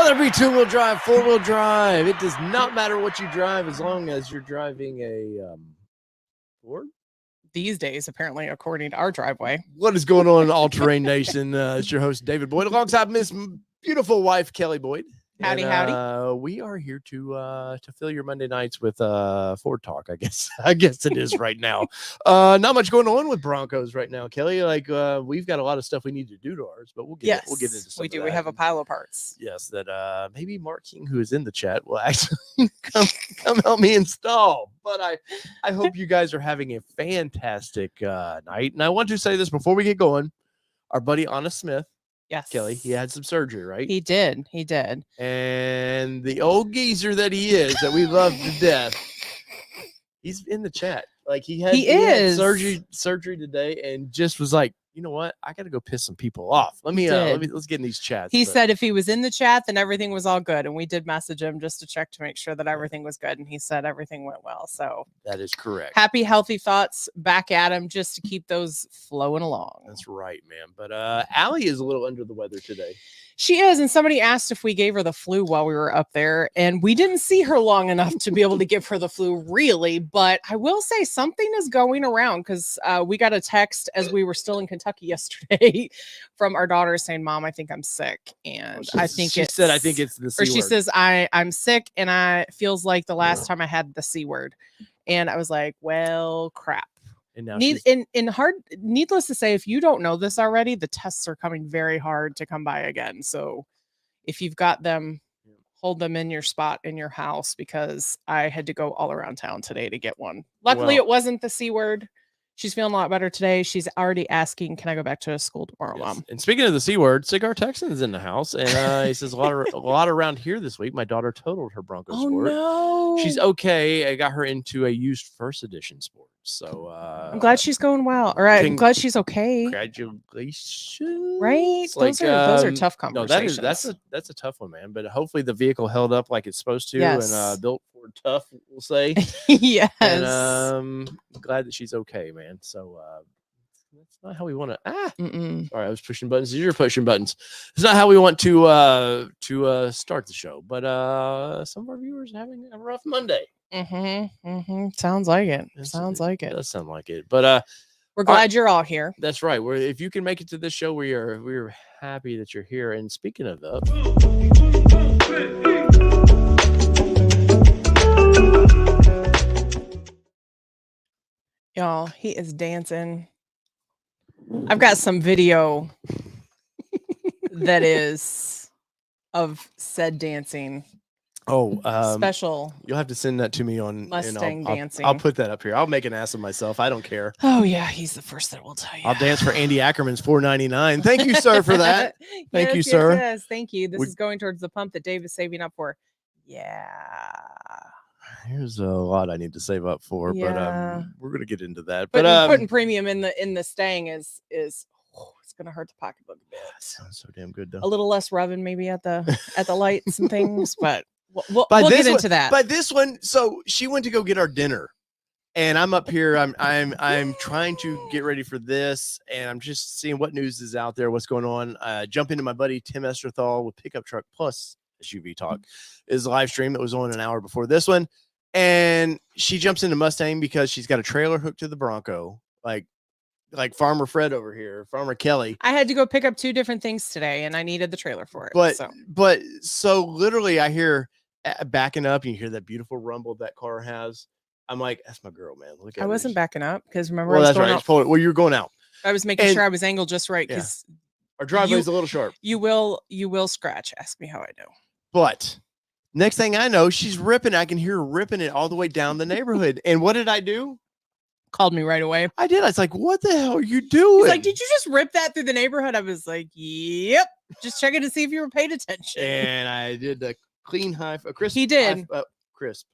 Whether it be two-wheel drive, four-wheel drive, it does not matter what you drive as long as you're driving a Ford. These days, apparently, according to our driveway. What is going on in All Terrain Nation? It's your host, David Boyd, alongside Miss beautiful wife, Kelly Boyd. Howdy, howdy. We are here to fill your Monday nights with Ford talk, I guess. I guess it is right now. Not much going on with Broncos right now, Kelly. Like we've got a lot of stuff we need to do to ours, but we'll get into some we of do. that. We have a pile of parts. Yes, that maybe Mark King, who is in the chat, will actually come help me install. But I hope you guys are having a fantastic night. And I want to say this before we get going. Our buddy Honest Smith, yes, Kelly, he had some surgery, right? He did. And the old geezer that he is, that we love to death, he's in the chat. Like he had surgery today, and just was like, you know what? I got to go piss some people off. Let's get in these chats. He said if he was in the chat, then everything was all good. And we did message him just to check to make sure that everything was good. And he said everything went well. So that is correct. Happy, healthy thoughts back at him just to keep those flowing along. That's right, man. But Allie is a little under the weather today. She is, and somebody asked if we gave her the flu while we were up there, and we didn't see her long enough to be able to give her the flu, really. But I will say something is going around because we got a text as we were still in Kentucky yesterday from our daughter saying, "Mom, I think I'm sick," and I think it's the C word. She says, "I'm sick, and it feels like the last time I had the C word," and I was like, "Well, crap." And now needless to say, if you don't know this already, the tests are coming very hard to come by again. So if you've got them, hold them in your spot in your house, because I had to go all around town today to get one. Luckily, it wasn't the C word. She's feeling a lot better today. She's already asking, "Can I go back to school tomorrow, Mom?" And speaking of the C word, Cigar Texan is in the house, and he says a lot around here this week. My daughter totaled her Bronco Sport. No, she's okay. I got her into a used first edition Sport, so I'm glad she's going well. All right, I'm glad she's okay. Congratulations! Right, those are tough conversations. No, that's a tough one, man. But hopefully the vehicle held up like it's supposed to, and built for tough, we'll say. Yes, and glad that she's okay, man. So that's not how we want to. Sorry, I was pushing buttons. You're pushing buttons. It's not how we want to start the show. But some of our viewers are having a rough Monday. Sounds like it. Sounds like it. Does sound like it. But we're glad you're all here. That's right. If you can make it to this show, we're happy that you're here. And speaking of that. Y'all, he is dancing. I've got some video that is of said dancing. Special. You'll have to send that to me on Mustang dancing. I'll put that up here. I'll make an ass of myself. I don't care. Oh yeah, he's the first that will tell you. I'll dance for Andy Ackerman's $4.99. Thank you, sir, for that. Thank you, sir. Yes, thank you. This is going towards the pump that Dave is saving up for. Yeah. Here's a lot I need to save up for, but we're gonna get into that. But putting premium in the Stang is it's gonna hurt the pocketbook a bit. Sounds so damn good though. A little less rubbing maybe at the lights and things, but we'll get into that. But this one, so she went to go get our dinner, and I'm up here. I'm trying to get ready for this, and I'm just seeing what news is out there, what's going on. Jump into my buddy Tim Esterthal with Pickup Truck Plus SUV Talk, is a live stream that was on an hour before this one. And she jumps into Mustang because she's got a trailer hooked to the Bronco, like Farmer Fred over here, Farmer Kelly. I had to go pick up 2 different things today, and I needed the trailer for it. So literally, I hear backing up, and you hear that beautiful rumble that car has. I'm like, that's my girl, man. Look at I wasn't backing up because remember, that's right. Well, you're going out. I was making sure I was angled just right because our driveway's a little sharp. You will scratch. Ask me how I know. But next thing I know, she's ripping. I can hear her ripping it all the way down the neighborhood. And what did I do? Called me right away. I did. I was like, what the hell are you doing? He's like, did you just rip that through the neighborhood? I was like, yep. Just checking to see if you were paying attention. And I did the clean crisp. He did. Crisp.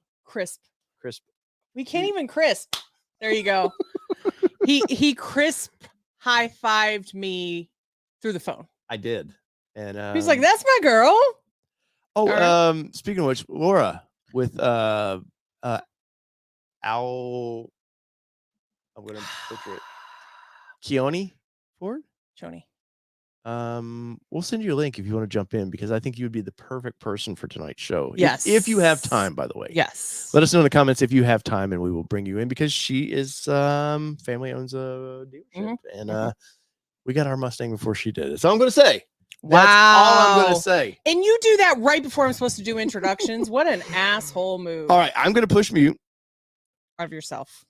We can't even crisp. There you go. he crisp high-fived me through the phone. I did. And he's like, that's my girl. Speaking of which, Laura with I'm gonna butcher it. Keone Ford? Choni. We'll send you a link if you want to jump in, because I think you would be the perfect person for tonight's show. Yes. If you have time, by the way. Yes. Let us know in the comments if you have time, and we will bring you in, because she is family owns a dealership, and we got our Mustang before she did it. So I'm going to say, that's all I'm going to say. And you do that right before I'm supposed to do introductions. What an asshole move. All right, I'm going to push mute. Out of yourself.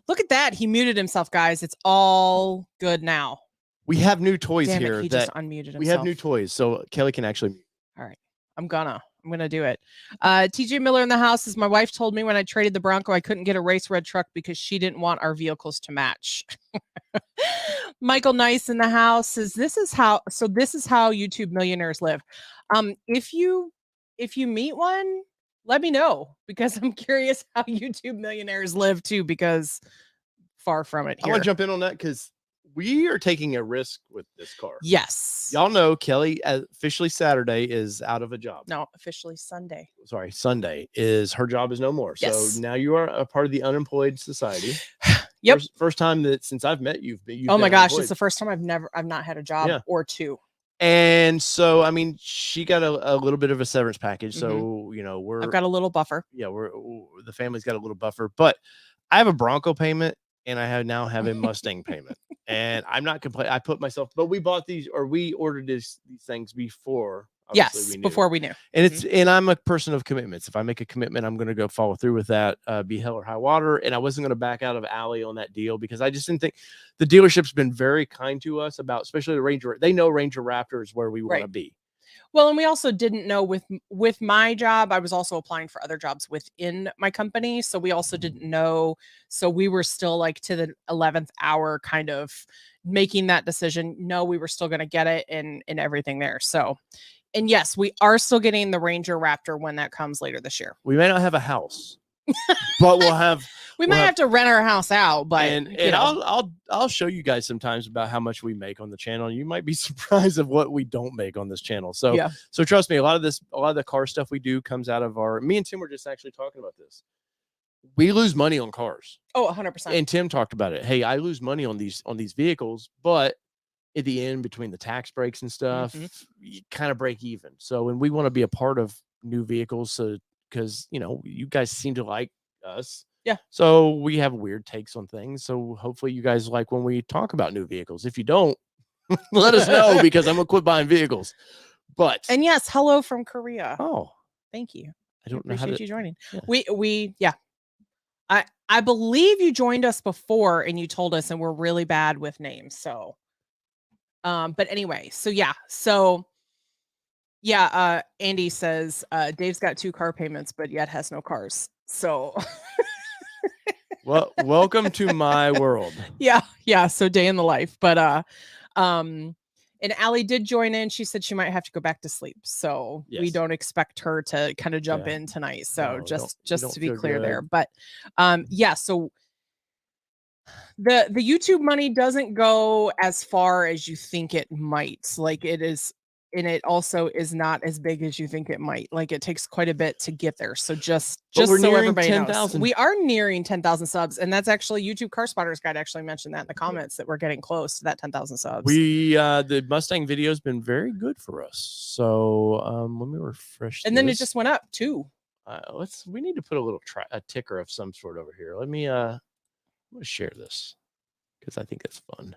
Look at that. He muted himself, guys. It's all good now. We have new toys Damn here. It, he just unmuted himself. We have new toys, so Kelly can actually. All right, I'm gonna do it. TJ Miller in the house says, my wife told me when I traded the Bronco I couldn't get a race red truck because she didn't want our vehicles to match. Michael Nice in the house says, this is how YouTube millionaires live. If you meet one, let me know, because I'm curious how YouTube millionaires live too, because far from it here. I want to jump in on that because we are taking a risk with this car. Yes. Y'all know Kelly officially Saturday is out of a job. No, officially Sunday. Sorry, Sunday is her job is no more. Yes. So now you are a part of the unemployed society. Yep. First time that since I've met you've been. Oh my gosh, it's the first time I've not had a job or two. And so, I mean, she got a little bit of a severance package. So, you know, I've got a little buffer. Yeah, the family's got a little buffer, but I have a Bronco payment and I now have a Mustang payment, and I'm not complaining. I put myself, but we bought these, or we ordered these things before. Yes, before we knew. And and I'm a person of commitments. If I make a commitment, I'm going to go follow through with that, be hell or high water. And I wasn't going to back out of Allie on that deal, because I just didn't think the dealership's been very kind to us about, especially the Ranger. They know Ranger Raptor is where we want to be. Well, and we also didn't know with my job, I was also applying for other jobs within my company. So we also didn't know. So we were still like to the 11th hour kind of making that decision. No, we were still going to get it and everything there. So, and yes, we are still getting the Ranger Raptor when that comes later this year. We may not have a house, but we'll have. We might have to rent our house out, but and I'll show you guys sometimes about how much we make on the channel. You might be surprised of what we don't make on this channel. So so trust me, a lot of the car stuff we do comes out of me and Tim were just actually talking about this. We lose money on cars. Oh, 100%. And Tim talked about it. Hey, I lose money on these vehicles, but at the end, between the tax breaks and stuff, you kind of break even. So, and we want to be a part of new vehicles, so because you guys seem to like us. Yeah. So we have weird takes on things. So hopefully you guys like when we talk about new vehicles. If you don't, let us know, because I'm gonna quit buying vehicles. But and yes, hello from Korea. Oh, thank you. I don't appreciate you joining. Yeah. I believe you joined us before and you told us, and we're really bad with names. So, but anyway, Andy says Dave's got 2 car payments, but yet has no cars. So. Well, welcome to my world. Yeah. So day in the life, but and Allie did join in. She said she might have to go back to sleep, so we don't expect her to kind of jump in tonight. So no, just to be clear there, but so the YouTube money doesn't go as far as you think it might. Like it is. And it also is not as big as you think it might. Like it takes quite a bit to get there. So just so everybody knows, we are nearing 10,000 subs, and that's actually YouTube Car Spotters Guide actually mentioned that in the comments that we're getting close to that 10,000 subs. The Mustang video has been very good for us. So let me refresh. And then it just went up too. We need to put a little a ticker of some sort over here. Let me I'm gonna share this because I think it's fun.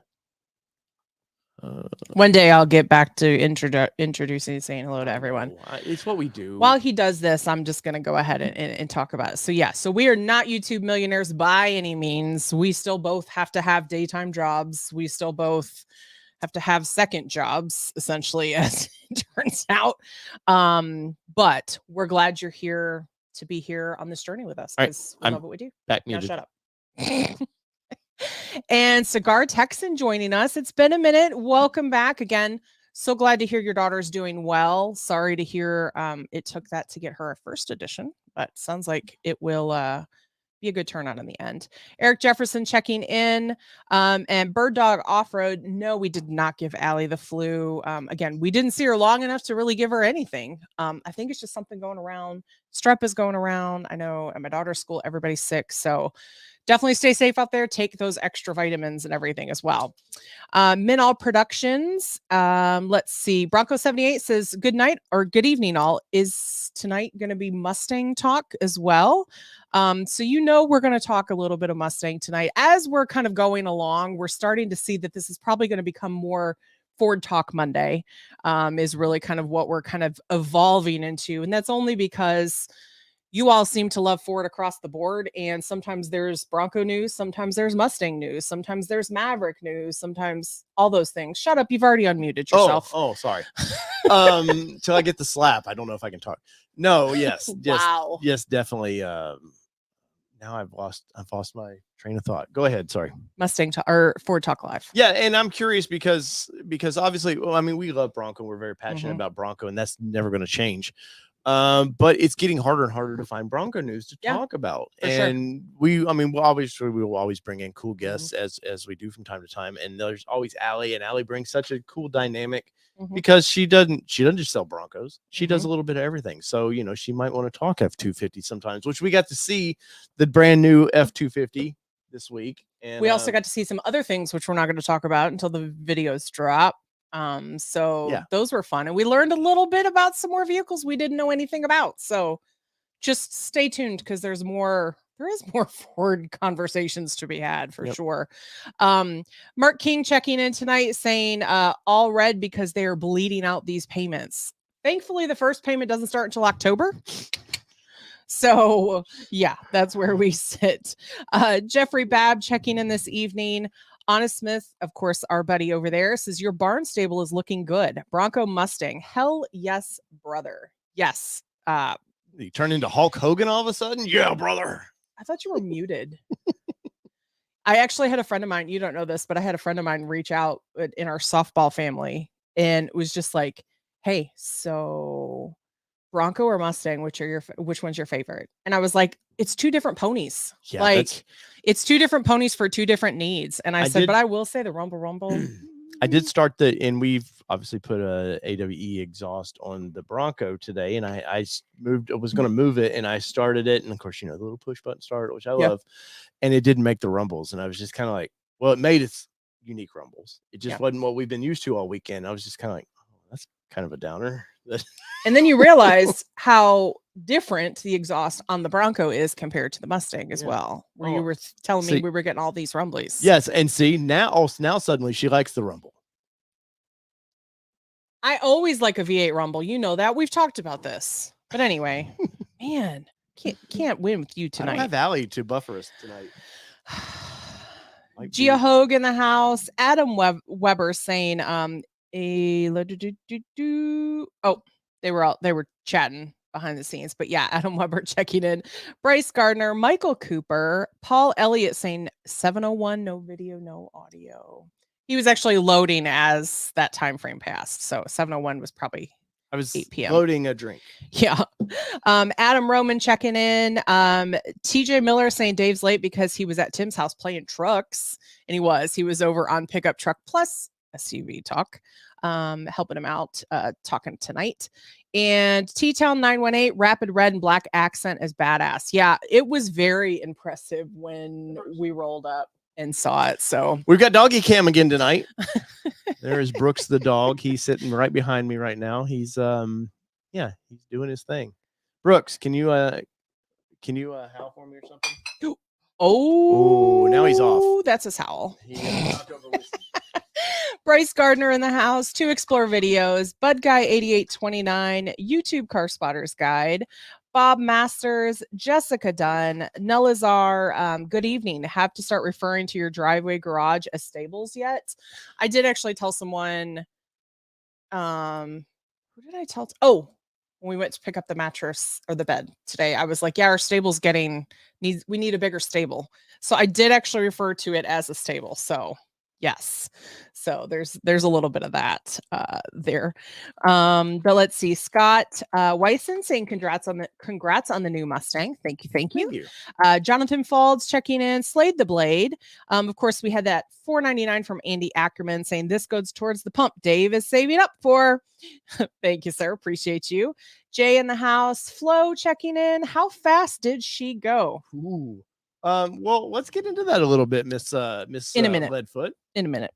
One day I'll get back to introducing and saying hello to everyone. It's what we do. While he does this, I'm just going to go ahead and talk about it. So we are not YouTube millionaires by any means. We still both have to have daytime jobs. We still both have to have second jobs, essentially, as it turns out. But we're glad you're here to be here on this journey with us, because we love what we do. Back now shut up. And Cigar Texan joining us. It's been a minute. Welcome back again. So glad to hear your daughter's doing well. Sorry to hear it took that to get her a first edition, but sounds like it will be a good turnout in the end. Eric Jefferson checking in. And Bird Dog Off-Road. No, we did not give Allie the flu. Again, we didn't see her long enough to really give her anything. I think it's just something going around strep is going around. I know at my daughter's school, everybody's sick. So definitely stay safe out there. Take those extra vitamins and everything as well. Minall Productions. Let's see. Bronco 78 says, good night or good evening, all. Is tonight going to be Mustang talk as well? So, we're going to talk a little bit of Mustang tonight. As we're kind of going along, we're starting to see that this is probably going to become more Ford Talk Monday, is really kind of what we're kind of evolving into. And that's only because you all seem to love Ford across the board. And sometimes there's Bronco news. Sometimes there's Mustang news. Sometimes there's Maverick news. Sometimes all those things. Shut up. You've already unmuted yourself. Oh, sorry. Till I get the slap. I don't know if I can talk. No, yes. Wow. Yes, definitely. Now I've lost my train of thought. Go ahead. Sorry. Mustang Talk or Ford Talk Live. Yeah. And I'm curious because obviously, well, I mean, we love Bronco. We're very passionate about Bronco, and that's never going to change. But it's getting harder and harder to find Bronco news to talk about. And we will always bring in cool guests as we do from time to time. And there's always Allie, and Allie brings such a cool dynamic because she doesn't just sell Broncos. She does a little bit of everything. So, she might want to talk F-250 sometimes, which we got to see the brand new F-250 this week. And we also got to see some other things, which we're not going to talk about until the videos drop. Those were fun, and we learned a little bit about some more vehicles we didn't know anything about. So just stay tuned because there is more Ford conversations to be had for sure. Mark King checking in tonight saying all red because they are bleeding out these payments. Thankfully, the first payment doesn't start until October. So yeah, that's where we sit. Jeffrey Babb checking in this evening. Honest Smith, of course, our buddy over there, says your barn stable is looking good. Bronco Mustang. Hell yes, brother. Yes. You turn into Hulk Hogan all of a sudden? Yeah, brother. I thought you were muted. I actually had a friend of mine. You don't know this, but I had a friend of mine reach out in our softball family and was just like, hey, so Bronco or Mustang, which one's your favorite? And I was like, it's two different ponies. Yeah, it's two different ponies for two different needs. And I said, but I will say the Rumble. I did start and we've obviously put a AWE exhaust on the Bronco today, and I was going to move it, and I started it, and of course, the little push button start, which I love, and it didn't make the rumbles, and I was just kind of like, well, it made its unique rumbles. It just wasn't what we've been used to all weekend. I was just kind of like, oh, that's kind of a downer. And then you realize how different the exhaust on the Bronco is compared to the Mustang as well, where you were telling me we were getting all these rumblies. Yes, and see, now suddenly she likes the rumble. I always like a V8 rumble. You know that. We've talked about this. But anyway, man, can't win with you tonight. I don't have Allie to buffer us tonight. Gia Hogue in the house. Adam Weber saying, they were chatting behind the scenes, but yeah, Adam Weber checking in. Bryce Gardner, Michael Cooper, Paul Elliott saying 701, no video, no audio. He was actually loading as that time frame passed. So 701 was probably 8 p.m. Loading a drink. Yeah. Adam Roman checking in. TJ Miller saying Dave's late because he was at Tim's house playing trucks. And he was over on Pickup Truck Plus SUV Talk, helping him out, talking tonight. And T-Town 918, Rapid Red and Black Accent is badass. Yeah, it was very impressive when we rolled up and saw it. So we've got doggy cam again tonight. There is Brooks the dog. He's sitting right behind me right now. He's he's doing his thing. Brooks, can you howl for me or something? Oh, now he's off. That's his howl. Bryce Gardner in the house, 2 Explore videos, Bud Guy 8829, YouTube Car Spotters Guide, Bob Masters, Jessica Dunn, Nelazar, good evening. Have to start referring to your driveway garage as stables yet? I did actually tell someone, who did I tell? When we went to pick up the mattress or the bed today, I was like, yeah, our stable's we need a bigger stable. So I did actually refer to it as a stable. So Yes. So there's a little bit of that there. But let's see. Scott Wyson saying congrats on the new Mustang. Thank you. Thank you. Thank you. Jonathan Falds checking in, Slayed the Blade. Of course, we had that $4.99 from Andy Ackerman saying this goes towards the pump Dave is saving up for. Thank you, sir. Appreciate you. Jay in the house. Flo checking in. How fast did she go? Ooh. Well, let's get into that a little bit, Miss In a minute. Leadfoot. In a minute.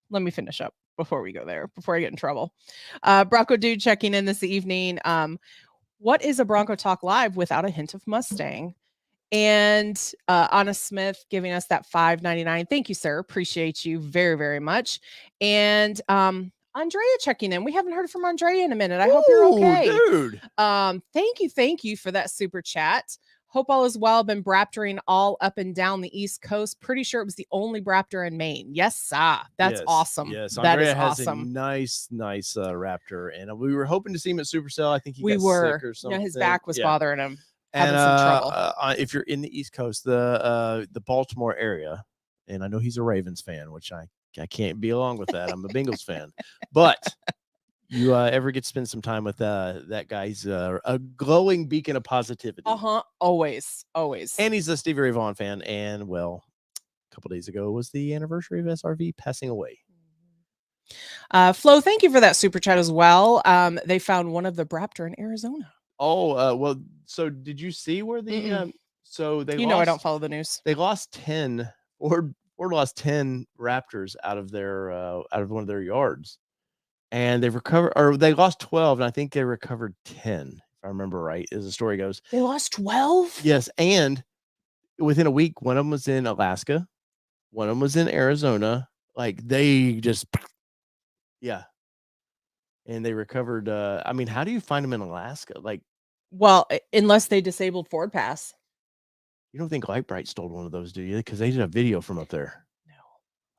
Let me finish up before we go there, before I get in trouble. Bronco Dude checking in this evening. What is a Bronco Talk Live without a hint of Mustang? And Anna Smith giving us that $5.99. Thank you, sir. Appreciate you very, very much. And Andrea checking in. We haven't heard from Andrea in a minute. I hope you're okay. Dude. Thank you for that super chat. Hope all is well. Been Braptoring all up and down the East Coast. Pretty sure it was the only Raptor in Maine. Yes, sir. That's awesome. Yes, that Andrea is has awesome. a nice Raptor, and we were hoping to see him at Supercell. I think he got sick or something. Yeah, his back was bothering him. Having And some trouble. if you're in the East Coast, the Baltimore area, and I know he's a Ravens fan, which I can't be along with that. I'm a Bengals fan, but you ever get to spend some time with that guy? He's a glowing beacon of positivity. Always. And he's a Stevie Ray Vaughan fan. And well, a couple days ago was the anniversary of SRV passing away. Flo, thank you for that super chat as well. They found one of the Braptor in Arizona. Oh, well, so did you see where the so they I don't follow the news. They lost 10 Ford lost 10 Raptors out of their out of one of their yards. And they've recovered, or they lost 12, and I think they recovered 10, if I remember right, as the story goes. They lost 12? Yes, and within a week, one of them was in Alaska, one of them was in Arizona. Like, they just, yeah. And they recovered, I mean, how do you find them in Alaska? Like, well, unless they disabled Ford Pass. You don't think Lightbright stole one of those, do you? Because they did a video from up there. No,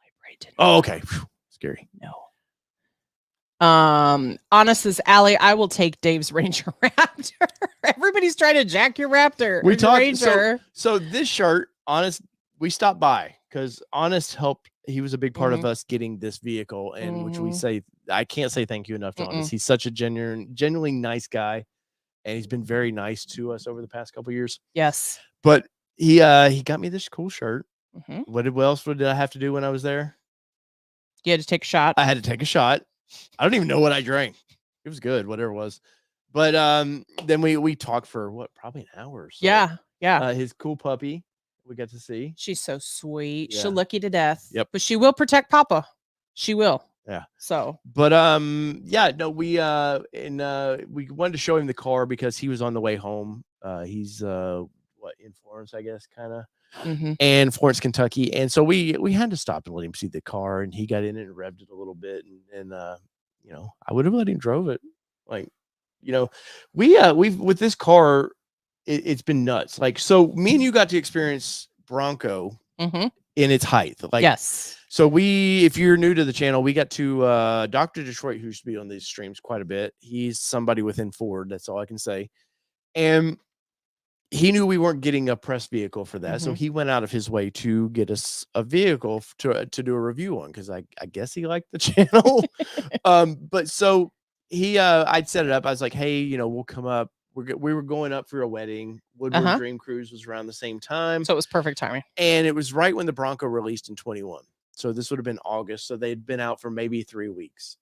Lightbright didn't. Oh, okay. Whew. Scary. No. Honest as Allie, I will take Dave's Ranger Raptor. Everybody's trying to jack your Raptor. We talked Ranger. So this shirt, Honest, we stopped by because Honest helped. He was a big part of us getting this vehicle, and which we say, I can't say thank you enough to Honest. He's such a genuinely nice guy, and he's been very nice to us over the past couple of years. Yes, but he got me this cool shirt. What else did I have to do when I was there? You had to take a shot. I had to take a shot. I don't even know what I drank. It was good, whatever it was. But then we talked for probably an hour or so. Yeah. His cool puppy we got to see. She's so sweet. Yeah. She'll lick you to death. Yep. But she will protect Papa. She will. Yeah. So. But yeah, no, we wanted to show him the car because he was on the way home. He's in Florence, I guess, kind of. And Florence, Kentucky, and so we had to stop and let him see the car, and he got in it and revved it a little bit, and you know, I would have let him drove it, like, you know, we've with this car, it's been nuts. Like, so me and you got to experience Bronco in its height, like, yes. So if you're new to the channel, we got to Dr. Detroit, who used to be on these streams quite a bit. He's somebody within Ford, that's all I can say, and he knew we weren't getting a press vehicle for that. So he went out of his way to get us a vehicle to do a review on, because I guess he liked the channel. But so I'd set it up. I was like, hey, you know, we'll come up. We were going up for a wedding. Woodward Dream Cruise was around the same time. So it was perfect timing. And it was right when the Bronco released in 21. So this would have been August. So they'd been out for maybe 3 weeks,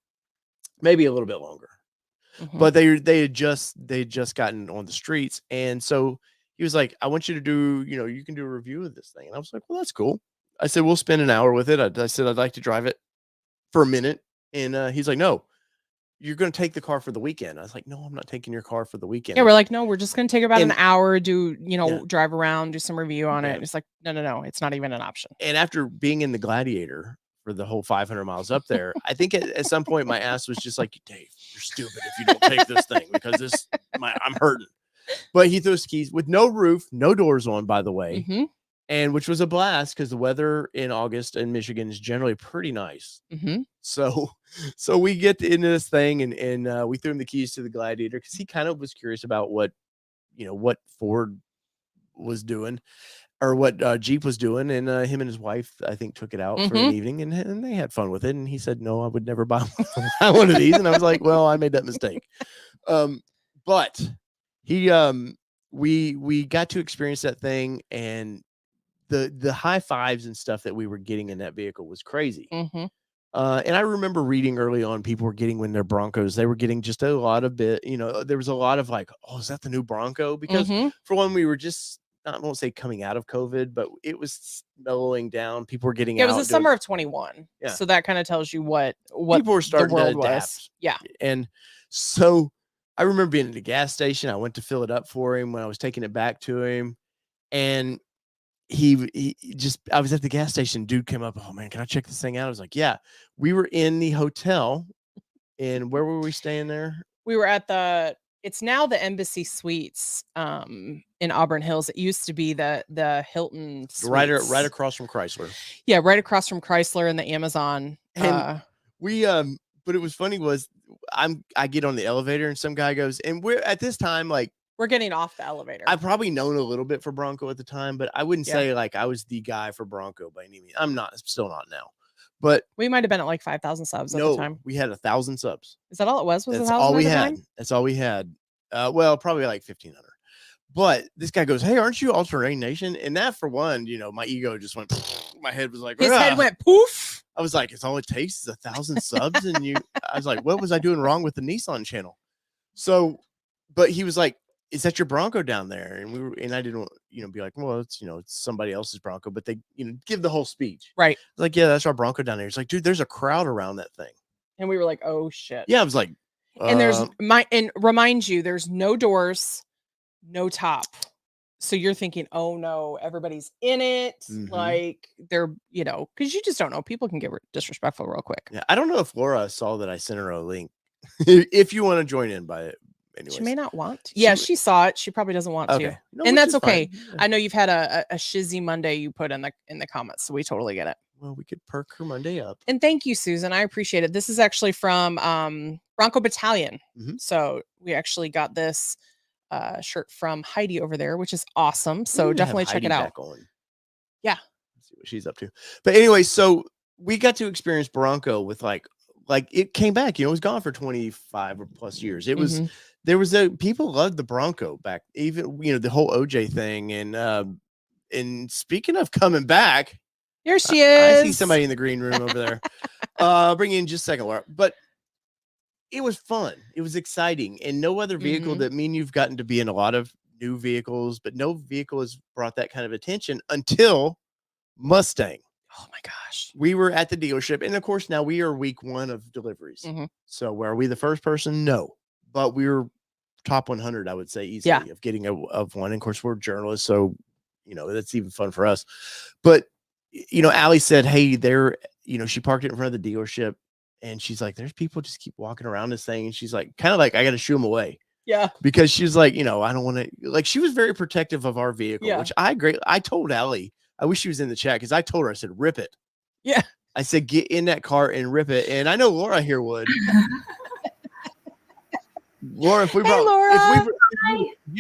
maybe a little bit longer. But they had just gotten on the streets. And so he was like, I want you to do, you know, you can do a review of this thing. And I was like, well, that's cool. I said, we'll spend an hour with it. I said, I'd like to drive it for a minute. And he's like, no, you're going to take the car for the weekend. I was like, no, I'm not taking your car for the weekend. Yeah, we're like, no, we're just going to take about an hour, drive around, do some review on it. And it's like, no, it's not even an option. And after being in the Gladiator for the whole 500 miles up there, I think at some point my ass was just like, Dave, you're stupid if you don't take this thing, because I'm hurting. But he threw his keys with no roof, no doors on, by the way, and which was a blast because the weather in August in Michigan is generally pretty nice. So we get into this thing, and we threw him the keys to the Gladiator because he kind of was curious about what Ford was doing. or what Jeep was doing, and him and his wife, I think, took it out for an evening, and they had fun with it. And he said, "No, I would never buy one of these." And I was like, "Well, I made that mistake." But he, we got to experience that thing, and the high fives and stuff that we were getting in that vehicle was crazy. And I remember reading early on, people were getting when their Broncos, they were getting just a lot of there was a lot of like, oh, is that the new Bronco? Because for one, we were just, I won't say coming out of COVID, but it was mellowing down. People were getting out. It was the summer of 21. Yeah. So that kind of tells you what people were starting to adapt. Was. Yeah. And so I remember being at the gas station. I went to fill it up for him when I was taking it back to him. And he just, I was at the gas station. Dude came up. Oh man, can I check this thing out? I was like, yeah. We were in the hotel. And where were we staying there? We were at it's now the Embassy Suites in Auburn Hills. It used to be the Hilton Suites. Right across from Chrysler. Yeah, right across from Chrysler and the Amazon. And we but it was funny was I get on the elevator and some guy goes, and we're at this time like we're getting off the elevator. I've probably known a little bit for Bronco at the time, but I wouldn't say like I was the guy for Bronco by any means. I'm still not now. But we might have been at like 5,000 subs at the time. We had 1,000 subs. Is that all it was? That's all we had. That's all we had. Well, probably like 1,500. But this guy goes, "Hey, aren't you All Terrain Nation?" And that, for one, my ego just went. My head was like, his head went poof. I was like, "It's all it takes is 1,000 subs," and you. I was like, "What was I doing wrong with the Nissan channel?" So, but he was like, "Is that your Bronco down there?" And I didn't, be like, "Well, it's somebody else's Bronco," but they, give the whole speech. Right. Like, yeah, that's our Bronco down there. It's like, dude, there's a crowd around that thing. And we were like, "Oh shit." Yeah, I was like, and remind you, there's no doors, no top. So you're thinking, "Oh no, everybody's in it." Like they're, because you just don't know. People can get disrespectful real quick. Yeah, I don't know if Laura saw that I sent her a link. If you want to join in by it. Anyways. She may not want to. Yeah, she saw it. She probably doesn't want to. No, and that's okay. Yeah. I know you've had a shizzy Monday you put in the comments, so we totally get it. Well, we could perk her Monday up. And thank you, Susan. I appreciate it. This is actually from Bronco Battalion. So we actually got this shirt from Heidi over there, which is awesome. So definitely check it out. Yeah. Let's see what she's up to. But anyway, so we got to experience Bronco with like it came back. It was gone for 25 or plus years. It was. There was people loved the Bronco back, even the whole OJ thing, and speaking of coming back, here she is. I see somebody in the green room over there. Bring you in just a second, Laura. But it was fun. It was exciting, and no other vehicle that you've gotten to be in a lot of new vehicles, but no vehicle has brought that kind of attention until Mustang. Oh my gosh. We were at the dealership, and of course now we are week 1 of deliveries. So were we the first person? No. But we were top 100, I would say, easily of getting of one. And of course, we're journalists, so that's even fun for us. But Allie said, "Hey, she parked it in front of the dealership, and she's like, there's people just keep walking around this thing, and she's like, kind of like, I got to shoo them away." Yeah, because she's like, I don't want to. Like, she was very protective of our vehicle, which I told Allie, I wish she was in the chat because I told her, I said, rip it. Yeah, I said, get in that car and rip it, and I know Laura here would. Laura, if we brought, Laura.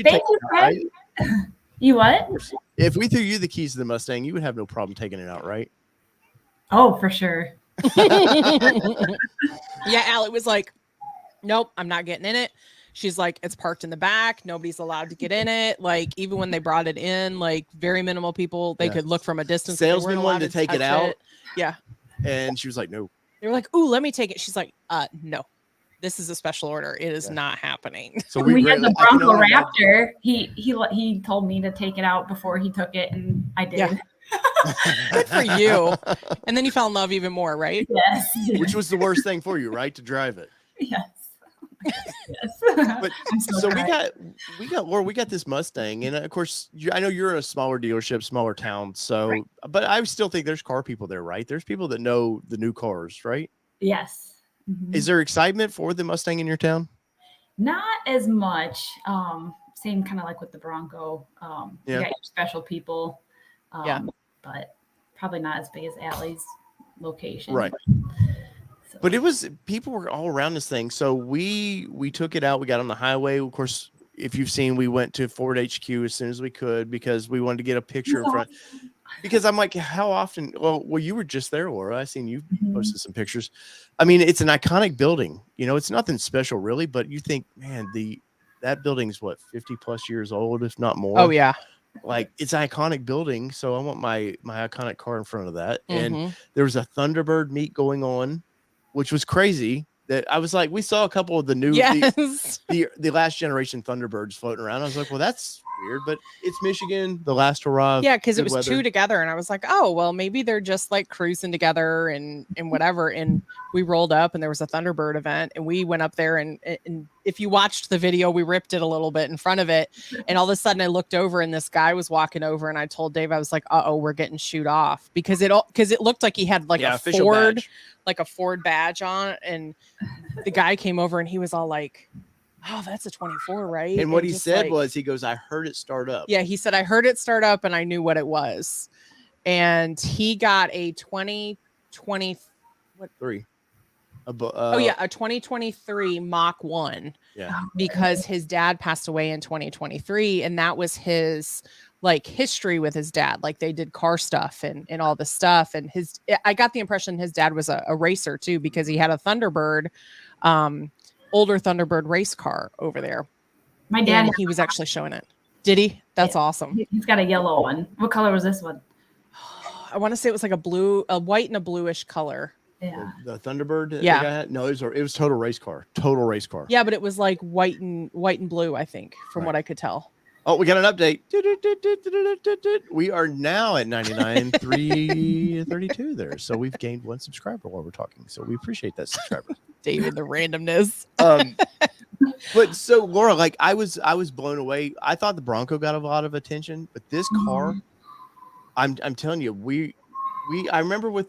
Thank you, right? You what? If we threw you the keys to the Mustang, you would have no problem taking it out, right? Oh, for sure. Yeah, Allie was like, "Nope, I'm not getting in it." She's like, "It's parked in the back. Nobody's allowed to get in it." Like, even when they brought it in, like very minimal people, they could look from a distance. Salesman wanted to take it out. Yeah. And she was like, "No." They were like, "Ooh, let me take it." She's like, "No. This is a special order. It is not happening." So we had the Bronco Raptor. He told me to take it out before he took it, and I did. Yeah. Good for you. And then you fell in love even more, right? Yes. Which was the worst thing for you, right? To drive it. Yes. Yes. But so we got this Mustang, and of course, I know you're in a smaller dealership, smaller town. So, but I still think there's car people there, right? There's people that know the new cars, right? Yes. Is there excitement for the Mustang in your town? Not as much. Same kind of like with the Bronco. You got your special people. But probably not as big as Allie's location. Right. But it was, people were all around this thing. So we took it out. We got on the highway. Of course, if you've seen, we went to Ford HQ as soon as we could because we wanted to get a picture in front. Because I'm like, how often? Well, you were just there, Laura. I seen you posted some pictures. I mean, it's an iconic building. You know, it's nothing special really, but you think, man, that building's what 50+ years old, if not more. Oh yeah. Like it's an iconic building, so I want my iconic car in front of that. And there was a Thunderbird meet going on, which was crazy. That I was like, we saw a couple of the new the last generation Thunderbirds floating around. I was like, well, that's weird, but it's Michigan, the last hurrah. Yeah, because it was two together, and I was like, oh well, maybe they're just like cruising together and whatever. And we rolled up, and there was a Thunderbird event, and we went up there, and if you watched the video, we ripped it a little bit in front of it, and all of a sudden I looked over, and this guy was walking over, and I told Dave, I was like, oh, we're getting shoot off because it looked like he had like a Ford badge. Like a Ford badge on, and the guy came over and he was all like, oh, that's a 24, right? And what he said was, he goes, I heard it start up. Yeah, he said, I heard it start up and I knew what it was. And he got a 2023 a 2023 Mach 1. Yeah. Because his dad passed away in 2023, and that was his like history with his dad. Like they did car stuff and all this stuff. And I got the impression his dad was a racer too, because he had a Thunderbird, older Thunderbird race car over there. My dad, he was actually showing it. Did he? That's awesome. He's got a yellow one. What color was this one? I want to say it was like a white and a bluish color. Yeah. The Thunderbird. Yeah. No, it was total race car. Total race car. Yeah, but it was like white and blue, I think, from what I could tell. Oh, we got an update. We are now at 99,332 there. So we've gained 1 subscriber while we're talking. So we appreciate that subscriber. David, the randomness. But so Laura, like I was blown away. I thought the Bronco got a lot of attention, but this car, I'm telling you, I remember with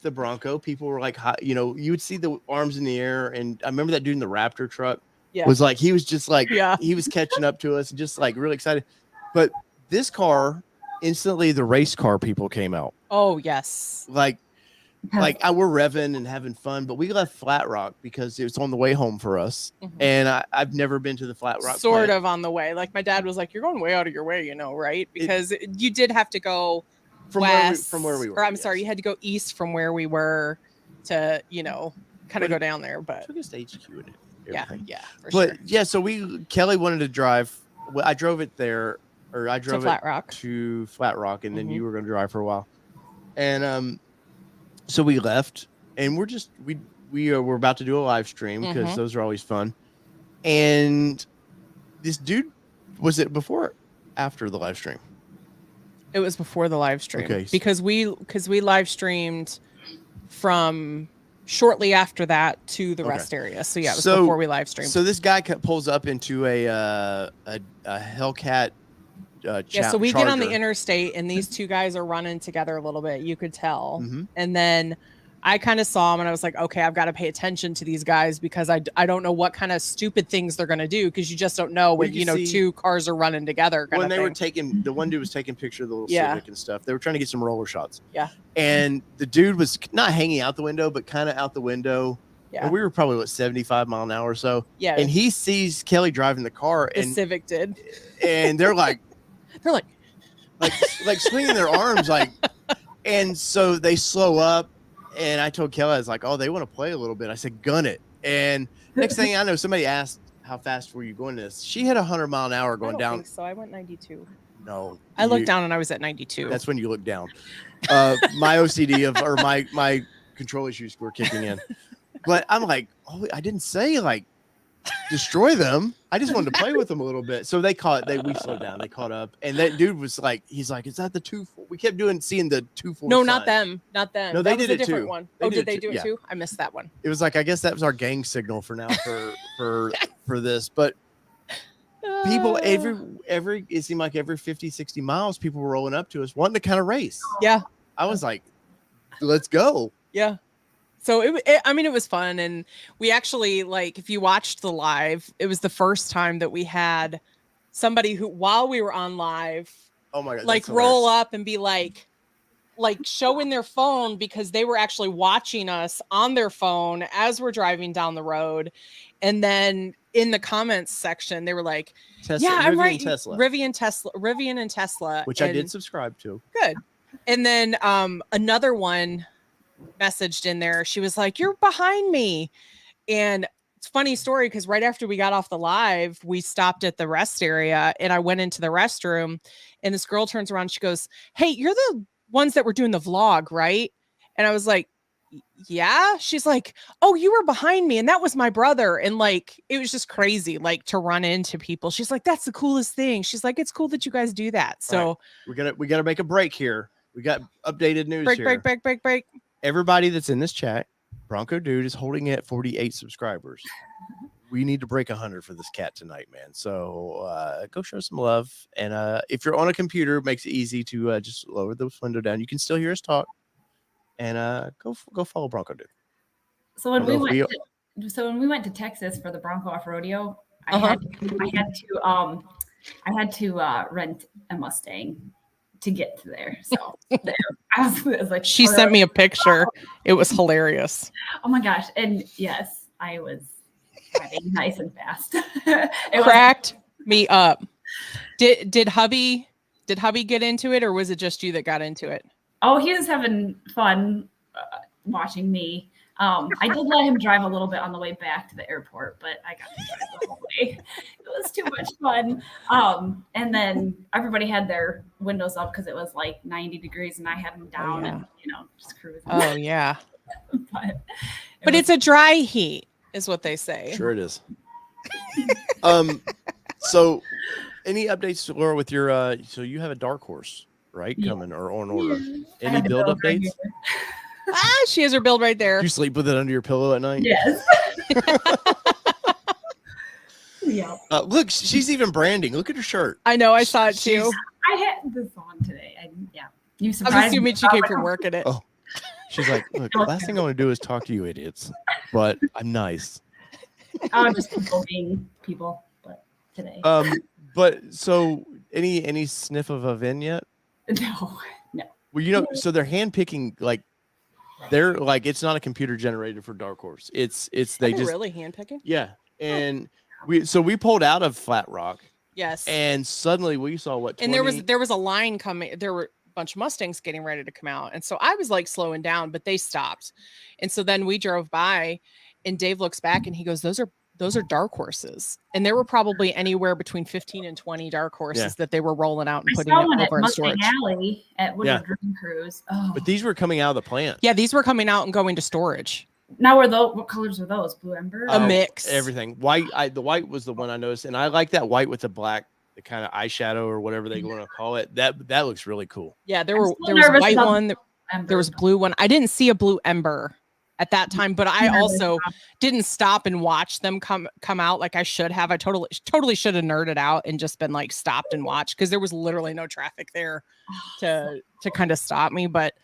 the Bronco, people were like, you know, you would see the arms in the air, and I remember that dude in the Raptor truck. Yeah. Was like he was just like he was catching up to us and just like really excited. But this car, instantly the race car people came out. Oh yes. Like we're revving and having fun, but we left Flat Rock because it was on the way home for us. And I've never been to the Flat Rock. Sort of on the way. Like my dad was like, you're going way out of your way, you know, right? Because you did have to go from where we were. Or I'm sorry, you had to go east from where we were to, you know, kind of go down there. But took us to HQ in it. Everything. Yeah. But yeah, so Kelly wanted to drive. Well, I drove it there, or I drove to Flat Rock, and then you were going to drive for a while. And so we left, and we're about to do a live stream because those are always fun. And this dude, was it before or after the live stream? It was before the live stream. Okay. Because we live streamed from shortly after that to the rest area. So yeah, it was before we live streamed. So this guy pulls up into a Hellcat so we get on the interstate, and these two guys are running together a little bit. You could tell. And then I kind of saw them, and I was like, okay, I've got to pay attention to these guys because I don't know what kind of stupid things they're going to do, because you just don't know when, you know, two cars are running together. When they were taking, the one dude was taking pictures of the little Civic and stuff. They were trying to get some roller shots. Yeah. And the dude was not hanging out the window, but kind of out the window. Yeah. And we were probably 75 mile an hour or so. Yeah. And he sees Kelly driving the car. The Civic did. And they're like like swinging their arms, like, and so they slow up. And I told Kelly, I was like, oh, they want to play a little bit. I said, gun it. And next thing I know, somebody asked, how fast were you going this? She hit 100 mile an hour going down. So I went 92. No. I looked down and I was at 92. That's when you look down. My OCD or my control issues were kicking in. But I'm like, oh, I didn't say like destroy them. I just wanted to play with them a little bit. So we slowed down. They caught up, and that dude was like, he's like, is that the 2.4? We kept seeing the 2.4. No, not them. No, they did it too. One. Did they do it too? I missed that one. It was like, I guess that was our gang signal for now for this. But people it seemed like every 50, 60 miles, people were rolling up to us wanting to kind of race. Yeah. I was like, let's go. Yeah. So it was fun. And we actually, like, if you watched the live, it was the first time that we had somebody who, while we were on live, oh my God, like roll up and be like, like showing their phone because they were actually watching us on their phone as we're driving down the road. And then in the comments section, they were like, Tesla, yeah, I'm Rivian right. Tesla. Rivian and Tesla. Which I did subscribe to. Good. And then another one messaged in there. She was like, you're behind me. And it's a funny story because right after we got off the live, we stopped at the rest area and I went into the restroom and this girl turns around. She goes, hey, you're the ones that were doing the vlog, right? And I was like, yeah. She's like, oh, you were behind me and that was my brother. And like, it was just crazy, like to run into people. She's like, that's the coolest thing. She's like, it's cool that you guys do that. So right. we gotta make a break here. We got updated news here. Break. Everybody that's in this chat, Bronco Dude is holding it at 48 subscribers. We need to break 100 for this cat tonight, man. So go show some love. And if you're on a computer, it makes it easy to just lower the window down. You can still hear us talk. And go follow Bronco Dude. So when we went to Texas for the Bronco Off-Rodeo, I had to rent a Mustang to get to there. So there, I was like, she sent me a picture. It was hilarious. Oh my gosh! And yes, I was driving nice and fast. It cracked me up. Did hubby get into it, or was it just you that got into it? Oh, he was having fun watching me. I did let him drive a little bit on the way back to the airport, but I got to drive the whole way. It was too much fun. And then everybody had their windows up because it was like 90 degrees and I had them down and, just cruising. Oh, yeah. but it's a dry heat is what they say. Sure it is. So any updates, Laura, with your, so you have a dark horse, right? Coming or on order. Any build updates? Right she has her build right there. You sleep with it under your pillow at night? Yes. Yeah. Look, she's even branding. Look at her shirt. I know. I saw it too. I had this on today. You surprised I'm assuming she came from work at it. Oh, she's like, look, the last thing I want to do is talk to you idiots, but I'm nice. I'm just people being people, but today. But so any sniff of a VIN yet? No. Well, so they're hand picking they're like it's not a computer generated for Dark Horse. It's they just really hand picking. Yeah, and we pulled out of Flat Rock. Yes, and suddenly we saw what 20... and there was a line coming. There were a bunch of Mustangs getting ready to come out, and so I was like slowing down, but they stopped, and so then we drove by, and Dave looks back and he goes, "Those are dark horses," and there were probably anywhere between 15 and 20 dark horses that they were rolling out and putting over in storage. Alley at Woodward Dream Cruise. Oh. But these were coming out of the plant. Yeah, these were coming out and going to storage. Now, what colors were those? Blue ember? A mix. Everything. White. The white was the one I noticed, and I like that white with the black, the kind of eyeshadow or whatever they want to call it. That looks really cool. Yeah, there was a white one. There was a blue one. I didn't see a blue ember at that time, but I also didn't stop and watch them come out like I should have. I totally should have nerded out and just been like stopped and watched because there was literally no traffic there to kind of stop me. But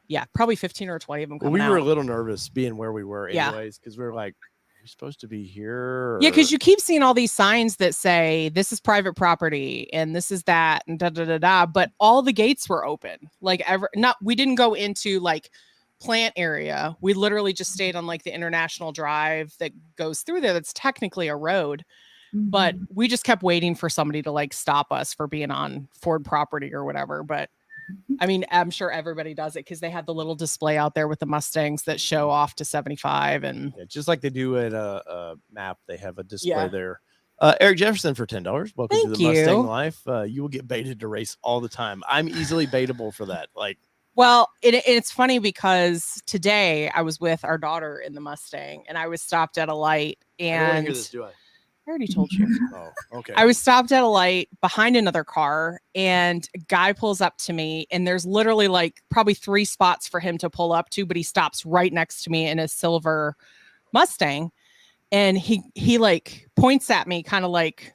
yeah, probably 15 or 20 of them. We were a little nervous being where we were anyways because we were like, you're supposed to be here. Yeah, because you keep seeing all these signs that say this is private property and this is that and da da da da. But all the gates were open. We didn't go into like plant area. We literally just stayed on like the international drive that goes through there. That's technically a road, but we just kept waiting for somebody to like stop us for being on Ford property or whatever. But I mean, I'm sure everybody does it because they have the little display out there with the Mustangs that show off to 75 and just like they do at a map, they have a display there. Eric Jefferson for $10. Welcome to the Mustang Life. You will get baited to race all the time. I'm easily baitable for that. Well, it's funny because today I was with our daughter in the Mustang and I was stopped at a light and I don't hear this, do I? I already told you. Oh, okay. I was stopped at a light behind another car and a guy pulls up to me and there's literally like probably 3 spots for him to pull up to, but he stops right next to me in a silver Mustang. And he like points at me kind of like,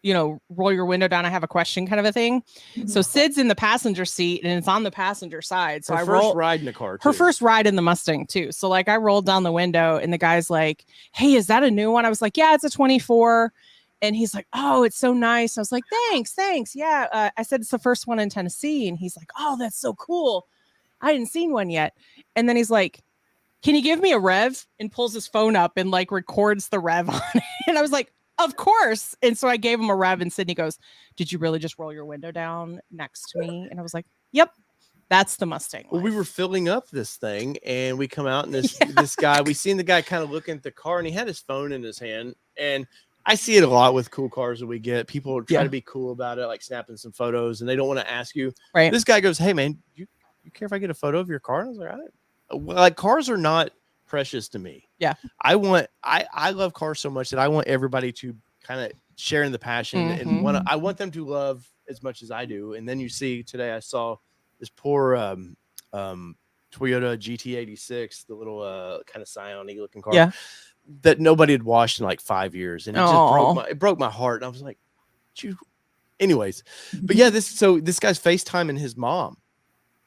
roll your window down. I have a question kind of a thing. So Sid's in the passenger seat and it's on the passenger side. So her first ride in the car. Her first ride in the Mustang too. So like I rolled down the window and the guy's like, "Hey, is that a new one?" I was like, "Yeah, it's a 24." And he's like, "Oh, it's so nice." I was like, Thanks. Yeah. I said, "It's the first one in Tennessee." And he's like, "Oh, that's so cool." I hadn't seen one yet. And then he's like, can you give me a rev? And pulls his phone up and like records the rev on it. And I was like, of course. And so I gave him a rev, and Sydney goes, did you really just roll your window down next to me? And I was like, yep, that's the Mustang. Well, we were filling up this thing, and we come out, and this guy, we seen the guy kind of looking at the car, and he had his phone in his hand. And I see it a lot with cool cars that we get. People try to be cool about it, like snapping some photos, and they don't want to ask you. Right. This guy goes, hey, man, you care if I get a photo of your car? And I was like, like, cars are not precious to me. Yeah. I love cars so much that I want everybody to kind of share in the passion, and I want them to love as much as I do. And then you see today, I saw this poor Toyota GT86, the little kind of Scion-y looking car that nobody had washed in like 5 years, and it just broke my heart. And I was like, anyways, but yeah, this guy's FaceTiming his mom.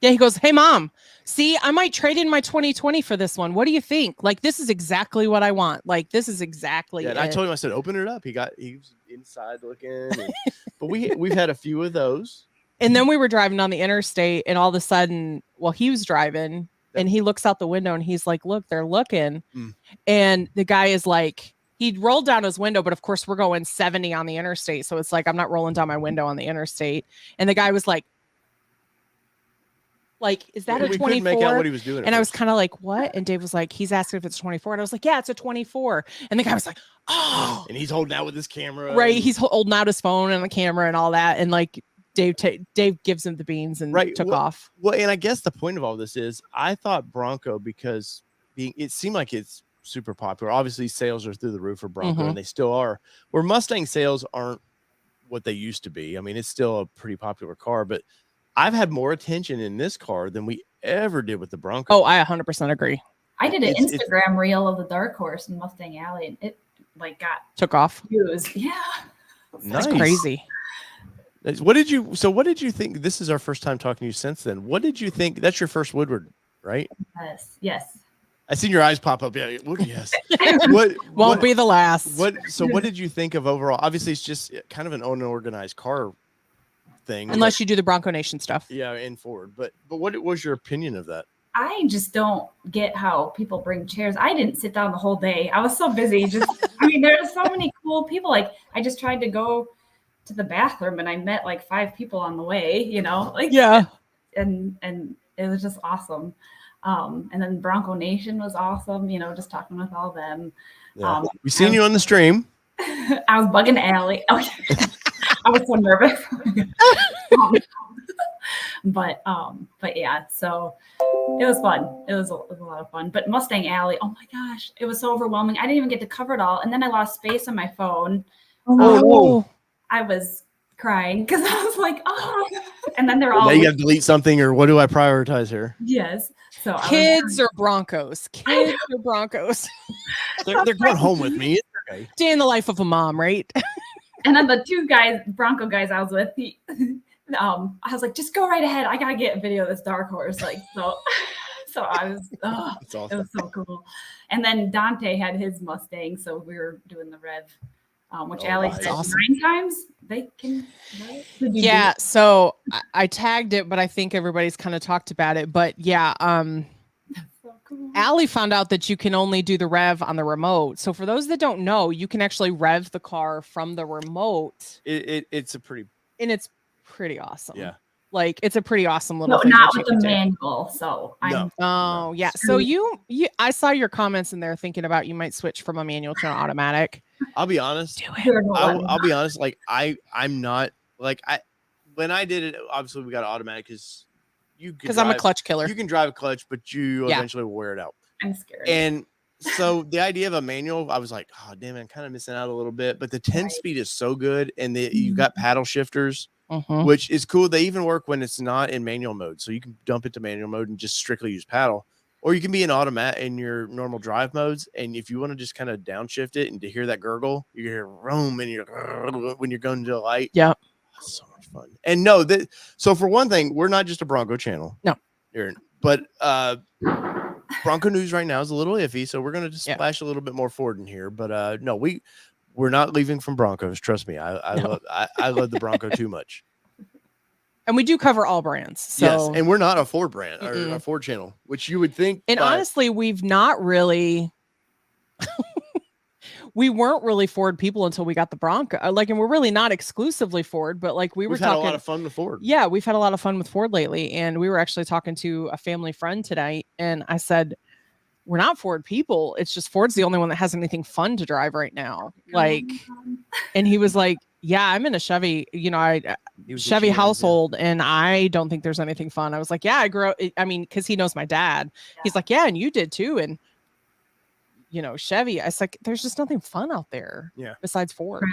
Yeah, he goes, hey, Mom, see, I might trade in my 2020 for this one. What do you think? Like, this is exactly what I want. Like, this is exactly and I told him, I said, open it up. He was inside looking. But we've had a few of those. And then we were driving on the interstate, and all of a sudden, he was driving, and he looks out the window, and he's like, look, they're looking. And the guy is like, he rolled down his window, but of course, we're going 70 on the interstate. So it's like, I'm not rolling down my window on the interstate. And the guy was like, is that a 24? Couldn't make out what he was doing. And I was kind of like, what? And Dave was like, he's asking if it's 24. And I was like, yeah, it's a 24. And the guy was like, oh. And he's holding out with his camera. Right. He's holding out his phone and the camera and all that. And like Dave gives him the beans and took off. Well, and I guess the point of all this is I thought Bronco, because it seemed like it's super popular. Obviously, sales are through the roof for Bronco, and they still are. Where Mustang sales aren't what they used to be. I mean, it's still a pretty popular car, but I've had more attention in this car than we ever did with the Bronco. Oh, I 100% agree. I did an Instagram reel of the Dark Horse in Mustang Alley, and it took off. Views. Yeah. Nice. That's crazy. What did you think? This is our first time talking to you since then. What did you think? That's your first Woodward, right? Yes. I seen your eyes pop up. Yeah. Yes. Won't be the last. What did you think of overall? Obviously, it's just kind of an unorganized car thing, unless you do the Bronco Nation stuff. Yeah, in Ford. But what was your opinion of that? I just don't get how people bring chairs. I didn't sit down the whole day. I was so busy. There's so many cool people. Like, I just tried to go to the bathroom, and I met like 5 people on the way, and it was just awesome. And then Bronco Nation was awesome, just talking with all them. Yeah. We seen you on the stream. I was bugging Allie. Oh, I was so nervous. But yeah, so it was fun. It was a lot of fun. But Mustang Alley, oh my gosh, it was so overwhelming. I didn't even get to cover it all. And then I lost space on my phone. I was crying because I was like, oh. And then they're all. Now you got to delete something, or what do I prioritize here? Yes. So kids or Broncos? Kids or Broncos? They're going home with me. It's okay. Day in the life of a mom, right? And then the 2 Bronco guys I was with, I was like, just go right ahead. I gotta get a video of this Dark Horse. So I was, awesome. It was so cool. And then Dante had his Mustang, so we were doing the rev, which Allie said awesome. 9 times. They can. Yeah. So I tagged it, but I think everybody's kind of talked about it. But yeah, so cool. Allie found out that you can only do the rev on the remote. So for those that don't know, you can actually rev the car from the remote. It's pretty awesome. Yeah. Like, it's a pretty awesome little thing. Not with the manual. So yeah. So you I saw your comments in there thinking about you might switch from a manual to an automatic. I'll be honest. Do it. I'll be honest. Like, I'm not like when I did it, obviously we got automatic because I'm a clutch killer. You can drive a clutch, but you eventually will wear it out. I'm scared. And so the idea of a manual, I was like, oh damn, I'm kind of missing out a little bit. But the 10 speed is so good, and you've got paddle shifters, which is cool. They even work when it's not in manual mode, so you can dump it to manual mode and just strictly use paddle, or you can be in automatic in your normal drive modes. And if you want to just kind of downshift it and to hear that gurgle, you hear roam and when you're going to a light. Yeah, so much fun. And so for one thing, we're not just a Bronco channel. No, but Bronco news right now is a little iffy, so we're going to just splash a little bit more Ford in here. But no, we're not leaving from Broncos. Trust me, I love the Bronco too much. And we do cover all brands. So Yes, and we're not a Ford brand or Mm-mm. a Ford channel, which you would think. and but honestly, we've not really we weren't really Ford people until we got the Bronco. Like, and we're really not exclusively Ford, but like we were we've had talking a lot of fun with Ford. Yeah, we've had a lot of fun with Ford lately. And we were actually talking to a family friend tonight. And I said, we're not Ford people. It's just Ford's the only one that has anything fun to drive right now. Like, and he was like, yeah, I'm in a Chevy, He was Chevy itching ears, yeah. household. And I don't think there's anything fun. I was like, yeah, I grew up. I mean, cause he knows my dad. He's like, yeah, and you did too. And Chevy, I was like, there's just nothing fun out there. Yeah. Besides Ford.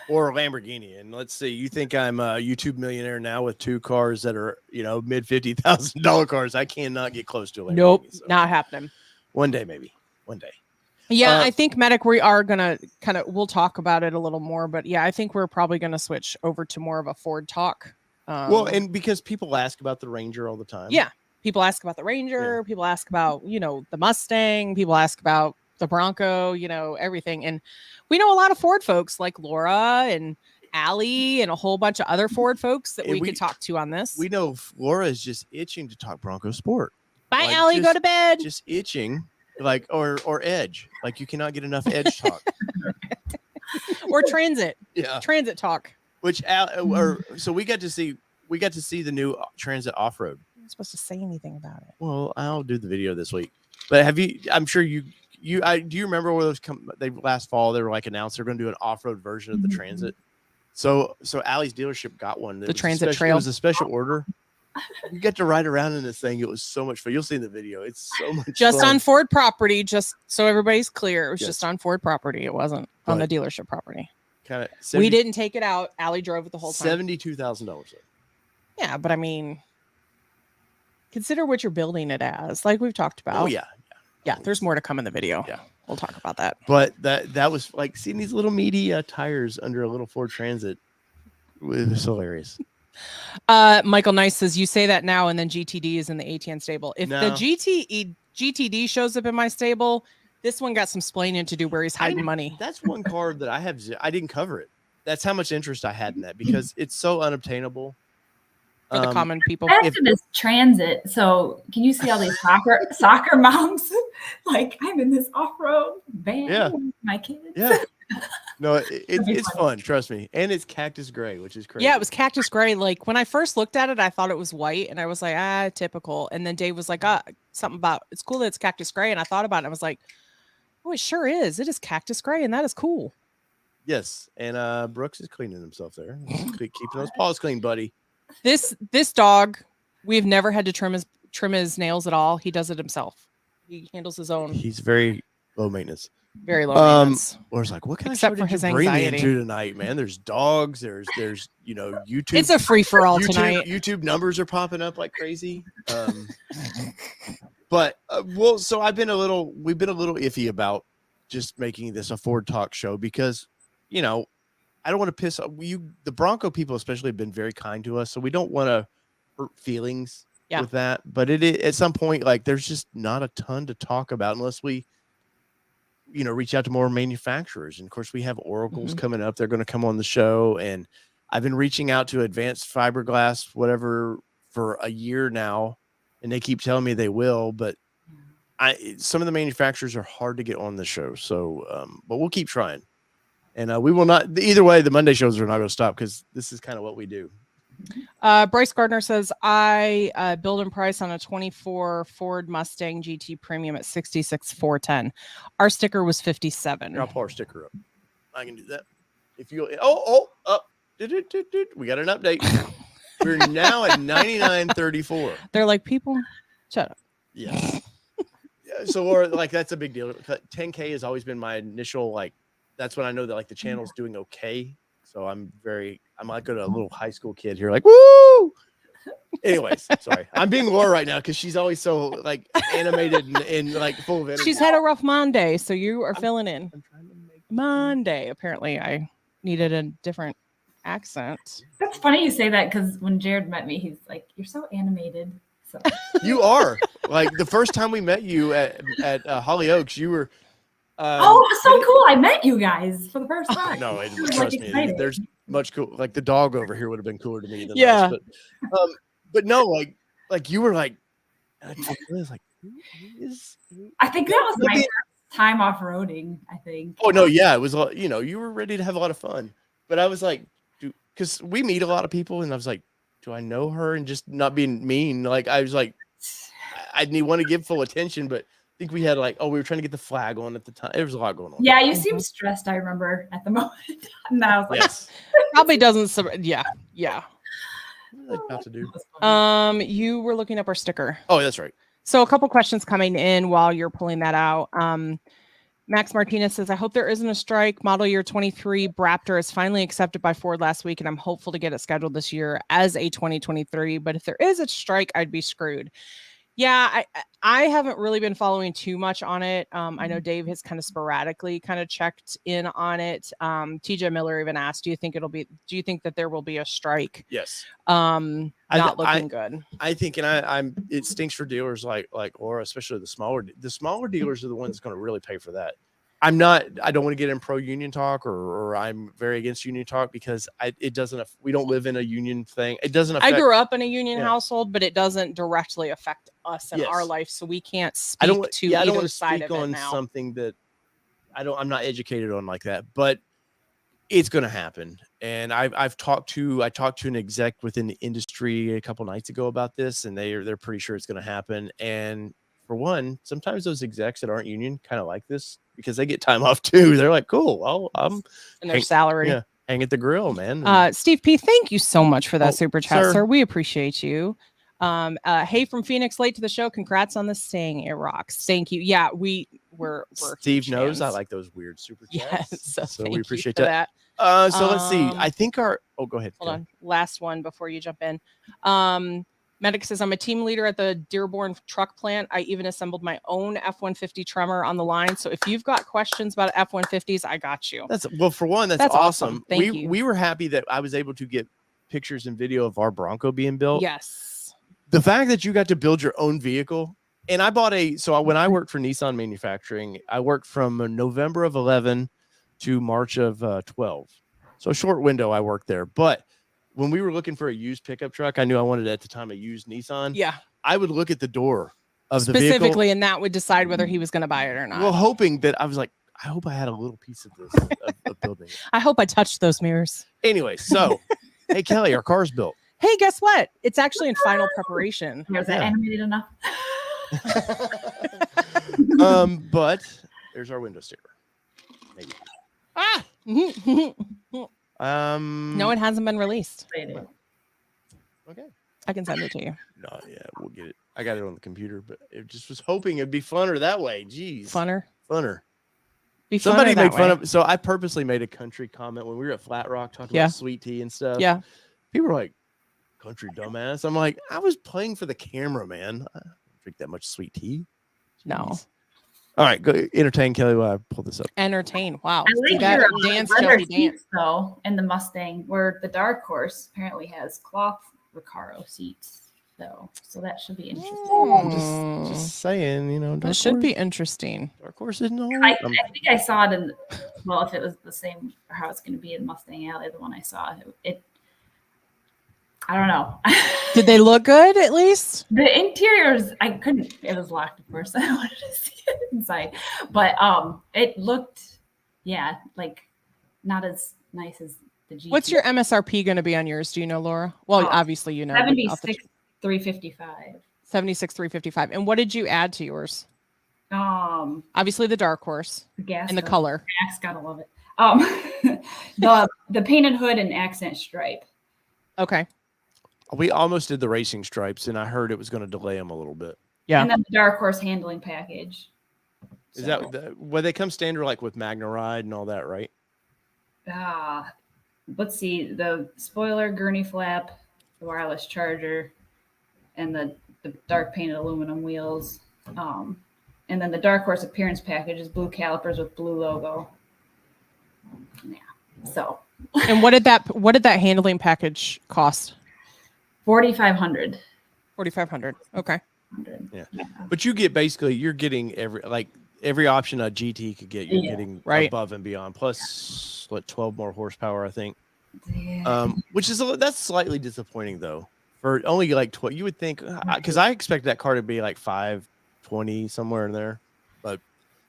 Or a Lamborghini. And let's see, you think I'm a YouTube millionaire now with 2 cars that are, mid $50,000 cars. I cannot get close to a Lamborghini. Nope, So not happening. one day, maybe. One day. Yeah, I think Medic, we are gonna we'll talk about it a little more, but yeah, I think we're probably gonna switch over to more of a Ford talk. Well, and because people ask about the Ranger all the time. Yeah, people ask about the Ranger, people ask about the Mustang, people ask about the Bronco, everything. And we know a lot of Ford folks like Laura and Allie and a whole bunch of other Ford folks that we could talk to on this. We know Laura is just itching to talk Bronco Sport. Bye, Allie, go to bed. Just itching, or Edge. Like, you cannot get enough Edge talk. Or Transit. Yeah. Transit talk. Which so we got to see the new Transit Off-Road. You're not supposed to say anything about it. Well, I'll do the video this week. But I'm sure do you remember where those last fall they were announced they're going to do an off-road version of the Transit. So Allie's dealership got one. The Transit Trail. It was a special order. You get to ride around in this thing. It was so much fun. You'll see in the video. It's so much just fun. On Ford property, just so everybody's clear. It was just on Ford property. It wasn't on the dealership property. We didn't take it out. Allie drove it the whole time. $72,000. Yeah, but I mean, consider what you're building it as. Like we've talked about. Oh yeah. Yeah, there's more to come in the video. Yeah. We'll talk about that. But that was like seeing these little meaty tires under a little Ford Transit. It was hilarious. Michael Nice says, you say that now and then GTD is in the ATN stable. If the GTD shows up in my stable, this one got some splaining to do where he's hiding money. That's one car that I have. I didn't cover it. That's how much interest I had in that because it's so unobtainable. For the common people. After this Transit, so can you see all these soccer moms? Like, I'm in this off-road van with my kids. Yeah. No, it's fun. Trust me. And it's cactus gray, which is crazy. Yeah, it was cactus gray. Like when I first looked at it, I thought it was white, and I was like, typical. And then Dave was like, something about it's cool that it's cactus gray. And I thought about it. I was like, oh, it sure is. It is cactus gray, and that is cool. Yes, and Brooks is cleaning himself there, keeping those paws clean, buddy. This dog, we've never had to trim his nails at all. He does it himself. He handles his own. He's very low maintenance. Very low maintenance. Or it's like, what kind Except of for show his did you bring me anxiety. into tonight, man? There's dogs. There's YouTube. It's a free for all tonight. YouTube numbers are popping up like crazy. But so we've been a little iffy about just making this a Ford talk show because I don't want to piss off the Bronco people, especially, have been very kind to us. So we don't want to hurt feelings with that. But at some point, like, there's just not a ton to talk about unless we, reach out to more manufacturers. And of course, we have Oracle's coming up. They're going to come on the show. And I've been reaching out to Advanced Fiberglass, whatever, for a year now. And they keep telling me they will. But some of the manufacturers are hard to get on the show. So, but we'll keep trying. And we will not. Either way, the Monday shows are not going to stop because this is kind of what we do. Bryce Gardner says, I build and price on a 24 Ford Mustang GT Premium at $66,410. Our sticker was $57. Here, I'll pull our sticker up. I can do that. If you up. We got an update. We're now at $99.34. They're like, people, shut up. Yeah. So, or like, that's a big deal. 10K has always been my initial, that's when I know that the channel's doing okay. So I'm like a little high school kid here, like, woo. Anyways, sorry. I'm being Laura right now because she's always so animated and full of energy. She's had a rough Monday, so you are filling in. I'm trying to make Monday. Apparently, I needed a different accent. That's funny you say that because when Jared met me, he's like, "You're so animated." So. You are. The first time we met you at Holly Oaks, you were. Oh, it was so cool! I met you guys for the first time. No, trust me. much cool. Like the dog over here would have been cooler to me than Yeah. us. But no, like you were like, I was like, I think that was my first time off-roading, I think. Oh no, yeah, it was. You were ready to have a lot of fun, but I was like, because we meet a lot of people, and I was like, do I know her? And just not being mean, like I was like, I want to give full attention, but I think we had we were trying to get the flag on at the time. There was a lot going on. Yeah, you seemed stressed, I remember, at the moment. And I was like, Yes. Probably doesn't. Yeah. What about to do? You were looking up our sticker. Oh, that's right. So a couple questions coming in while you're pulling that out. Max Martinez says, I hope there isn't a strike. Model year 23 Raptor is finally accepted by Ford last week, and I'm hopeful to get it scheduled this year as a 2023. But if there is a strike, I'd be screwed. Yeah, I haven't really been following too much on it. I know Dave has kind of sporadically kind of checked in on it. TJ Miller even asked, do you think that there will be a strike? Yes. Not looking good. I think, and it stinks for dealers like Laura, especially the smaller dealers are the ones that's going to really pay for that. I don't want to get in pro union talk or I'm very against union talk because we don't live in a union thing. It doesn't affect. I grew up in a union household, but it doesn't directly affect us in our life. So we can't speak I don't want to side speak of it on now. something that I'm not educated on like that, but it's going to happen. And I talked to an exec within the industry a couple nights ago about this, and they're pretty sure it's going to happen. And for one, sometimes those execs that aren't union kind of like this because they get time off too. They're like, cool, I'm and their salary. Yeah, hang at the grill, man. Steve P, thank you so much for that super chat, sir. We appreciate you. Hey from Phoenix, late to the show. Congrats on the staying. It rocks. Thank you. Yeah, we're Steve knows fans. I like those weird super chats. Yes, so we appreciate that. So let's see. I think go ahead. Hold on. Last one before you jump in. Medic says, I'm a team leader at the Dearborn truck plant. I even assembled my own F-150 tremor on the line. So if you've got questions about F-150s, I got you. For one, that's awesome. Thank you. We were happy that I was able to get pictures and video of our Bronco being built. Yes. The fact that you got to build your own vehicle. And I bought when I worked for Nissan Manufacturing, I worked from November of 11 to March of 12. So a short window I worked there. But when we were looking for a used pickup truck, I knew I wanted at the time a used Nissan. Yeah. I would look at the door of the vehicle. Specifically, and that would decide whether he was going to buy it or not. Well, hoping that I was like, I hope I had a little piece of this of building it. I hope I touched those mirrors. Anyway, so hey Kelly, our car's built. Hey, guess what? It's actually in final preparation. Was that animated enough? But there's our window sticker. Maybe. No, it hasn't been released. Okay. I can send it to you. No, yeah, we'll get it. I got it on the computer, but it just was hoping it'd be funner that way. Jeez. Funner. Be Somebody made fun of. So I purposely made a country comment when we were at Flat Rock talking about sweet tea and stuff. Yeah. People were like, "Country dumbass." I'm like, I was playing for the camera, man. I don't drink that much sweet tea. Jeez. No. All right, go entertain Kelly while I pull this up. Entertain. Wow. I like that your dance, leather Joey, dance. seats though in the Mustang, where the Dark Horse apparently has cloth Recaro seats. So that should be interesting. Just saying, That should be interesting. Dark Horse isn't all I think I saw it in. Well, if it was the same or how it's going to be in Mustang Alley, the one I saw, it I don't know. Did they look good at least? The interiors, I couldn't. It was locked, of course. I wanted to see it inside, but it looked, like not as nice as the GT. What's your MSRP going to be on yours? Do you know, Laura? Well, obviously you know. 76,355. 76,355. And what did you add to yours? Obviously the Dark Horse. The gas and the color. Max, gotta love it. The painted hood and accent stripe. Okay. We almost did the racing stripes, and I heard it was going to delay them a little bit. Yeah. And then the Dark Horse handling package. Is that where they come standard like with Magna Ride and all that, right? Let's see. The spoiler, gurney flap, the wireless charger, and the dark painted aluminum wheels. And then the Dark Horse appearance package is blue calipers with blue logo. Yeah. So. And what did that handling package cost? $4,500. $4,500. Okay. Yeah. But you're getting every option a GT could get. You're getting above and beyond. Plus, 12 more horsepower, I think. Which is that's slightly disappointing though. For only like 12, you would think because I expect that car to be like 520 somewhere in there, but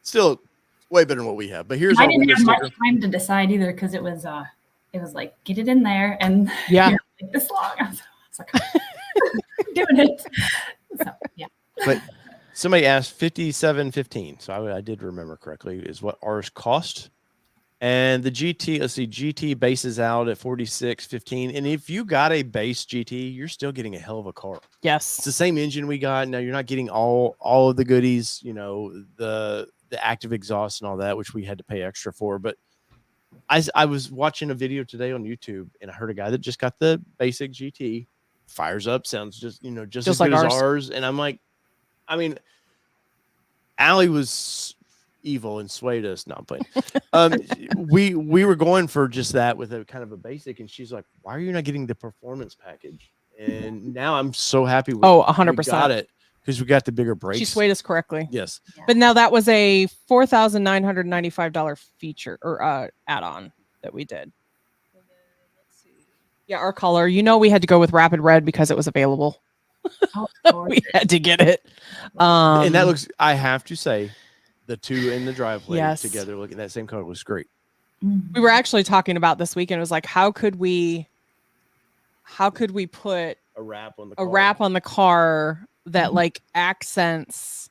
still way better than what we have. But here's I our didn't window have much sticker. time to decide either because it was like get it in there and Yeah. like this long. I was like I'm doing it. So yeah. But somebody asked 57.15, so I did remember correctly is what ours cost. And the GT, let's see, GT bases out at 46.15. And if you got a base GT, you're still getting a hell of a car. It's the Yes. same engine we got. Now you're not getting all of the goodies, you know, the active exhaust and all that, which we had to pay extra for. But I was watching a video today on YouTube, and I heard a guy that just got the basic GT, fires up, sounds just as like good as ours. ours. And I'm like, I mean, Allie was evil and swayed us. No, I'm playing. We were going for just that with a kind of a basic, and she's like, "Why are you not getting the performance package?" And now I'm so happy. We 100%. got it because we got the bigger brakes. She swayed us correctly. Yes, But now that was a $4,995 feature or add-on that we did. Yeah, our color. You know, we had to go with Rapid Red because it was available. We had to get it. And that looks. I have to say, the two in the driveway Yes. together, looking at that same color, was great. We were actually talking about this weekend. It was like, how could we put A wrap on the a wrap on the car that like accents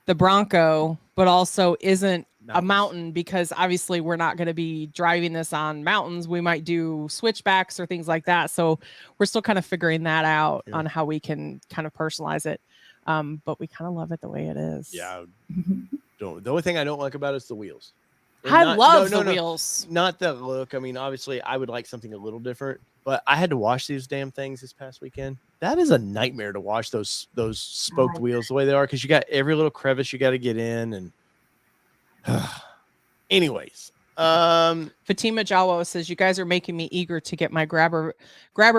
the Bronco, but also isn't a mountain, because obviously we're not going to be driving this on mountains. We might do switchbacks or things like that. So we're still kind of figuring that out on how we can kind of personalize it. But we kind of love it the way it is. Yeah. The only thing I don't like about it is the wheels. And I love the wheels. Not the look. I mean, obviously, I would like something a little different, but I had to wash these damn things this past weekend. That is a nightmare to wash those spoked wheels the way they are, because you got every little crevice you got to get in. And anyways, Fatima Jawa says, you guys are making me eager to get my grabber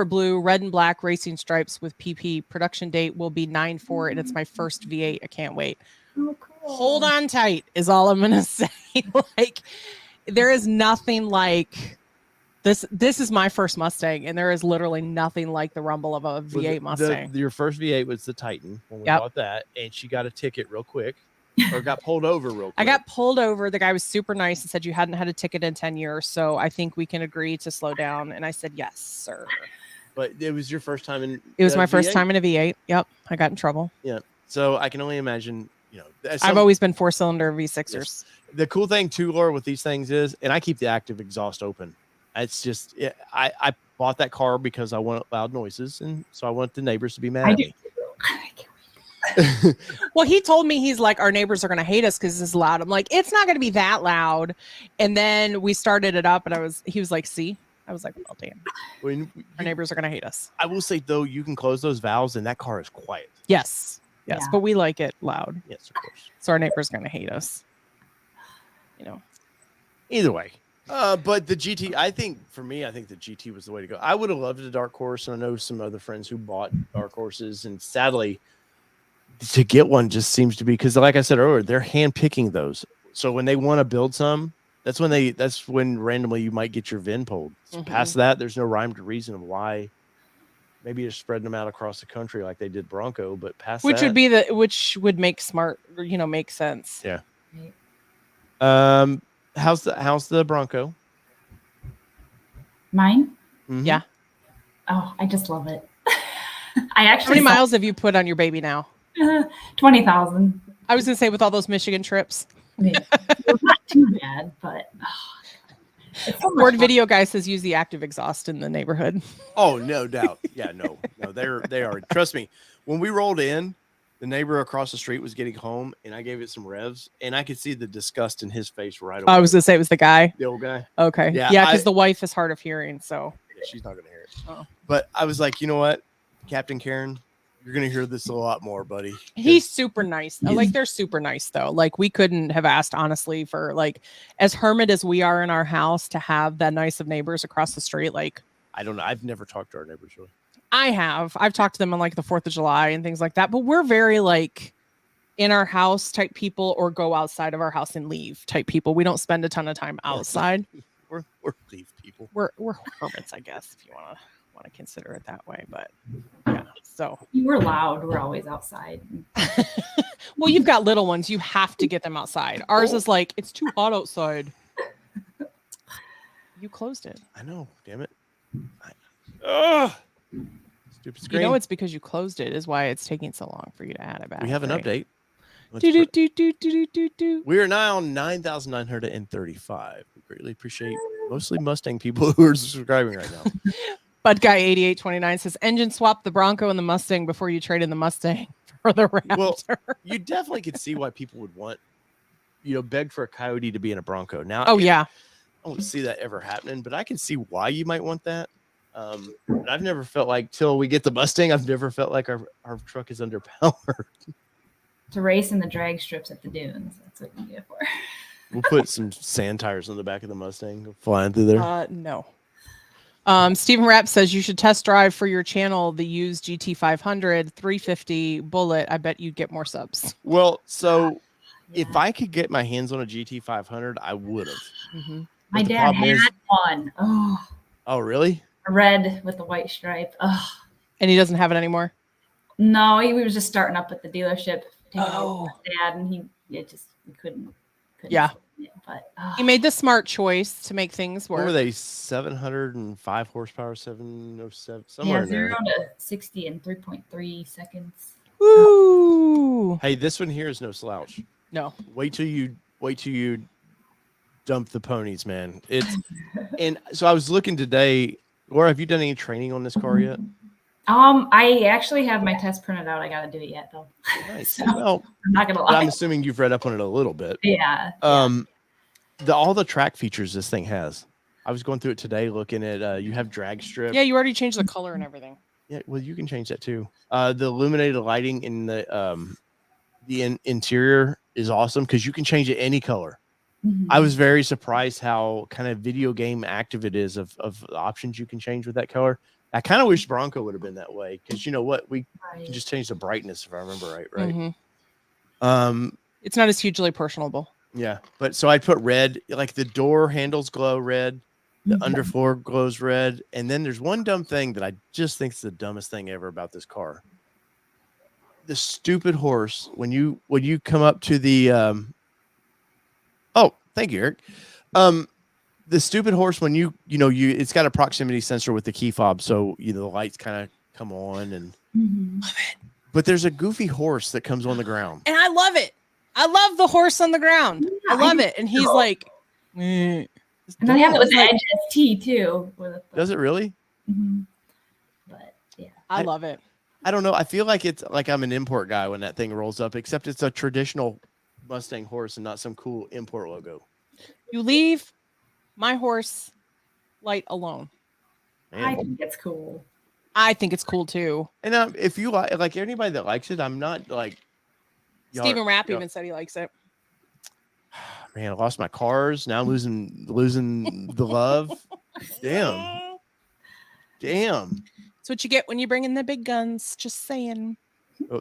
blue, red and black racing stripes with PP. Production date will be 9/4, and it's my first V8. I can't wait. Oh, cool. Hold on tight is all I'm gonna say. Like, there is nothing like this. This is my first Mustang, and there is literally nothing like the rumble of a V8 Mustang. Your first V8 was the Titan when we bought that, and she got a ticket real quick, or got pulled over real quick. I got pulled over. The guy was super nice and said you hadn't had a ticket in 10 years, so I think we can agree to slow down. And I said, yes, sir. But it was your first time in. It was my first V8? time in a V8. Yep, I got in trouble. Yeah, so I can only imagine. I've always been 4-cylinder V6ers. Yes. The cool thing too, Laura, with these things is, and I keep the active exhaust open. It's just, I bought that car because I want loud noises, and so I want the neighbors to be mad at me. Well, he told me, he's like, our neighbors are going to hate us because it's loud. I'm like, it's not going to be that loud. And then we started it up, and he was like, see? I was like, well, damn. Our neighbors are going to hate us. I will say, though, you can close those valves, and that car is quiet. Yes. Yes, but we like it loud. Yes, of course. So our neighbor's going to hate us. Either way. But the GT, I think the GT was the way to go. I would have loved a dark horse, and I know some other friends who bought dark horses, and sadly, to get one just seems to be, because like I said earlier, they're hand picking those. So when they want to build some, that's when randomly you might get your VIN pulled. So past that, there's no rhyme to reason of why. Maybe you're spreading them out across the country like they did Bronco, but past which that, would make smart, make sense. Yeah. How's the Bronco? Mine? Mm-hmm. Yeah. Oh, I just love it. How many miles have you put on your baby now? 20,000. I was gonna say, with all those Michigan trips. Not too bad, but Ford Video guy says use the active exhaust in the neighborhood. Oh, no doubt. Yeah, no, they are. Trust me. When we rolled in, the neighbor across the street was getting home, and I gave it some revs, and I could see the disgust in his face right away. I was gonna say it was the guy. The old guy. Okay. Yeah, because the wife is hard of hearing, so she's not gonna hear it. Oh. But I was like, you know what, Captain Karen, you're gonna hear this a lot more, buddy. He's super nice. Like, they're super nice though. Like, we couldn't have asked, honestly, for like as hermit as we are in our house, to have that nice of neighbors across the street. Like, I don't know. I've never talked to our neighbors really. I've talked to them on like the 4th of July and things like that, but we're very like in our house type people, or go outside of our house and leave type people. We don't spend a ton of time outside. We're leaf people. We're hermits, I guess, if you want to consider it that way. But yeah, so We're loud. We're always outside. well, you've got little ones. You have to get them outside. Ours is like, it's too hot outside. You closed it. I know. Damn it. Ugh. Stupid screen. You know, it's because you closed it is why it's taking so long for you to add it back. We have an right? update. Do. We are now on 9,935. We greatly appreciate mostly Mustang people who are subscribing right now. Bud Guy 8829 says engine swap the Bronco and the Mustang before you trade in the Mustang for the Raptor. Well, you definitely could see why people would want, beg for a Coyote to be in a Bronco. Now, oh yeah, I don't see that ever happening, but I can see why you might want that. But I've never felt like, till we get the Mustang, I've never felt like our truck is underpowered. To race in the drag strips at the dunes. That's what you get for. We'll put some sand tires on the back of the Mustang flying through there. No. Stephen Rapp says you should test drive for your channel the used GT 500 350 Bullet. I bet you'd get more subs. Well, so if I could get my hands on a GT 500, I would have. Mm-hmm. My dad had one. Oh, really? Red with the white stripe. Oh. And he doesn't have it anymore? No, he was just starting up at the dealership. Oh. Dad, and we couldn't yeah. It, but he made the smart choice to make things work. What were they? 705 horsepower, 707, somewhere in there. 0 to 60 in 3.3 seconds. Woo! Hey, this one here is no slouch. No. Wait till you dump the ponies, man. And so I was looking today. Laura, have you done any training on this car yet? I actually have my test printed out. I got to do it yet though. Nice. So, Well, I'm not gonna lie. I'm assuming you've read up on it a little bit. Yeah. All the track features this thing has. I was going through it today, looking at you have drag strip. Yeah, you already changed the color and everything. Yeah, well, you can change that too. The illuminated lighting in the interior is awesome because you can change it any color. Mm-hmm. I was very surprised how kind of video game active it is of the options you can change with that color. I kind of wish Bronco would have been that way because you know what, we can just change the brightness if I remember right. Mm-hmm. It's not as hugely personable. Yeah, but so I put red, like the door handles glow red, the underfloor glows red, and then there's one dumb thing that I just think is the dumbest thing ever about this car. The stupid horse when you come up to the oh, thank you, Eric. The stupid horse when you it's got a proximity sensor with the key fob, so the lights kind of come on and love it. But there's a goofy horse that comes on the ground, and I love it. I love the horse on the ground. Yeah, I love it, and he's like, and I have it with the Edge ST too. Does it really? Mm-hmm. But yeah, I love it. I don't know. I feel like it's like I'm an import guy when that thing rolls up, except it's a traditional Mustang horse and not some cool import logo. You leave my horse light alone. Man. I think it's cool. I think it's cool too. And if you like anybody that likes it, I'm not like. Stephen Rapp even said he likes it. Man, I lost my cars. Now I'm losing the love. Damn. That's what you get when you bring in the big guns. Just saying.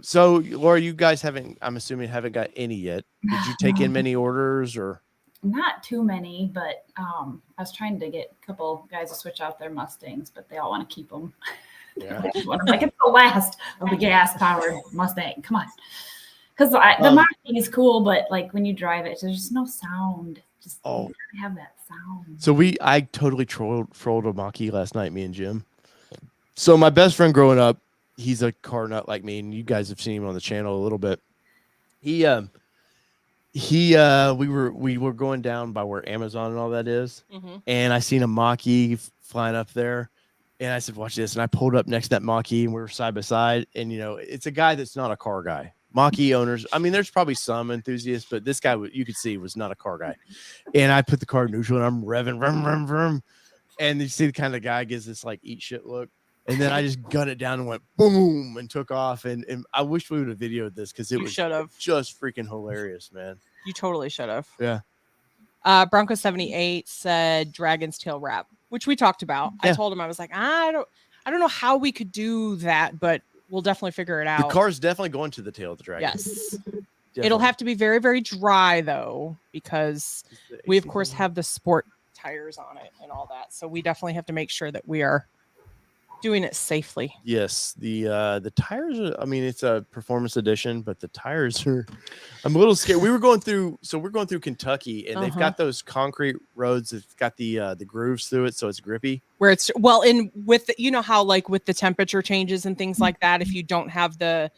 So, Laura, you guys haven't got any yet. Did you take in many orders or? Not too many, but I was trying to get a couple guys to switch out their Mustangs, but they all want to keep them. Yeah. I'm like, it's the last of the gas-powered Mustang. Come on. Because the Mach-E is cool, but like when you drive it, there's just no sound. Just you gotta have that sound. So I totally trolled a Mach-E last night, me and Jim. So my best friend growing up, he's a car nut like me, and you guys have seen him on the channel a little bit. We were going down by where Amazon and all that is, and I seen a Mach-E flying up there, and I said, "Watch this!" And I pulled up next to that Mach-E, and we were side by side. And it's a guy that's not a car guy. Mach-E owners, I mean, there's probably some enthusiasts, but this guy, you could see, was not a car guy. And I put the car neutral, and I'm revving, vroom, vroom, vroom. And you see the kind of guy gives this like eat shit look. And then I just gunned it down and went boom and took off. And I wish we would have videoed this because it was just freaking hilarious, man. You totally should have. Yeah. Bronco 78 said Dragon's Tail wrap, which we talked about. Yeah. I told him, I was like, I don't know how we could do that, but we'll definitely figure it out. The car's definitely going to the tail of the dragon. Yes. It'll have to be very, very dry though, because we of course have the sport tires on it and all that. So we definitely have to make sure that we are doing it safely. Yes, the tires are. I mean, it's a performance edition, but the tires are. I'm a little scared. We're going through Kentucky, and they've got those concrete roads. It's got the grooves through it, so it's grippy. Where it's with the, how like with the temperature changes and things like that, if you don't have the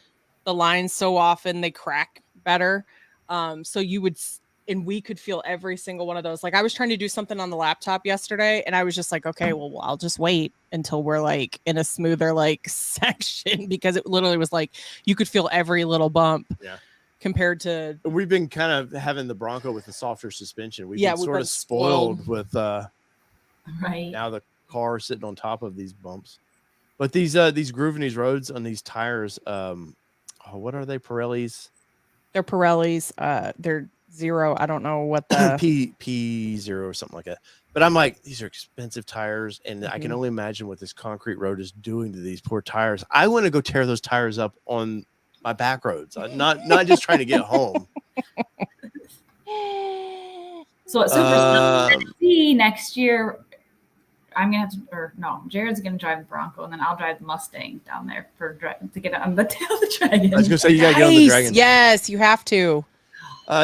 lines so often, they crack better. So you would. And we could feel every single one of those. Like I was trying to do something on the laptop yesterday and I was just like, okay, well, I'll just wait until we're like in a smoother like section, because it literally was like, you could feel every little bump compared to. We've been kind of having the Bronco with the softer suspension. We've been sort been of spoiled with, right. now the car sitting on top of these bumps, but these grooving these roads on these tires. What are they? Pirellis? They're Pirellis. They're zero. I don't know what the P0 or something like that. But I'm like, these are expensive tires, and I can only imagine what this concrete road is doing to these poor tires. I want to go tear those tires up on my back roads, not just trying to get home. So at Super Tennessee next year, I'm gonna have to, or no, Jared's gonna drive the Bronco, and then I'll drive the Mustang down there to get on the tail of the dragon. I was gonna say you gotta get on the dragon. Yes, you have to.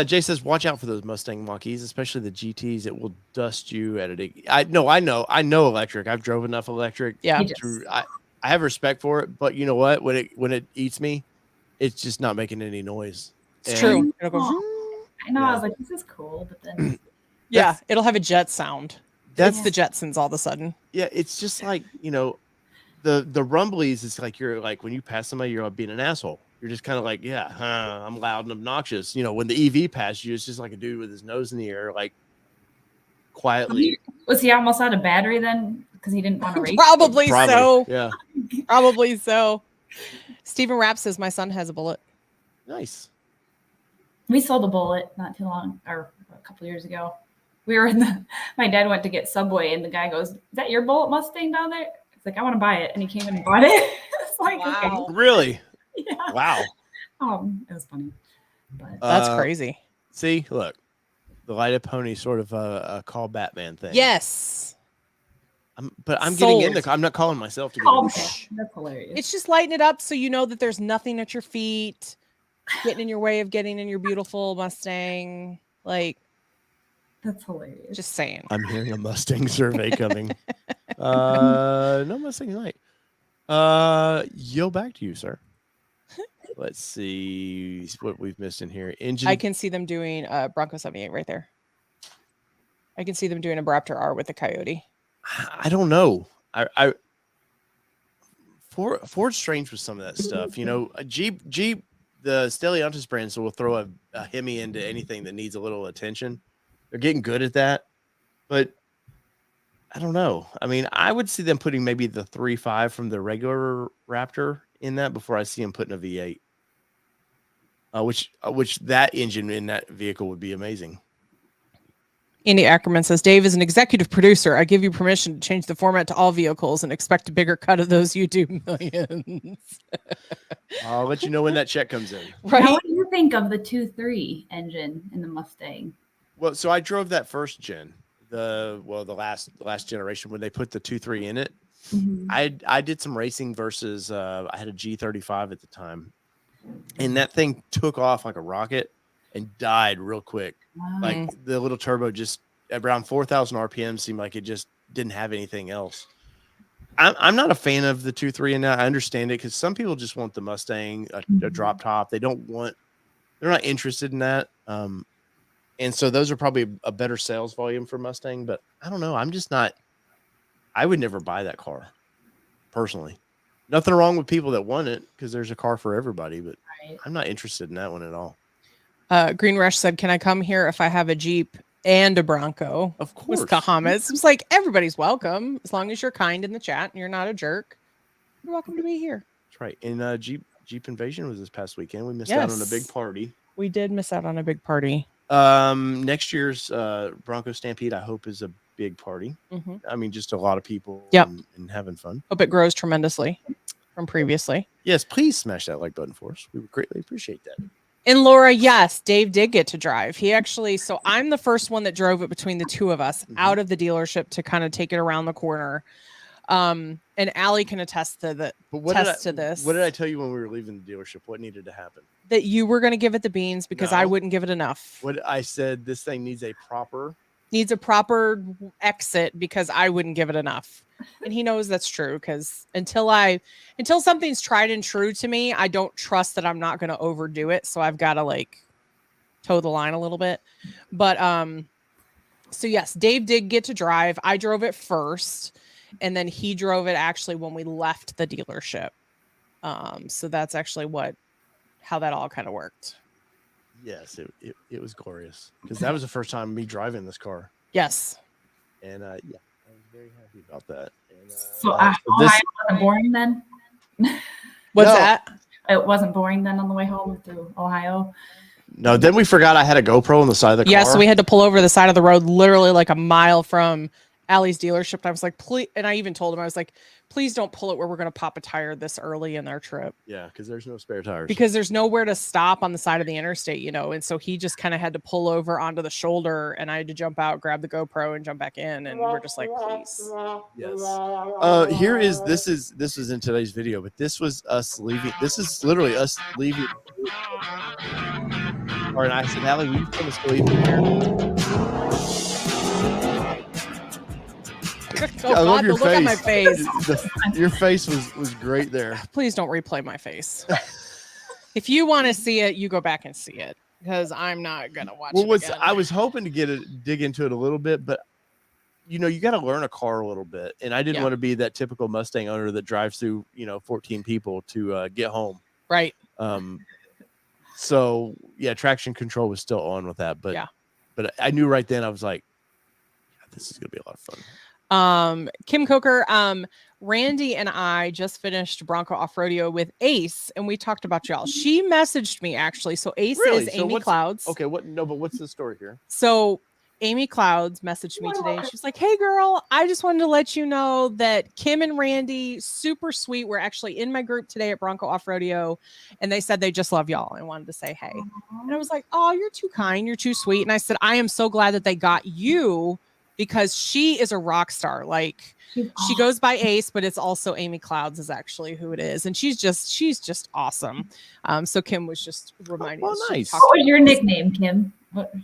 Jay says, watch out for those Mustang monkeys, especially the GTs. It will dust you at a. I know electric. I've drove enough electric. Yeah, I have respect for it, but you know what? When it eats me, it's just not making any noise. It's true. I know. I was like, this is cool, but then it'll have a jet sound. That's the Jetsons all of a sudden. Yeah, it's just like the rumblies. It's like you're like when you pass somebody, you're like being an asshole. You're just kind of like, I'm loud and obnoxious. When the EV passed you, it's just like a dude with his nose in the air, like quietly. Was he almost out of battery then? Because he didn't want to race? Probably so. Yeah. Probably so. Stephen Rapp says my son has a Bullet. Nice. We sold a Bullet not too long, or a couple years ago. We were my dad went to get Subway, and the guy goes, "Is that your Bullet Mustang down there?" It's like, "I want to buy it," and he came in and bought it. It's like, wow. Okay. Really? Yeah. Wow. It was funny. But that's crazy. See, look, the lighted pony sort of a call Batman thing. Yes. I'm getting in the. I'm not calling myself to go. That's hilarious. It's just lighting it up so you know that there's nothing at your feet getting in your way of getting in your beautiful Mustang. Like, that's hilarious. Just saying. I'm hearing a Mustang survey coming. No Mustang tonight. Yield back to you, sir. Let's see what we've missed in here. Engine. I can see them doing Bronco 78 right there. I can see them doing a Raptor R with the Coyote. I don't know. Ford's strange with some of that stuff. Jeep, the Stellantis brand, so we'll throw a Hemi into anything that needs a little attention. They're getting good at that, but I don't know. I mean, I would see them putting maybe the 3.5 from the regular Raptor in that before I see them putting a V8. Which that engine in that vehicle would be amazing. Andy Ackerman says, Dave is an executive producer. I give you permission to change the format to all vehicles and expect a bigger cut of those YouTube millions. I'll let you know when that check comes in. Right? Now, what do you think of the 2.3 engine in the Mustang? Well, so I drove that first gen, the last generation when they put the 2.3 in it. Mm-hmm. I did some racing versus I had a G35 at the time, and that thing took off like a rocket and died real quick. Wow. Like the little turbo just around 4,000 RPM seemed like it just didn't have anything else. I'm not a fan of the 2.3 in that. I understand it because some people just want the Mustang, a drop top. They're not interested in that. And so those are probably a better sales volume for Mustang, but I don't know. I'm just not. I would never buy that car personally. Nothing wrong with people that want it because there's a car for everybody, but I'm not interested in that one at all. Green Rush said, can I come here if I have a Jeep and a Bronco? Of course. With Kahamas. It's like everybody's welcome as long as you're kind in the chat and you're not a jerk. You're welcome to be here. That's right. And Jeep Invasion was this past weekend. We missed out on a big party. We did miss out on a big party. Next year's Bronco Stampede, I hope, is a big party. Mm-hmm. I mean, just a lot of people and having fun. Hope it grows tremendously from previously. Yes, please smash that like button for us. We would greatly appreciate that. And Laura, yes, Dave did get to drive. He actually, so I'm the first one that drove it between the two of us out of the dealership to kind of take it around the corner. And Allie can attest to the to this. What did I tell you when we were leaving the dealership? What needed to happen? That you were going to give it the beans because I wouldn't give it enough. What I said, this thing needs a proper exit because I wouldn't give it enough. And he knows that's true because until something's tried and true to me, I don't trust that I'm not going to overdo it. So I've got to like toe the line a little bit. But so yes, Dave did get to drive. I drove it first, and then he drove it actually when we left the dealership. So that's actually how that all kind of worked. Yes, it was glorious because that was the first time me driving this car. Yes. And yeah, I was very happy about that. And, so Ohio wasn't boring then? What's that? It wasn't boring then on the way home through Ohio? No, then we forgot I had a GoPro on the side of the car. Yeah, so we had to pull over the side of the road literally like a mile from Allie's dealership. And I was like, please, and I even told him, I was like, please don't pull it where we're going to pop a tire this early in our trip. Yeah, because there's no spare tires. Because there's nowhere to stop on the side of the interstate, and so he just kind of had to pull over onto the shoulder, and I had to jump out, grab the GoPro, and jump back in, and we're just like, please. Yes. This was in today's video, but this was us leaving. This is literally us leaving. All right, I said, Allie, will you come us leaving here? I love your face. Look at my face. Your face was great there. Please don't replay my face. If you want to see it, you go back and see it because I'm not gonna watch it again. I was hoping to dig into it a little bit, but you got to learn a car a little bit, and I didn't want to be that typical Mustang owner that drives through 14 people to get home. Right. So yeah, traction control was still on with that, but I knew right then I was like, this is gonna be a lot of fun. Kim Coker, Randy and I just finished Bronco Off-Rodeo with Ace, and we talked about y'all. She messaged me actually. So Ace is Amy Clouds. Okay, but what's the story here? So Amy Clouds messaged me today. She's like, hey girl, I just wanted to let you know that Kim and Randy, super sweet, were actually in my group today at Bronco Off-Rodeo, and they said they just love y'all and wanted to say hey. And I was like, oh, you're too kind, you're too sweet. And I said, I am so glad that they got you because she is a rock star. Like she goes by Ace, but it's also Amy Clouds is actually who it is. And she's just awesome. So Kim was just reminding us. Nice. What was your nickname, Kim? What?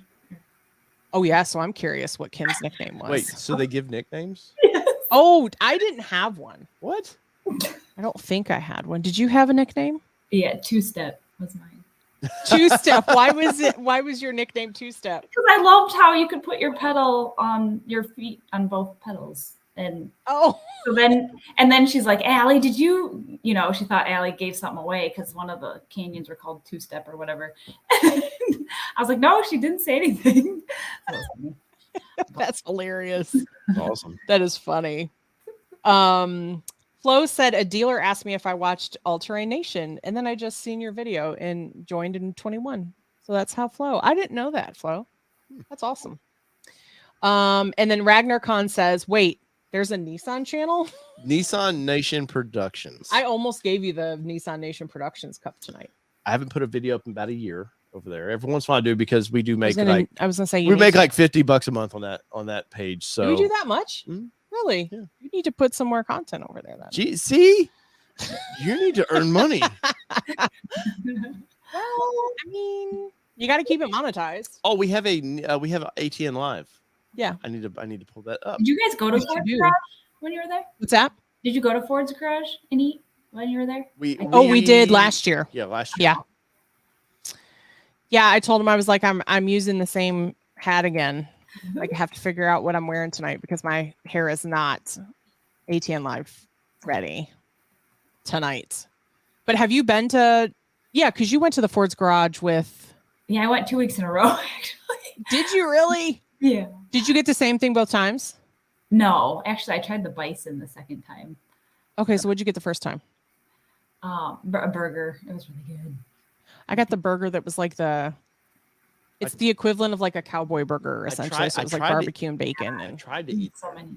Oh yeah. So I'm curious what Kim's nickname was. Wait, so they give nicknames? Yes. Oh, I didn't have one. What? I don't think I had one. Did you have a nickname? Yeah, Two Step was mine. Two Step. Why was your nickname Two Step? Because I loved how you could put your pedal on your feet on both pedals. And so then she's like, Allie, did you she thought Allie gave something away because one of the canyons were called Two Step or whatever. I was like, no, she didn't say anything. That's hilarious. Awesome. That is funny. Flo said a dealer asked me if I watched All Terrain Nation, and then I just seen your video and joined in 21. So that's how Flo. I didn't know that, Flo. That's awesome. And then Ragnar Khan says, wait, there's a Nissan channel? Nissan Nation Productions. I almost gave you the Nissan Nation Productions cup tonight. I haven't put a video up in about a year over there. Every once in a while I do because we do make I was gonna say we make like $50 a month on that page. So do we do that much? Mm-hmm. Really? Yeah. You need to put some more content over there then. Gee, see? You need to earn money. Well, I mean, you got to keep it monetized. Oh, we have ATN Live. Yeah. I need to pull that up. Did you guys go to Ford's Garage when you were there? What's that? Did you go to Ford's Garage and eat when you were there? We did last year. Yeah, last year. Yeah. Yeah, I told him I was like, I'm using the same hat again. Like I have to figure out what I'm wearing tonight because my hair is not ATN Live ready tonight. But have you been to? Yeah, because you went to the Ford's Garage with. Yeah, I went 2 weeks in a row. Actually. Did you really? Yeah. Did you get the same thing both times? No, actually, I tried the bison the second time. Okay, so what'd you get the first time? A burger. It was really good. I got the burger that was like it's the equivalent of like a cowboy burger, essentially. So it was like barbecue and bacon. And I tried to eat so many.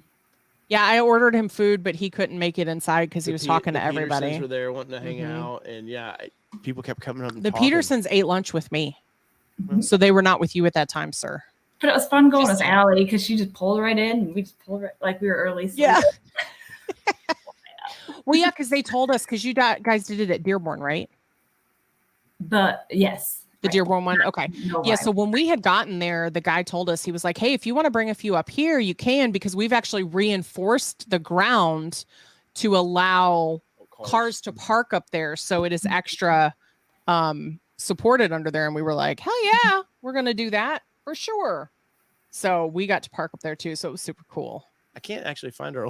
Yeah, I ordered him food, but he couldn't make it inside because he was talking to The everybody. Petersons were there wanting to hang Mhm. out, and people kept coming up and The talking. Petersons ate lunch with me, Mhm. so they were not with you at that time, sir. But it was fun going Just with saying. Allie because she just pulled right in and we just pulled right like we were early. So Yeah. Well, yeah, because they told us because you guys did it at Dearborn, right? Yes. The right. Dearborn one? Okay. No Yeah, vibe. so when we had gotten there, the guy told us, he was like, hey, if you want to bring a few up here, you can, because we've actually reinforced the ground to allow cars to park up there. So it is extra supported under there. And we were like, hell yeah, we're going to do that for sure. So we got to park up there too. So it was super cool. I can't actually find our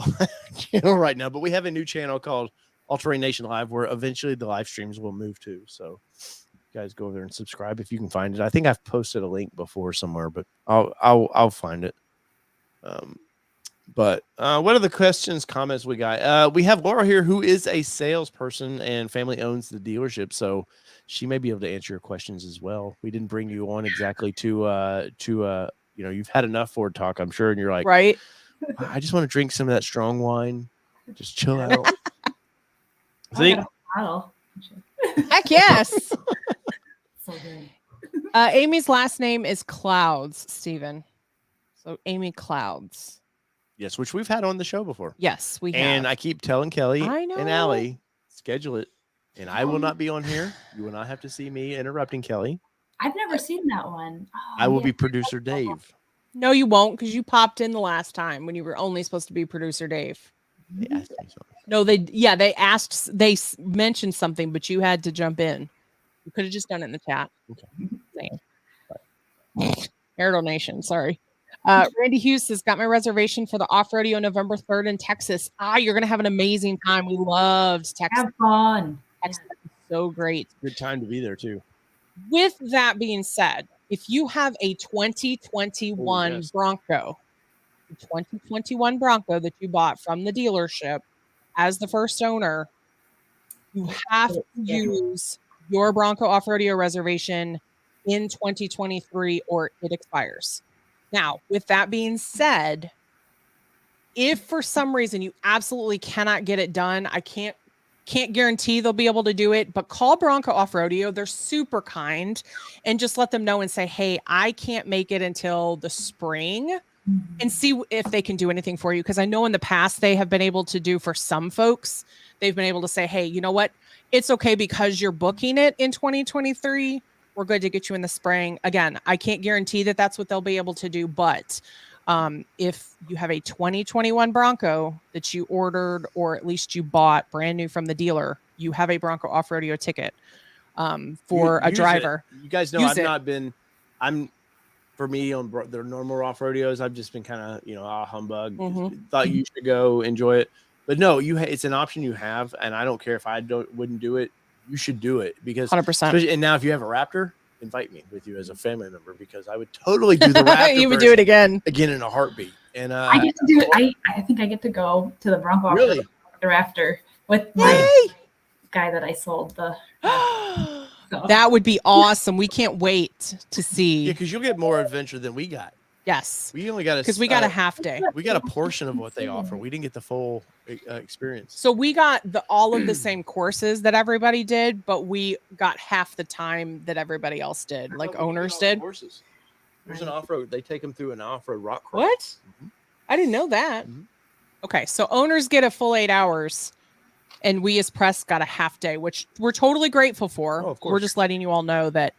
channel right now, but we have a new channel called All Terrain Nation Live, where eventually the live streams will move to. So you guys go over there and subscribe if you can find it. I think I've posted a link before somewhere, but I'll find it. But what are the questions, comments we got? We have Laura here, who is a salesperson and family owns the dealership, so she may be able to answer your questions as well. We didn't bring you on exactly to you've had enough Ford talk, I'm sure, and you're like, right? I just want to drink some of that strong wine, just chill out. I got a bottle. Heck yes. So good. Amy's last name is Clouds, Stephen. So Amy Clouds. Yes, which we've had on the show before. Yes, we have. And I keep telling Kelly I know. and Allie, schedule it. And I will not be on here. You will not have to see me interrupting Kelly. I've never seen that one. Oh, I will be producer Dave. No, you won't, because you popped in the last time when you were only supposed to be producer Dave. They asked me something. No, they mentioned something, but you had to jump in. You could have just done it in the chat. Okay. Aerial Nation, sorry. Randy Hughes has got my reservation for the Off-Rodeo November 3rd in Texas. You're going to have an amazing time. We loved Texas. Have fun. Texas is so great. Good time to be there, too. With that being said, if you have a 2021 Bronco, the 2021 Bronco that you bought from the dealership as the first owner, you have to use your Bronco Off-Rodeo reservation in 2023 or it expires. Now, with that being said, if for some reason you absolutely cannot get it done, I can't guarantee they'll be able to do it, but call Bronco Off-Rodeo. They're super kind, and just let them know and say, hey, I can't make it until the spring, and see if they can do anything for you. Because I know in the past they have been able to do, for some folks, they've been able to say, hey, you know what? It's okay because you're booking it in 2023. We're good to get you in the spring. Again, I can't guarantee that that's what they'll be able to do, but if you have a 2021 Bronco that you ordered, or at least you bought brand new from the dealer, you have a Bronco Off-Rodeo ticket for a driver. You guys know for me on the normal off-rodeos, I've just been kind of, humbug. Thought you should go enjoy it. But no, it's an option you have, and I don't care if I wouldn't do it. You should do it, because 100%. And now if you have a Raptor, invite me with you as a family member, because I would totally do the Raptor. You would do it again in a heartbeat. And I get to do it. I think I get to go to the Bronco really the Raptor with my guy that I sold the. So. That would be awesome. We can't wait to see. Yeah, because you'll get more adventure than we got. Yes, we only got we got a half day. We got a portion of what they offer. We didn't get the full experience. So we got all of the same courses that everybody did, but we got half the time that everybody else did, like owners did. Horses. There's an off-road. They take them through an off-road rock crawl. What? Mm-hmm. I didn't know that. Mm-hmm. Okay, so owners get a full 8 hours, and we as press got a half day, which we're totally grateful for. Oh, of course. We're just letting you all know that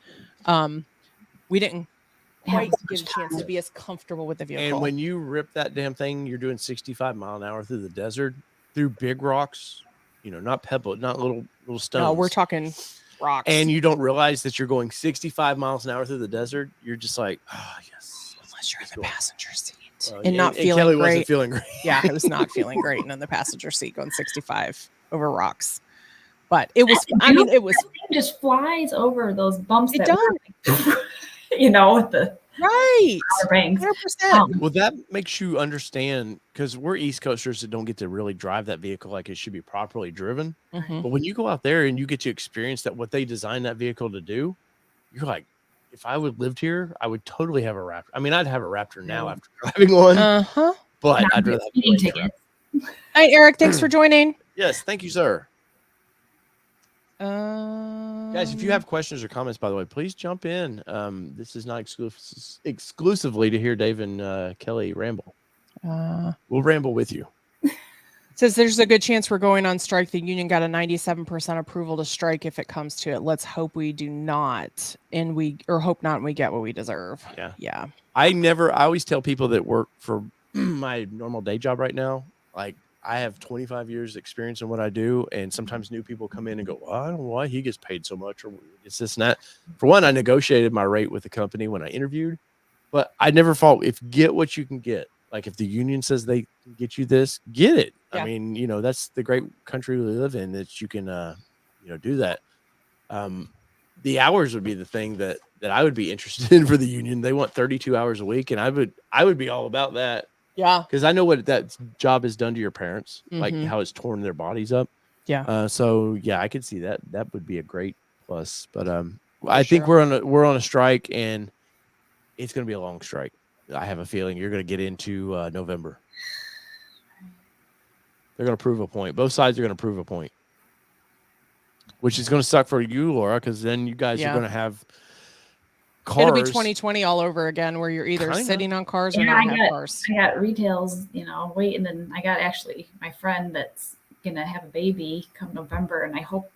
we didn't quite get a chance to be as comfortable with the vehicle. And when you rip that damn thing, you're doing 65 mile an hour through the desert, through big rocks, not pebble, not little stones. No, we're talking rocks. And you don't realize that you're going 65 miles an hour through the desert. You're just like, yes. Unless you're in the passenger seat and not feeling Kelly great. Wasn't feeling great. Yeah, I was not feeling great in the passenger seat going 65 over rocks. But it was, it was. It just flies over those bumps. It does. With the right. 100%. Well, that makes you understand, because we're East Coasters that don't get to really drive that vehicle like it should be properly driven. Mm-hmm. But when you go out there and you get to experience that, what they designed that vehicle to do, you're like, if I would lived here, I would totally have a Raptor. I mean, I'd have a Raptor now after driving one. Uh-huh. But I'd rather have a Hi, Eric. Thanks for joining. Yes, thank you, sir. Guys, if you have questions or comments, by the way, please jump in. This is not exclusively to hear Dave and Kelly ramble. We'll ramble with you. Says there's a good chance we're going on strike. The union got a 97% approval to strike if it comes to it. Let's hope we do not, hope not, and we get what we deserve. Yeah. I always tell people that work for my normal day job right now, like I have 25 years experience in what I do. And sometimes new people come in and go, well, I don't know why he gets paid so much or it's this and that. For one, I negotiated my rate with the company when I interviewed, but I never fought. Get what you can get. Like if the union says they can get you this, get it. Yeah. I mean, that's the great country we live in, that you can, do that. The hours would be the thing that I would be interested in for the union. They want 32 hours a week. And I would be all about that. Yeah. Cause I know what that job has done to your parents, like how it's torn their bodies up. Yeah. So yeah, I could see that. That would be a great plus, but, I think we're on a strike and it's going to be a long strike. I have a feeling you're going to get into November. They're going to prove a point. Both sides are going to prove a point, which is going to suck for you, Laura, because then you guys are going to have cars. It'll be 2020 all over again, where you're either sitting on cars or not have cars. I got retails, waiting, and I got actually my friend that's going to have a baby come November, and I hope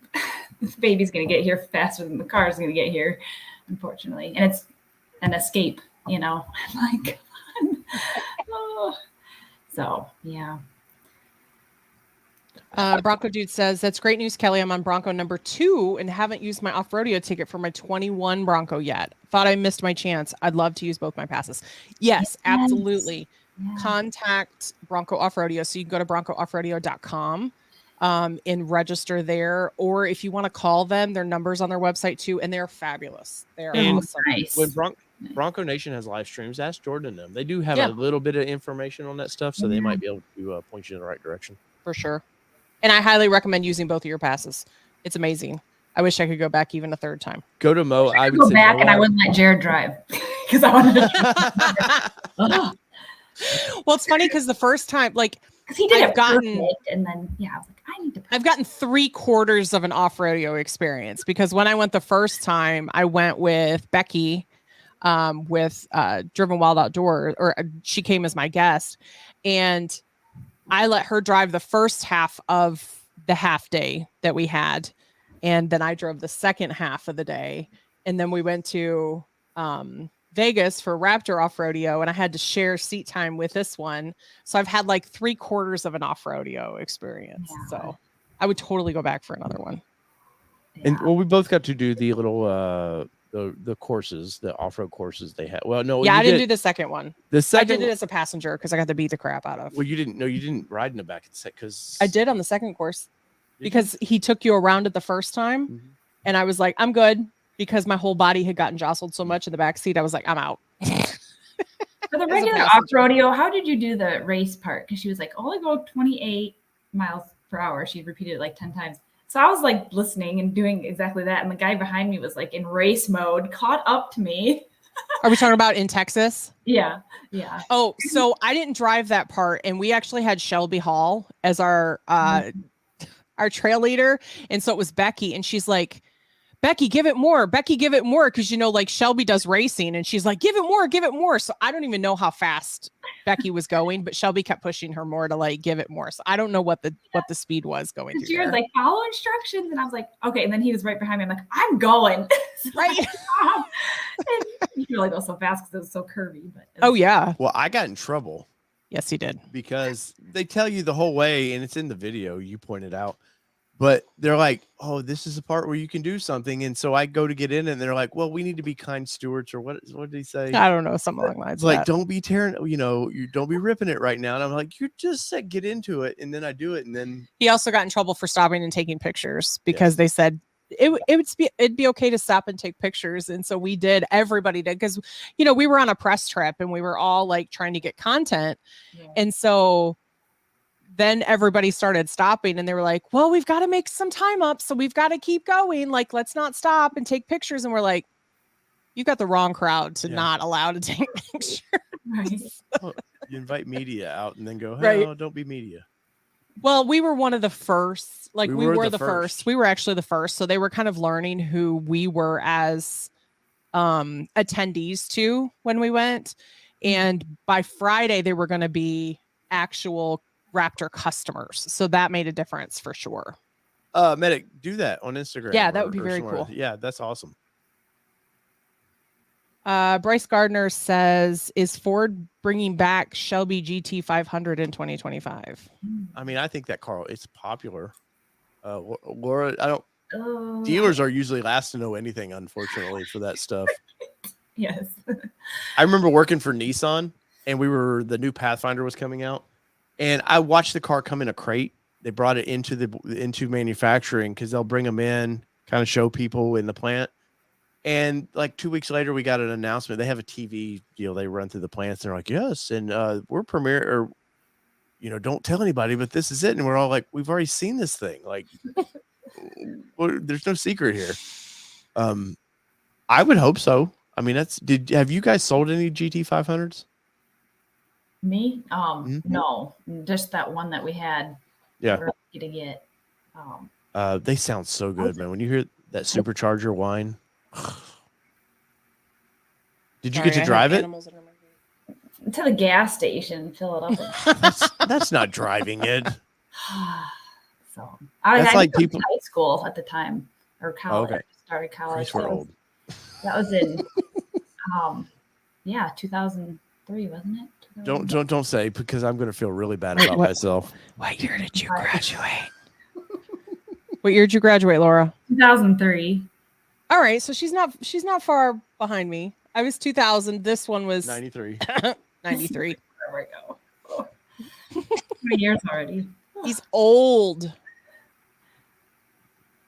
this baby's going to get here faster than the car's going to get here, unfortunately. And it's an escape. I'm like, come on. Oh. So, yeah. Bronco Dude says, that's great news, Kelly. I'm on Bronco number 2 and haven't used my off-rodeo ticket for my 21 Bronco yet. Thought I missed my chance. I'd love to use both my passes. Yes, absolutely. Yeah. Contact Bronco Off-Rodeo. So you can go to broncooffrodeo.com and register there. Or if you want to call them, their number's on their website too. And they're fabulous. They're awesome. Nice. When Bronco Nation has live streams, ask Jordan and them. They do have a little bit of information on that stuff, so they might be able to point you in the right direction. For sure. And I highly recommend using both of your passes. It's amazing. I wish I could go back even a third time. Go to Mo. I would go back and I wouldn't let Jared drive because I wanted to. Well, it's funny because the first time, like, he did it perfect, and then I was like, I need to. I've gotten 3/4 of an off-rodeo experience because when I went the first time, I went with Becky. With Driven Wild Outdoors, or she came as my guest, and I let her drive the first half of the half day that we had, and then I drove the second half of the day, and then we went to Vegas for Raptor Off-Rodeo, and I had to share seat time with this one, so I've had like 3/4 of an off-rodeo experience. Yeah. So I would totally go back for another one. Yeah. And we both got to do the little the courses, the off-road courses they had. Well, no, I didn't do the second one. The second, I did it as a passenger because I got to beat the crap out of. Well, you didn't ride in the back because I did on the second course because he took you around it the first time, and I was like, I'm good because my whole body had gotten jostled so much in the back seat. I was like, I'm out. For the regular off-rodeo, how did you do the race part? Because she was like, only go 28 miles per hour. She repeated it like 10 times. So I was like listening and doing exactly that. And the guy behind me was like in race mode, caught up to me. Are we talking about in Texas? Yeah. Yeah. Oh, so I didn't drive that part. And we actually had Shelby Hall as our trail leader. And so it was Becky. And she's like, Becky, give it more. Becky, give it more. Cause like Shelby does racing and she's like, give it more, give it more. So I don't even know how fast Becky was going, but Shelby kept pushing her more to like, give it more. So I don't know what the speed was going through. She was like, follow instructions. And I was like, okay. And then he was right behind me. I'm like, I'm going. Right. You really go so fast because it was so curvy. But oh yeah. Well, I got in trouble. Yes, he did. Because they tell you the whole way and it's in the video you pointed out. But they're like, oh, this is the part where you can do something. And so I go to get in and they're like, well, we need to be kind stewards or what did he say? I don't know. Something along the lines. Like, don't be tearing, you don't be ripping it right now. And I'm like, you just said get into it. And then I do it. And then he also got in trouble for stopping and taking pictures because they said it'd be okay to stop and take pictures. And so we did, everybody did. Cause we were on a press trip and we were all like trying to get content. Yeah. And so then everybody started stopping and they were like, well, we've got to make some time up. So we've got to keep going. Like, let's not stop and take pictures. And we're like, you got the wrong crowd to not allow to take pictures. Right. Well, you invite media out and then go, hey, no, don't be media. Well, we were one of the first. Like We we were were the the first. first. We were actually the first. So they were kind of learning who we were as attendees to when we went. And by Friday, they were going to be actual Raptor customers. So that made a difference for sure. Medic, do that on Instagram. Yeah, that would be very somewhere. cool. Yeah, that's awesome. Bryce Gardner says, is Ford bringing back Shelby GT 500 in 2025? I mean, I think that car, it's popular. Laura, I don't. Oh, Dealers are usually last to know anything, unfortunately, for that stuff. yes. I remember working for Nissan, and the new Pathfinder was coming out, and I watched the car come in a crate. They brought it into manufacturing because they'll bring them in, kind of show people in the plant. And like 2 weeks later, we got an announcement. They have a TV deal they run through the plants. They're like, yes, and we're don't tell anybody, but this is it. And we're all like, we've already seen this thing. Like, there's no secret here. I would hope so. I mean, have you guys sold any GT 500s? Me? Mhm. No, just that one that we had. Yeah. We're lucky to get. They sound so good, man. When you hear that supercharger whine. Did you get to drive it? To the gas station, fill it up. That's not driving it. So I That's was like in people. high school at the time, or college. Okay. Started college. Christ, we're old. That was in 2003, wasn't it? Don't say, because I'm going to feel really bad about myself. What year did you graduate? What year did you graduate, Laura? 2003. All right, so she's not far behind me. I was 2000. This one was 93. 93. There we go. Oh. 20 years already. He's old.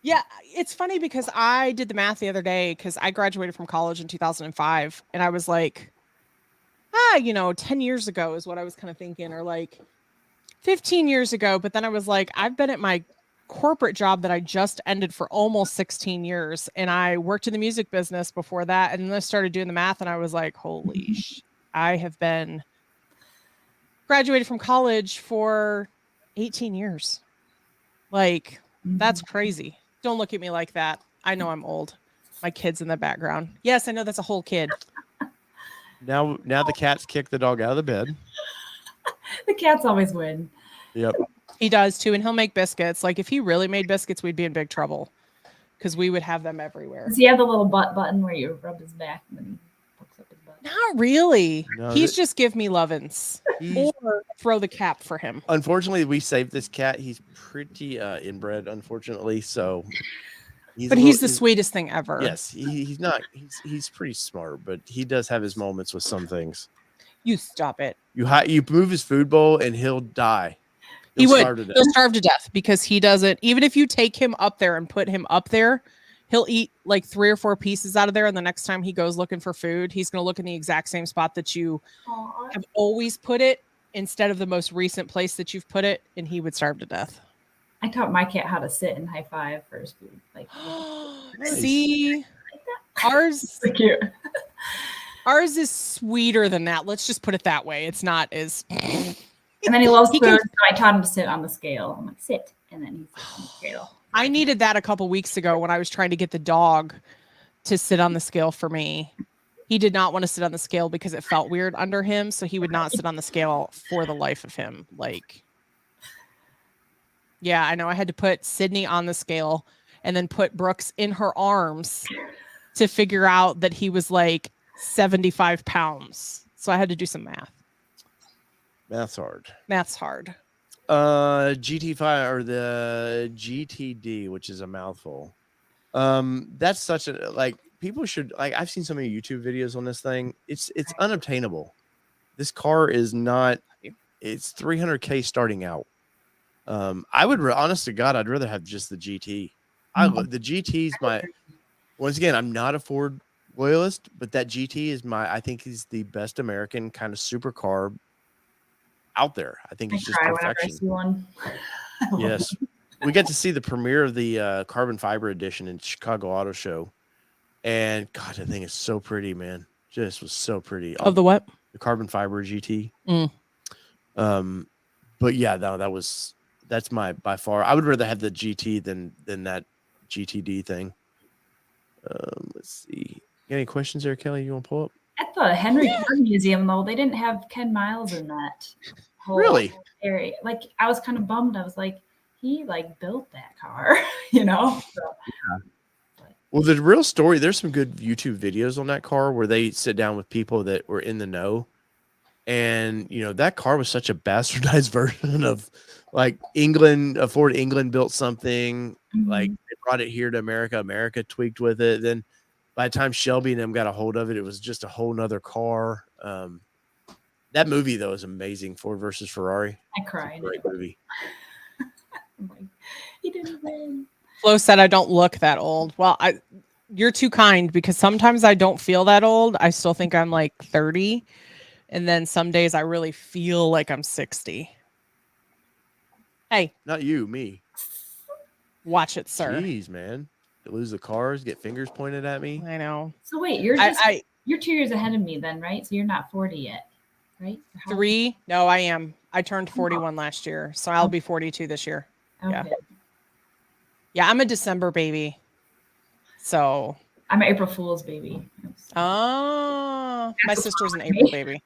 Yeah, it's funny because I did the math the other day because I graduated from college in 2005, and I was like, 10 years ago is what I was kind of thinking, or like 15 years ago. But then I was like, I've been at my corporate job that I just ended for almost 16 years, and I worked in the music business before that, and then I started doing the math, and I was like, holy I have been graduated from college for 18 years. Like, that's crazy. Don't look at me like that. I know I'm old. My kid's in the background. Yes, I know that's a whole kid. Now the cat's kicked the dog out of the bed. The cats always win. Yep. He does too, and he'll make biscuits. Like, if he really made biscuits, we'd be in big trouble because we would have them everywhere. Does he have the little butt button where you rub his back and then he pokes up his butt? Not really. No, He's just give me lovin's or throw the cap for him. Unfortunately, we saved this cat. He's pretty inbred, unfortunately. So, he's the sweetest thing ever. Yes, he's not. He's pretty smart, but he does have his moments with some things. You stop it. You move his food bowl and he'll die. He'll starve to death because he doesn't. Even if you take him up there and put him up there, he'll eat like 3 or 4 pieces out of there. And the next time he goes looking for food, he's going to look in the exact same spot that you have always put it instead of the most recent place that you've put it. And he would starve to death. I taught my cat how to sit and high five for his food. Like, see, ours so cute. Ours is sweeter than that. Let's just put it that way. It's not as. And then he loves food, so I taught him to sit on the scale. I'm like, sit, and then he sits on the scale. I needed that a couple weeks ago when I was trying to get the dog to sit on the scale for me. He did not want to sit on the scale because it felt weird under him, so he would not sit on the scale for the life of him. Like, yeah, I know. I had to put Sydney on the scale and then put Brooks in her arms to figure out that he was like 75 pounds. So I had to do some math. Math's hard. Math's hard. GT5 or the GTD, which is a mouthful. That's such a, like, people should, like, I've seen so many YouTube videos on this thing. It's unobtainable. This car is not, it's $300K starting out. I would, honest to God, I'd rather have just the GT. The GT's once again, I'm not a Ford loyalist, but that GT is I think he's the best American kind of supercar out there. I think it's just perfection. I see one. Yes. We got to see the premiere of the carbon fiber edition in Chicago Auto Show. And God, the thing is so pretty, man. Just was so pretty. Of the what? The carbon fiber GT. But yeah, that was That's my by far. I would rather have the GT than that GTD thing. Let's see. You got any questions there, Kelly? You want to pull up? At the Henry Ford Museum, though, they didn't have Ken Miles in that whole Really? area. Like, I was kind of bummed. I was like, he like built that car, you know? So, Well, the real story, there's some good YouTube videos on that car where they sit down with people that were in the know. And, you know, that car was such a bastardized version of like England, Ford England built something, like they brought it here to America. America tweaked with it. Then by the time Shelby and them got a hold of it, it was just a whole nother car. That movie, though, is amazing. Ford versus Ferrari. I cried. Great movie. I'm like, he didn't win. Flo said I don't look that old. Well, you're too kind, because sometimes I don't feel that old. I still think I'm like 30. And then some days I really feel like I'm 60. Hey. Not you, me. Watch it, sir. Jeez, man. You lose the cars, get fingers pointed at me. I know. So wait, you're 2 years ahead of me then, right? So you're not 40 yet, right? 3? No, I am. I turned 41 last year, so I'll be 42 this year. Okay. Yeah, I'm a December baby. So I'm an April Fool's baby. Oh, my sister's an April baby.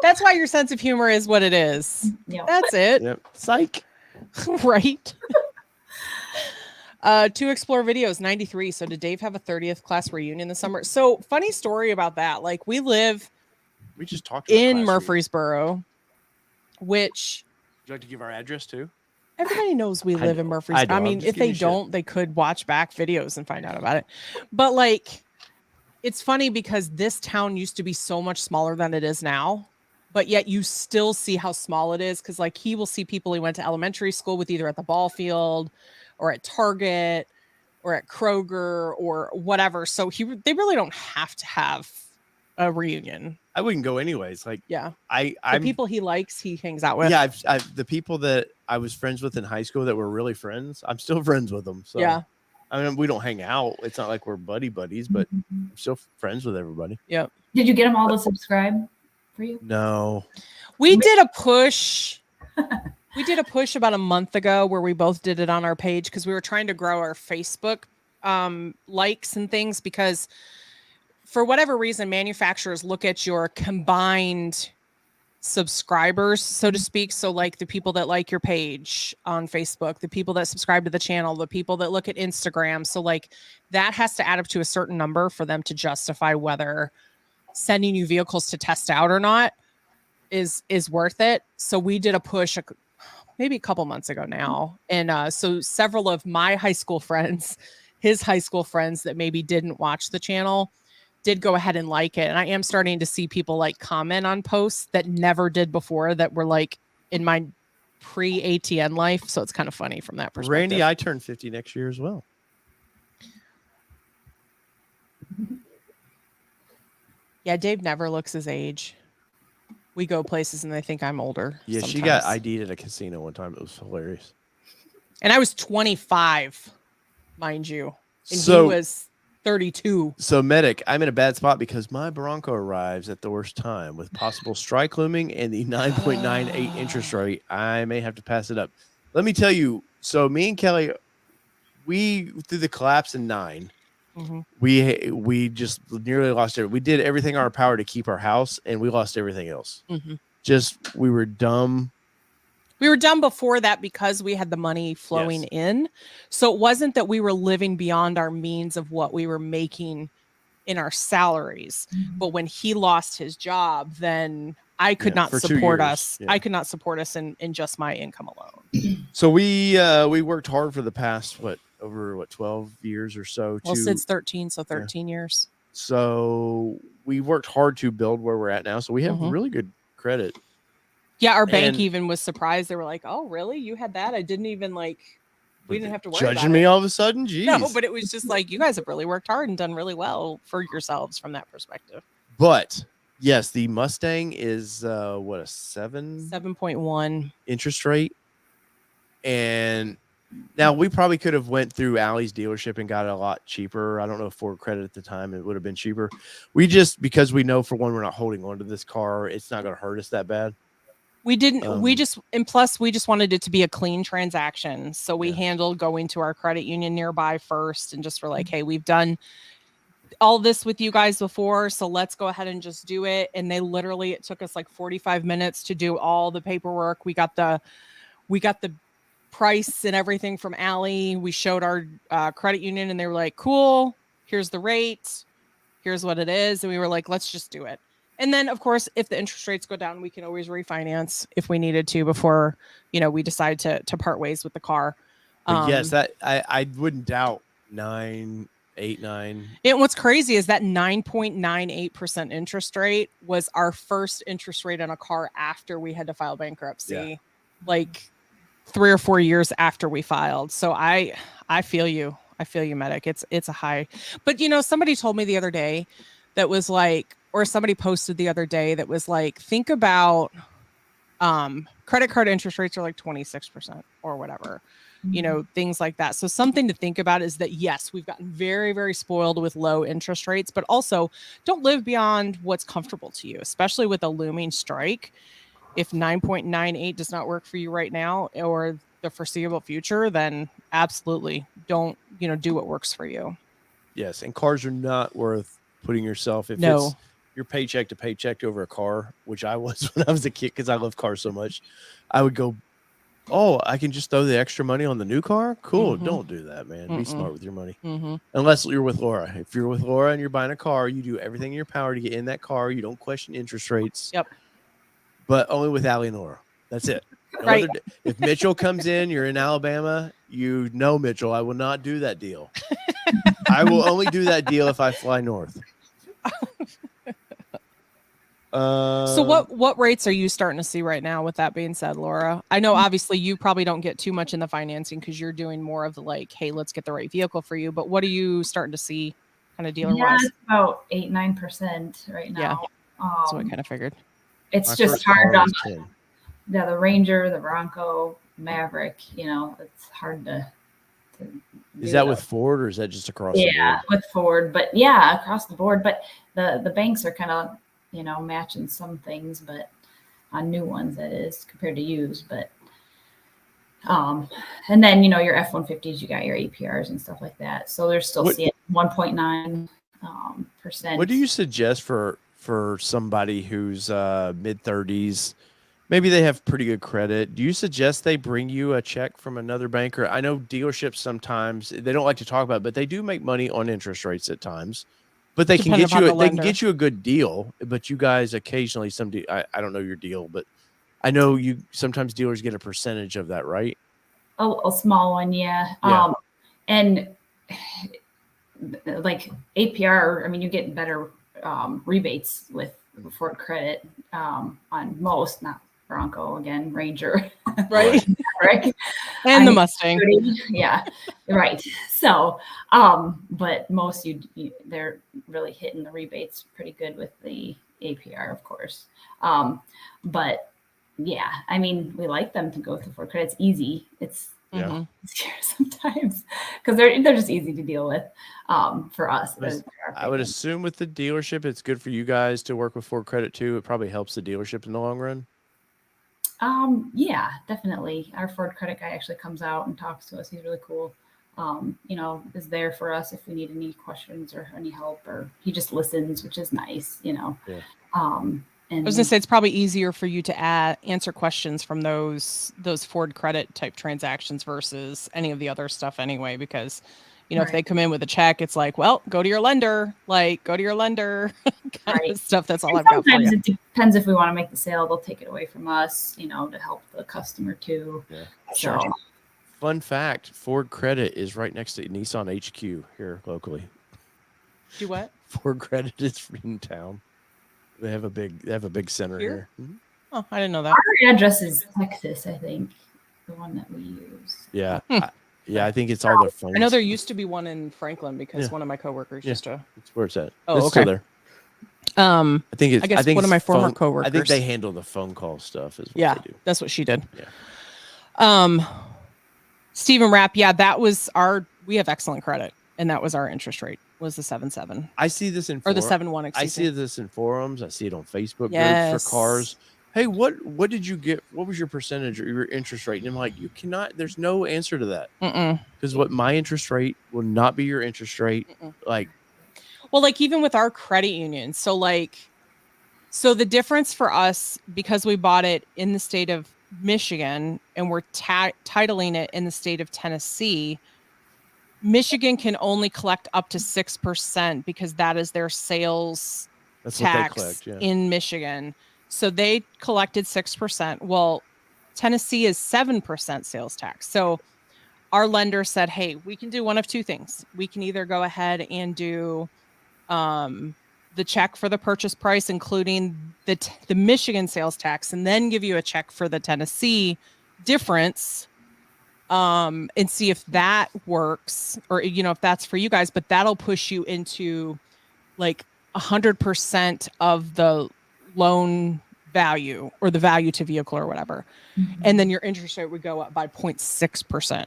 That's why your sense of humor is what it is. Yep. That's it. Yep. Psych. Right. To Explore Videos, 93. So did Dave have a 30th class reunion this summer? So funny story about that. Like, we just talked about in class Murfreesboro, which would you like to give our address too? everybody knows we live in Murfreesboro. I mean, if they don't, they could watch back videos and find out about it. But like, it's funny because this town used to be so much smaller than it is now, but yet you still see how small it is. Cause like, he will see people he went to elementary school with, either at the ball field or at Target or at Kroger or whatever. So they really don't have to have a reunion. I wouldn't go anyways. Like, yeah, the people he likes, he hangs out with. Yeah, I've the people that I was friends with in high school that were really friends, I'm still friends with them. So yeah, I mean, we don't hang out. It's not like we're buddies, but I'm still friends with everybody. Yep. Did you get them all to subscribe for you? No. We did a push. We did a push about a month ago where we both did it on our page because we were trying to grow our Facebook likes and things, because for whatever reason, manufacturers look at your combined subscribers, so to speak. So like the people that like your page on Facebook, the people that subscribe to the channel, the people that look at Instagram. So like that has to add up to a certain number for them to justify whether sending you vehicles to test out or not is worth it. So we did a push maybe a couple months ago now. And so several of my high school friends, his high school friends that maybe didn't watch the channel, did go ahead and like it. And I am starting to see people like comment on posts that never did before, that were like in my pre-ATN life. So it's kind of funny from that perspective. Randy, I turn 50 next year as well. Yeah, Dave never looks his age. We go places and they think I'm older. Yeah, sometimes. She got ID'd at a casino one time. It was hilarious. And I was 25, mind you. And he was 32. So Medic, I'm in a bad spot because my Bronco arrives at the worst time with possible strike looming and the 9.98 interest rate. I may have to pass it up. Let me tell you. So me and Kelly, we through the collapse in 9, we just nearly lost it. We did everything in our power to keep our house, and we lost everything else. We were dumb. We were done before that because we had the money flowing in. So it wasn't that we were living beyond our means of what we were making in our salaries. But when he lost his job, then I could not support us. I could not support us in just my income alone. So we worked hard for the past, over 12 years or so. Well, Sid's 13, so 13 years. So we worked hard to build where we're at now. So we have really good credit. Yeah, our bank even was surprised. They were like, "Oh, really? You had that? I didn't even we didn't have to worry judging about me it." all of a sudden. Jeez. No, but it was just like, you guys have really worked hard and done really well for yourselves from that perspective. But yes, the Mustang is a 7.1 interest rate, and now we probably could have went through Allie's dealership and got it a lot cheaper. I don't know if Ford credit at the time it would have been cheaper. We just, because we know, for one, we're not holding on to this car, it's not going to hurt us that bad. We didn't, and plus we just wanted it to be a clean transaction. So we handled going to our credit union nearby first and just were like, hey, we've done all this with you guys before, so let's go ahead and just do it. And it took us like 45 minutes to do all the paperwork. We got the price and everything from Allie. We showed our credit union and they were like, cool, here's the rate, here's what it is. And we were like, let's just do it. And then of course, if the interest rates go down, we can always refinance if we needed to before, we decide to part ways with the car. Yes, that I wouldn't doubt 9, 8, 9. And what's crazy is that 9.98% interest rate was our first interest rate on a car after we had to file bankruptcy, like 3 or 4 years after we filed. So I feel you. Medic. It's a high, but somebody told me the other day that was like, or somebody posted the other day that was like, think about, credit card interest rates are like 26% or whatever, things like that. So something to think about is that, yes, we've gotten very, very spoiled with low interest rates, but also don't live beyond what's comfortable to you, especially with a looming strike. If 9.98 does not work for you right now or the foreseeable future, then absolutely don't, do what works for you. Yes. And cars are not worth putting yourself, if it's your paycheck to paycheck over a car, which I was when I was a kid, because I love cars so much, I would go, oh, I can just throw the extra money on the new car. Cool. Don't do that, man. Be smart with your money. Unless you're with Laura. If you're with Laura and you're buying a car, you do everything in your power to get in that car. You don't question interest rates. Yep. But only with Allie and Laura. That's it. No right. If Mitchell comes in, you're in Alabama, Mitchell, I will not do that deal. I will only do that deal if I fly north. So what rates are you starting to see right now with that being said, Laura? I know obviously you probably don't get too much in the financing because you're doing more of the like, hey, let's get the right vehicle for you. But what are you starting to see kind of dealer wise? It's about 8-9% right now. Yeah. That's what I kind of figured. It's just hard on the Ranger, the Bronco, Maverick, it's hard to is that with Ford or is that just across the board? Yeah, with Ford, but yeah, across the board. But the banks are kind of, matching some things, but on new ones that is compared to used. But and then your F-150s, you got your APRs and stuff like that. So they're still seeing 1.9%. What do you suggest for somebody who's mid-30s? Maybe they have pretty good credit. Do you suggest they bring you a check from another banker? I know dealerships sometimes they don't like to talk about it, but they do make money on interest rates at times. But they can get you a good deal. But you guys occasionally I don't know your deal, but I know sometimes dealers get a percentage of that, right? A small one, yeah. And like APR, I mean, you get better rebates with Ford Credit on most, not Bronco, again, Ranger, right? And the Mustang. Yeah, right. So, but most they're really hitting the rebates pretty good with the APR, of course. But yeah, I mean, we like them to go through Ford Credit. It's easy. It's scary sometimes because they're just easy to deal with for us. I would assume with the dealership, it's good for you guys to work with Ford Credit too. It probably helps the dealership in the long run. Yeah, definitely. Our Ford Credit guy actually comes out and talks to us. He's really cool. Is there for us if we need any questions or any help, or he just listens, which is nice, Yeah. I was gonna say it's probably easier for you to answer questions from those Ford Credit type transactions versus any of the other stuff anyway, because if they come in with a check, it's like, well, go to your lender, kind of stuff. That's all I've got for you. Sometimes it depends if we want to make the sale, they'll take it away from us, to help the customer too. Yeah. So fun fact, Ford Credit is right next to Nissan HQ here locally. Do what? Ford Credit is in town. They have a big center here. Mm-hmm. Oh, I didn't know that. Our address is Texas, I think, the one that we use. Yeah. I think it's all their phones. I know there used to be one in Franklin because one of my coworkers used to. That's where it's at. Oh, it's still there. I think one of my former coworkers. I think they handle the phone call stuff as well. They do. That's what she did. Yeah. Stephen Rapp, that was we have excellent credit, and that was our interest rate. Was the 7.7. I see this in or the 7.1. I see this in forums. I see it on Facebook groups for cars. hey, what did you get? What was your percentage or your interest rate? And I'm like, you cannot. There's no answer to that because what my interest rate will not be your interest rate. Like, well, like even with our credit union, so the difference for us, because we bought it in the state of Michigan and we're titling it in the state of Tennessee, Michigan can only collect up to 6% because that is their sales tax in Michigan. So they collected 6%. Well, Tennessee is 7% sales tax. So our lender said, hey, we can do one of two things. We can either go ahead and do the check for the purchase price, including the Michigan sales tax, and then give you a check for the Tennessee difference, and see if that works, or if that's for you guys. But that'll push you into like 100% of the loan value or the value to vehicle or whatever. And then your interest rate would go up by 0.6%.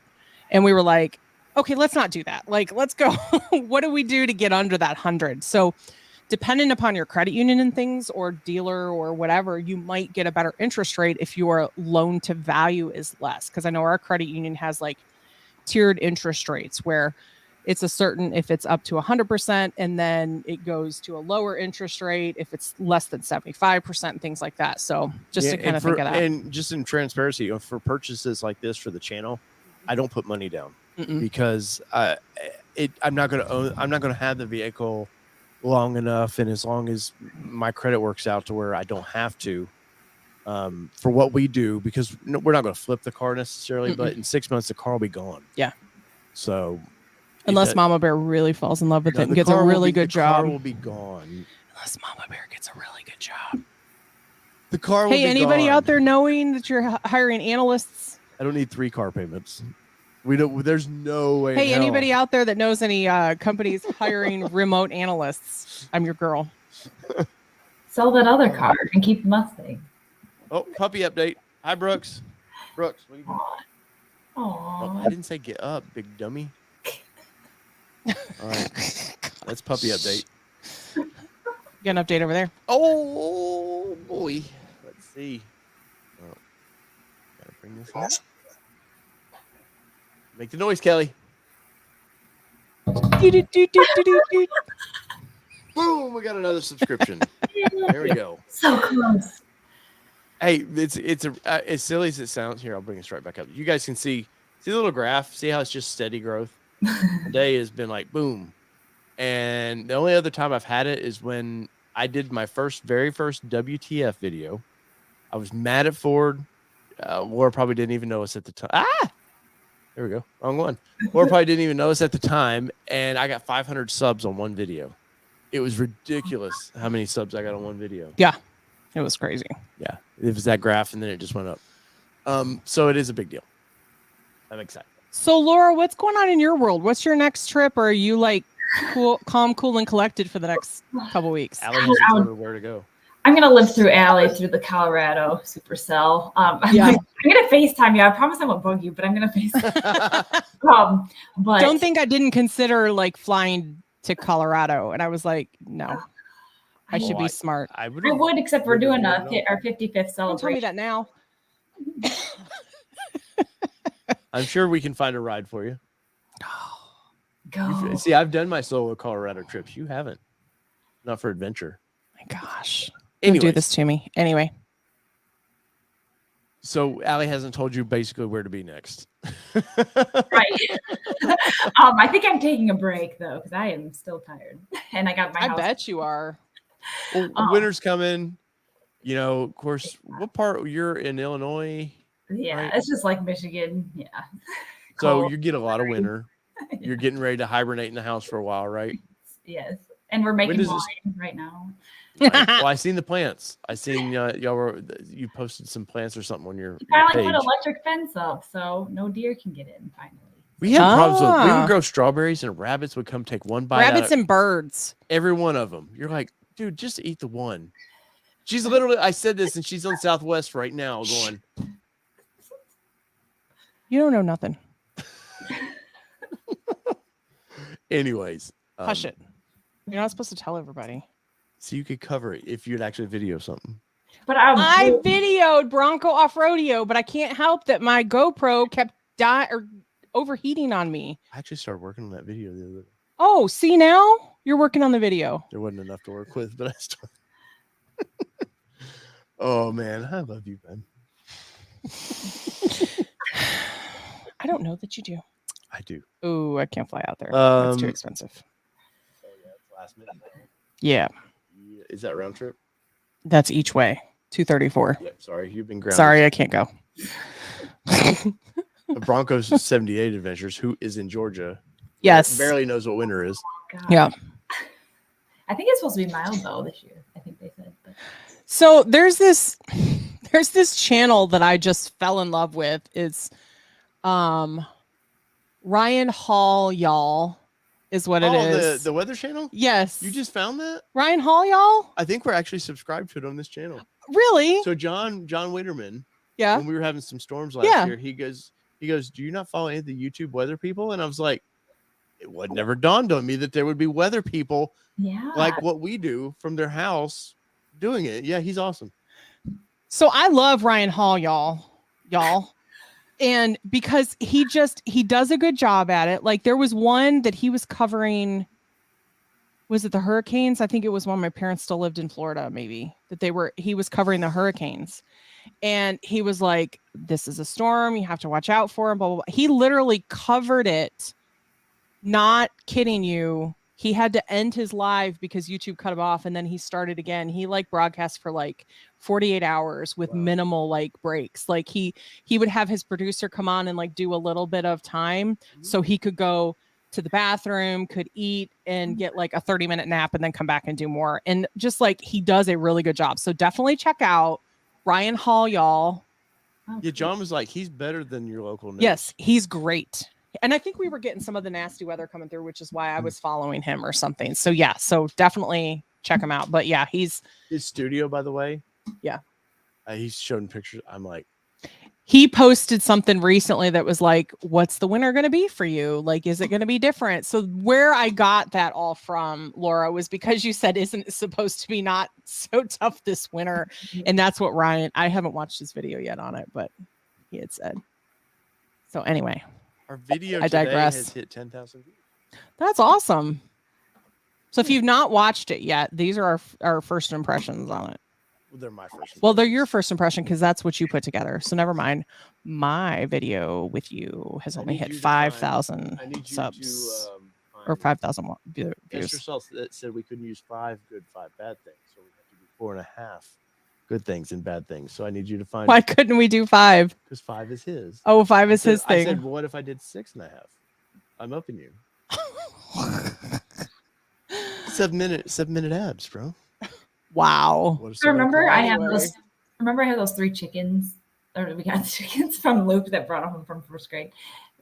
And we were like, okay, let's not do that. Like, let's go. What do we do to get under that 100? So depending upon your credit union and things or dealer or whatever, you might get a better interest rate if your loan to value is less. Because I know our credit union has like tiered interest rates where it's a certain, if it's up to 100%, and then it goes to a lower interest rate if it's less than 75% and things like that. So just to kind of think of that. And just in transparency, for purchases like this for the channel, I don't put money down because I'm not going to have the vehicle long enough, and as long as my credit works out to where I don't have to, for what we do, because we're not going to flip the car necessarily, but in 6 months the car will be gone. Yeah. So unless Mama Bear really falls in love with it and gets a really good job, the car will be gone. Unless Mama Bear gets a really good job, the car will be gone. Hey, anybody out there knowing that you're hiring analysts? I don't need 3 car payments. There's no way. Hey, anybody out there that knows any companies hiring remote analysts? I'm your girl. Sell that other car and keep the Mustang. Oh, puppy update. Hi, Brooks. Brooks, what do you got? Oh, I didn't say get up, big dummy. All right. That's puppy update. Get an update over there. Oh, boy. Let's see. Oh, gotta bring this up. Make the noise, Kelly. Boom, we got another subscription. There we go. So close. Hey, it's as silly as it sounds. Here, I'll bring this right back up. You guys can see the little graph. See how it's just steady growth? Today has been like boom. And the only other time I've had it is when I did my very first WTF video. I was mad at Ford. Laura probably didn't even know us at the time. There we go. Wrong one. Laura probably didn't even know us at the time. And I got 500 subs on one video. It was ridiculous how many subs I got on one video. Yeah. It was crazy. Yeah. It was that graph, and then it just went up. So it is a big deal. I'm excited. So, Laura, what's going on in your world? What's your next trip? Or are you like calm, cool, and collected for the next couple weeks? Allie hasn't told her where to go. I'm going to live through Allie through the Colorado Supercell. I'm going to FaceTime you. I promise I won't bug you, but I'm going to FaceTime. But don't think I didn't consider like flying to Colorado. And I was like, no, I should be smart. I would, except we're doing our 55th celebration. Don't tell me that now. I'm sure we can find a ride for you. Go. See, I've done my solo Colorado trips. You haven't. Not for adventure. My gosh. Anyways. Don't do this to me. Anyway. So Allie hasn't told you basically where to be next. Right. I think I'm taking a break though, because I am still tired. And I got my house. I bet you are. Well, winter's coming. You know, of course, what part? You're in Illinois? Yeah, right? It's just like Michigan. Yeah. So you get a lot of winter. You're getting ready to hibernate in the house for a while, right? Yes. And we're making wine right now. Right. Well, I seen the plants. I seen you posted some plants or something on your Finally put electric fence up, so no deer can get in. Finally. We had problems with. We would grow strawberries and rabbits would come take one bite. Rabbits and birds. Every one of them. You're like, dude, just eat the one. She's literally. I said this, and she's on Southwest right now, going. You don't know nothing. Anyways, hush it. You're not supposed to tell everybody. So you could cover it if you'd actually video something. But I videoed Bronco Off-Rodeo, but I can't help that my GoPro kept overheating on me. I actually started working on that video the other day. Oh, see now? You're working on the video. There wasn't enough to work with, but I started. Oh, man. I love you, Ben. I don't know that you do. I do. Oh, I can't fly out there. That's too expensive. Oh, yeah. It's last minute. Yeah. Is that round trip? That's each way. 234. Yep. Sorry. You've been grounded. Sorry, I can't go. The Broncos 78 Adventures, who is in Georgia. Yes. Barely knows what winter is. God. Yeah. I think it's supposed to be mild though this year. I think they said. But. So there's this channel that I just fell in love with. It's Ryan Hall, y'all, is what it is. The Weather Channel? Yes. You just found that? Ryan Hall, y'all? I think we're actually subscribed to it on this channel. Really? So John Witterman, Yeah. when we were having some storms last year, he goes, do you not follow any of the YouTube weather people? And I was like, it would never dawned on me that there would be weather people like what we do from their house doing it. Yeah, he's awesome. So I love Ryan Hall, y'all. And because he does a good job at it. Like there was one that he was covering. Was it the hurricanes? I think it was when my parents still lived in Florida, maybe he was covering the hurricanes. And he was like, this is a storm. You have to watch out for him. Blah, blah, blah. He literally covered it. Not kidding you. He had to end his live because YouTube cut him off. And then he started again. He like broadcast for like 48 hours with minimal like breaks. Like he would have his producer come on and like do a little bit of time so he could go to the bathroom, could eat and get like a 30-minute nap and then come back and do more. And just like he does a really good job. So definitely check out Ryan Hall, y'all. Yeah, John was like, he's better than your local news. Yes, he's great. And I think we were getting some of the nasty weather coming through, which is why I was following him or something. So yeah, so definitely check him out. But yeah, his studio, by the way. Yeah. He's shown pictures. I'm like, he posted something recently that was like, what's the winter going to be for you? Like, is it going to be different? So where I got that all from, Laura, was because you said, isn't it supposed to be not so tough this winter? And that's what Ryan, I haven't watched his video yet on it, but he had said. So anyway, our video I today digress. has hit 10,000 views. That's awesome. So if you've not watched it yet, these are our first impressions on it. Well, they're my first. Well, they're your first impression because that's what you put together. So never mind. My video with you has only hit 5,000 subs or 5,000 views. Yourself that said we couldn't use 5 good, 5 bad things, so we have to do 4.5 good things and bad things. So I need you to find. Why couldn't we do 5? Because 5 is his. Oh, 5 is his thing. I said, what if I did 6.5? I'm upping you. 7 minute abs, bro. Wow. Remember I had those 3 chickens, or we got chickens from Luke that brought them from first grade.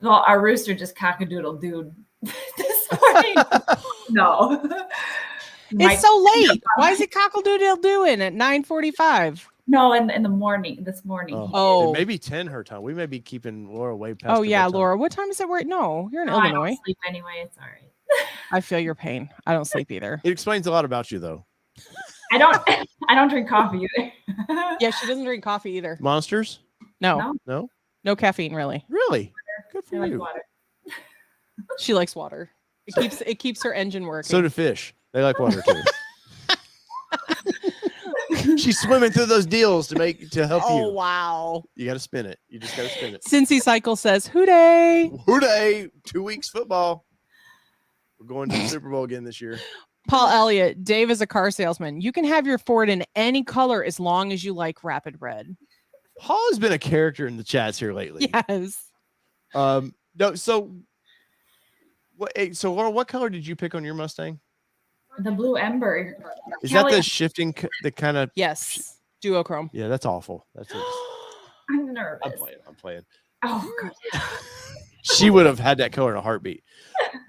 Well, our rooster just cockadoodle dude this morning. No. It's so late. Why is it cockle-doodle doing at 9:45? No, in the morning, this morning. Oh. Maybe 10 her time. We may be keeping Laura way past. Oh, yeah, Laura. What time is it? No, you're in Illinois. I don't sleep anyway. It's all right. I feel your pain. I don't sleep either. It explains a lot about you, though. I don't drink coffee either. Yeah, she doesn't drink coffee either. Monsters? No caffeine, really. Really? Good for I you. like water. She likes water. It keeps her engine working. So do fish. They like water too. She's swimming through those deals to help you. Oh wow! You got to spin it. You just got to spin it. Cincy Cycle says, "Hooday! Hooday! 2 weeks football. We're going to the Super Bowl again this year." Paul Elliott, Dave is a car salesman. You can have your Ford in any color as long as you like rapid red. Paul has been a character in the chats here lately. Yes. No. So, Laura, what color did you pick on your Mustang? The blue ember. Is that the shifting, the kind of? Yes. Duochrome. Yeah, that's awful. That's it. I'm nervous. I'm playing. Oh god. She would have had that color in a heartbeat.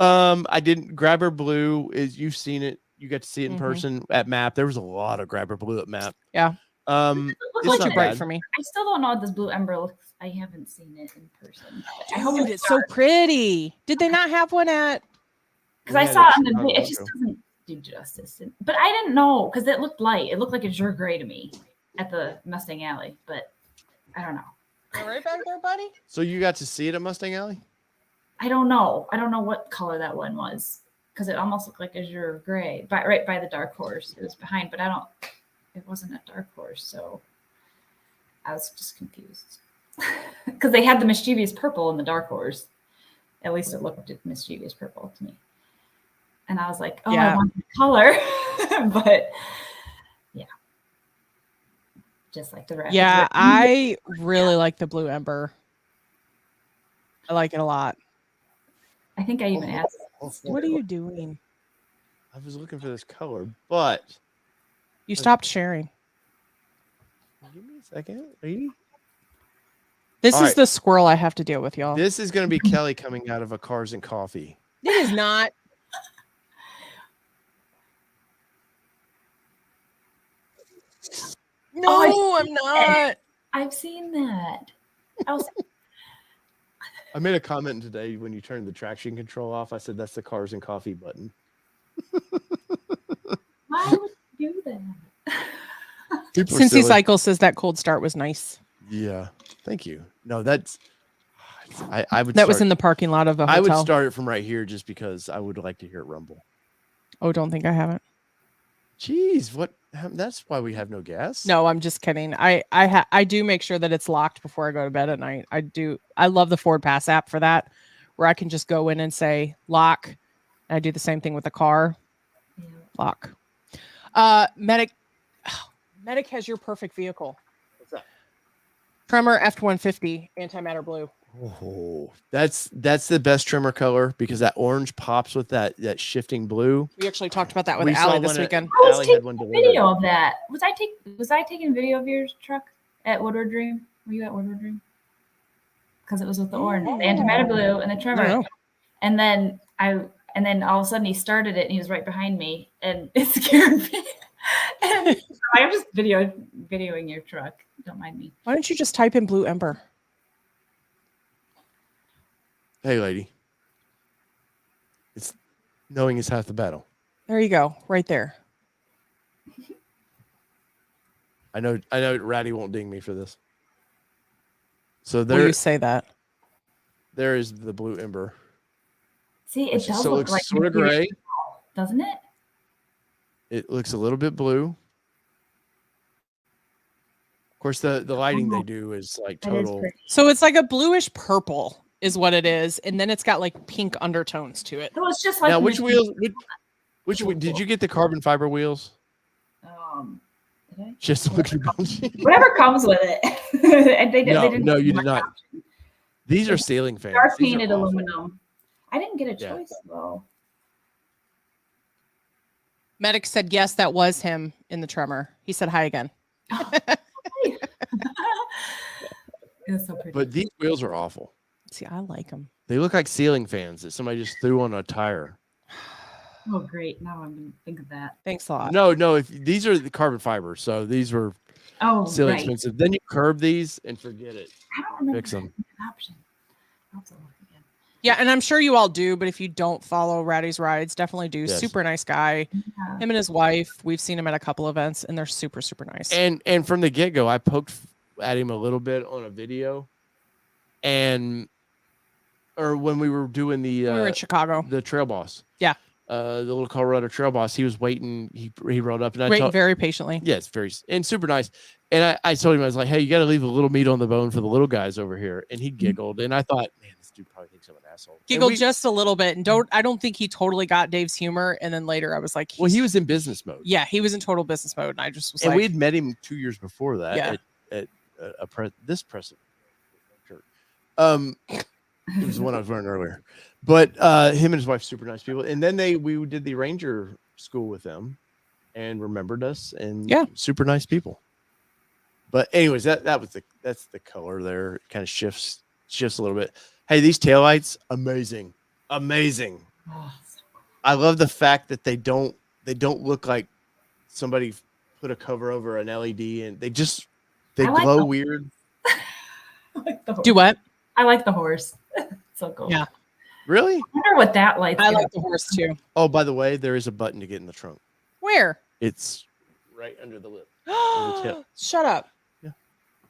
I didn't. Grabber blue is, you've seen it. You got to see it in person at MAP. There was a lot of Grabber blue at MAP. Yeah. It's too bright for me. I still don't know what this blue ember looks. I haven't seen it in person. I hope Dude, it's so pretty. Did they not have one at? Because I saw it on the. It just doesn't do justice. But I didn't know because it looked light. It looked like a azure gray to me. at the Mustang Alley, but I don't know. Right back there, buddy. So you got to see it at Mustang Alley? I don't know. I don't know what color that one was because it almost looked like azure gray, right by the dark horse. It was behind, but it wasn't a dark horse, so I was just confused because they had the mischievous purple in the dark horse. At least it looked mischievous purple to me, and I was like, "Oh, Yeah. I want the color," but yeah, just like the red. Yeah, I really like the blue ember. I like it a lot. I think I even asked. What are you doing? I was looking for this color, but You stopped sharing. give me a second, lady. This All is right. the squirrel I have to deal with, y'all. This is going to be Kelly coming out of a Cars and Coffee. It is not. No, Oh, I'm not. I've seen that. I was I made a comment today when you turned the traction control off. I said that's the Cars and Coffee button. why would you do that? People are Cincy silly. Cycle says that cold start was nice. Yeah, thank you. No, that's I would. That was start- in the parking lot of a I would hotel. start it from right here just because I would like to hear it rumble. Oh, don't think I haven't. Jeez, what? That's why we have no gas. No, I'm just kidding. I do make sure that it's locked before I go to bed at night. I do. I love the Ford Pass app for that, where I can just go in and say lock. I do the same thing with the car. Yeah. Lock. Medic has your perfect vehicle. What's that? Tremor F-150 antimatter blue. Oh, that's the best trimmer color because that orange pops with that shifting blue. We actually talked about that with We saw Allie this one at- weekend. I was Allie had taking one a delivered. video of that. Was I taking video of your truck at Woodward Dream? Were you at Woodward Dream? Because it was with the orange, the antimatter blue, and the trimmer. No. And then all of a sudden he started it and he was right behind me and it scared me. And so I'm just videoing your truck. Don't mind me. Why don't you just type in blue ember? Hey, lady. It's knowing is half the battle. There you go, right there. I know Ratty won't ding me for this. So Will you there say that? there is the blue ember. See, it Which does so look looks like sort of your- gray. doesn't it? It looks a little bit blue. Of course, the lighting they do is like That is total. pretty. So it's like a bluish purple is what it is, and then it's got like pink undertones to it. So it's just like Now, the which machine- wheels? Which did you get the carbon fiber wheels? Did I? Just looking. Whatever comes with it. And they No, didn't no, give you me did much not. option. These are ceiling fans. Dark These are painted awful. aluminum. I didn't get a Yeah. choice though. Medic said yes, that was him in the tremor. He said hi again. It was so pretty. But these wheels are awful. See, I like them. They look like ceiling fans that somebody just threw on a tire. Oh, great. Now I'm going to think of that. Thanks a lot. No. If these are the carbon fiber, so these were Oh, silly right. expensive. Then you curb these and forget it. I don't remember Fix 'em. that option. I'll have to look again. Yeah, and I'm sure you all do, but if you don't follow Ratty's Rides, definitely do. Yes. Super nice guy. Yeah. Him and his wife, we've seen him at a couple events, and they're super, super nice. And from the get go, I poked at him a little bit on a video, or when we were doing we were in Chicago. the Trail Boss. Yeah. The little Colorado Trail Boss. He was waiting. He rolled up and I Waiting told, very patiently. yeah, it's very and super nice. And I told him, I was like, hey, you got to leave a little meat on the bone for the little guys over here. And he giggled. And I thought, man, this dude probably thinks I'm an asshole. And Giggled we- just a little bit, and I don't think he totally got Dave's humor. And then later, I was like, well, he was in business mode. yeah, he was in total business mode, and I just was And like, we had met him 2 years before that Yeah. at this press shirt. It was the one I was wearing earlier. But him and his wife, super nice people. And then we did the Ranger school with them and remembered us and Yeah. super nice people. But anyways, that's the color there. It kind of shifts a little bit. Hey, these taillights, amazing. Amazing. Oh, so I love the fact that they don't look like somebody put a cover over an LED and they I like glow them. weird. I like the horse. do what? I like the horse. So cool. Yeah. Really? I wonder what that light's I gonna like the horse too. Oh, by the way, there is a button to get in the trunk. Where? It's right under the lip. the tip. Shut up. Yeah.